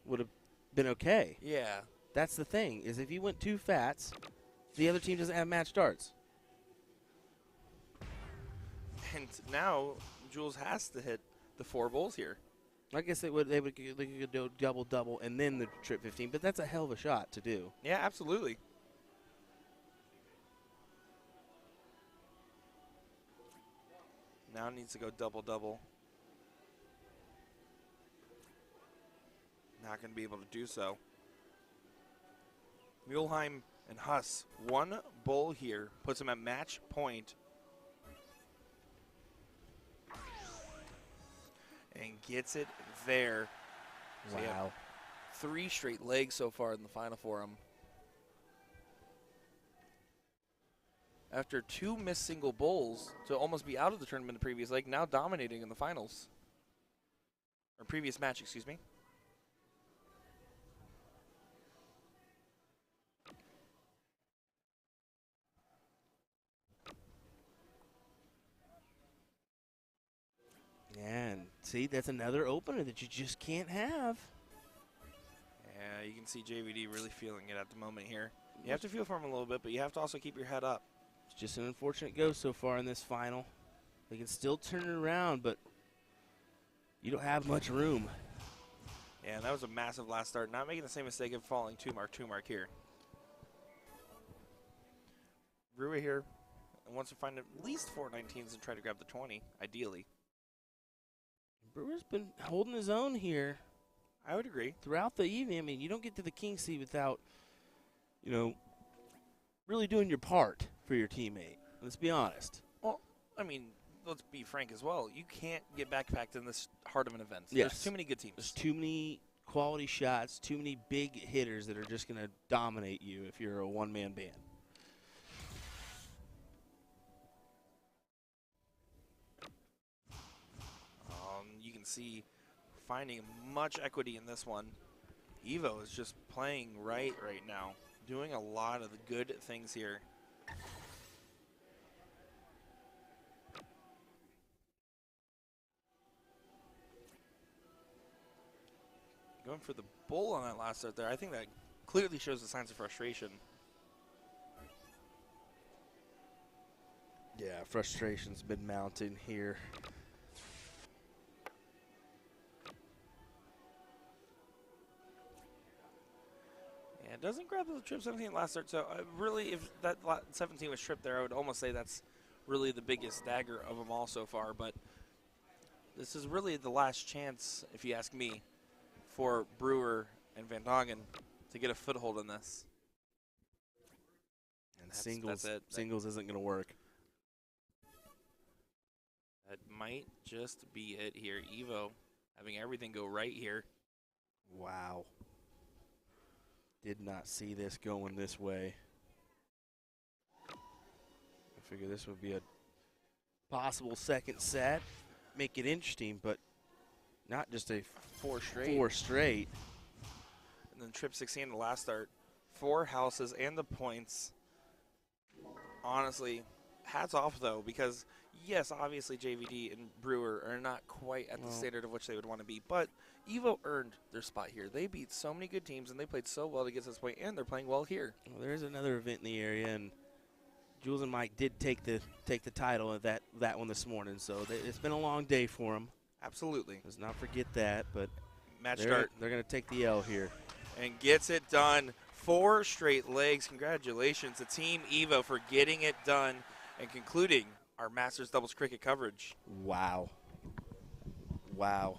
would have been okay. Yeah. That's the thing, is if you went 2 fats, the other team doesn't have match darts. And now Jules has to hit the 4 Bulls here. I guess they could do double and then the trip 15, but that's a hell of a shot to do. Yeah, absolutely. Now needs to go double. Not going to be able to do so. Muehlheim and Huss, 1 bull here, puts him at match point. And gets it there. So you have Wow. 3 straight legs so far in the final for him. After 2 missed single bowls to almost be out of the tournament in the previous leg, now dominating in the finals. Or previous match, excuse me. And see, that's another opener that you just can't have. Yeah, you can see JVD really feeling it at the moment here. You have to feel for him a little bit, but you have to also keep your head up. It's just an unfortunate go so far in this final. They can still turn it around, but you don't have much room. Yeah, and that was a massive last start. Not making the same mistake of falling 2 mark here. Rua here wants to find at least 4 19s and try to grab the 20, ideally. Brewer's been holding his own here I would agree. throughout the evening. I mean, you don't get to the king seat without, really doing your part for your teammate. Let's be honest. Well, I mean, let's be frank as well. You can't get backpacked in this hard of an event. Yes. There's too many good teams. There's too many quality shots, too many big hitters that are just going to dominate you if you're a one-man band. You can see finding much equity in this one. Evo is just playing right now, doing a lot of the good things here. Going for the bull on that last start there. I think that clearly shows the signs of frustration. Yeah, frustration's been mounting here. Yeah, it doesn't grab the trip 17 last start. So really, if that 17 was tripped there, I would almost say that's really the biggest dagger of them all so far. But this is really the last chance, if you ask me, for Brewer and Van Dongen to get a foothold in this. And that's it. Singles isn't going to work. That might just be it here. Evo having everything go right here. Wow. Did not see this going this way. I figure this would be a possible second set. Make it interesting, but not just a 4 straight. 4 straight. And then trip 16 the last start. 4 houses and the points. Honestly, hats off though, because yes, obviously JVD and Brewer are not quite at the standard of which they would want to be, but Evo earned their spot here. They beat so many good teams, and they played so well to get to this point, and they're playing well here. Well, there's another event in the area, and Jules and Mike did take the title of that one this morning, so it's been a long day for them. Absolutely. Let's not forget that, but Match start. They're going to take the L here. And gets it done. 4 straight legs. Congratulations to Team Evo for getting it done and concluding our Masters doubles cricket coverage. Wow. Wow.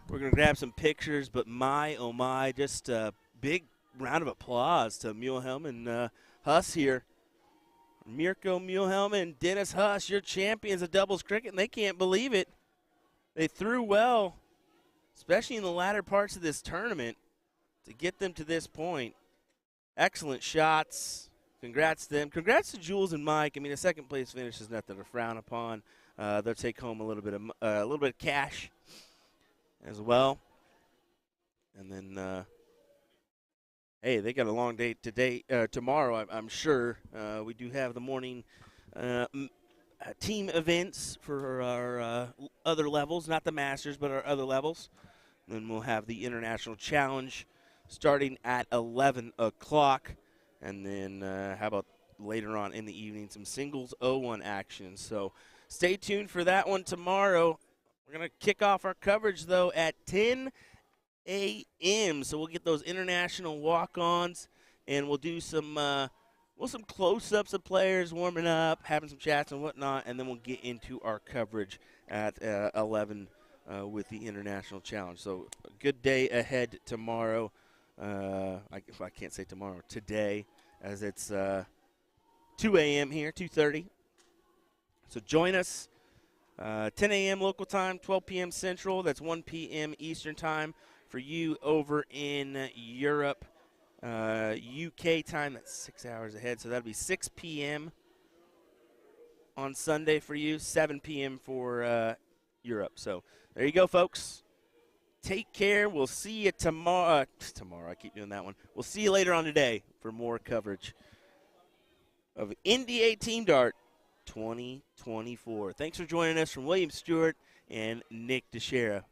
We're going to grab some pictures, but my, oh my, just a big round of applause to Mulehelm and Huss here. Mirko Mulehelm and Dennis Huss, your champions of doubles cricket, and they can't believe it. They threw well, especially in the latter parts of this tournament, to get them to this point. Excellent shots. Congrats to them. Congrats to Jules and Mike. I mean, a second place finish is nothing to frown upon. They'll take home a little bit of cash as well. And then, hey, they got a long day today, tomorrow. I'm sure we do have the morning team events for our other levels, not the Masters, but our other levels. And then we'll have the International Challenge starting at 11 o'clock. And then how about later on in the evening, some singles 0-1 action. So stay tuned for that one tomorrow. We're going to kick off our coverage, though, at 10 a.m. So we'll get those international walk-ons, and we'll do some close-ups of players warming up, having some chats and whatnot, and then we'll get into our coverage at 11 with the International Challenge. So a good day ahead tomorrow. I can't say tomorrow, today, as it's 2 a.m. here, 2:30. So join us, 10 a.m. local time, 12 p.m. Central. That's 1 p.m. Eastern time for you over in Europe. UK time, that's 6 hours ahead, so that'll be 6 p.m. on Sunday for you, 7 p.m. for Europe. So there you go, folks. Take care. We'll see you tomorrow. I keep doing that one. We'll see you later on today for more coverage of NDA Team Dart 2024. Thanks for joining us from William Stewart and Nick Teixeira.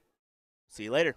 See you later.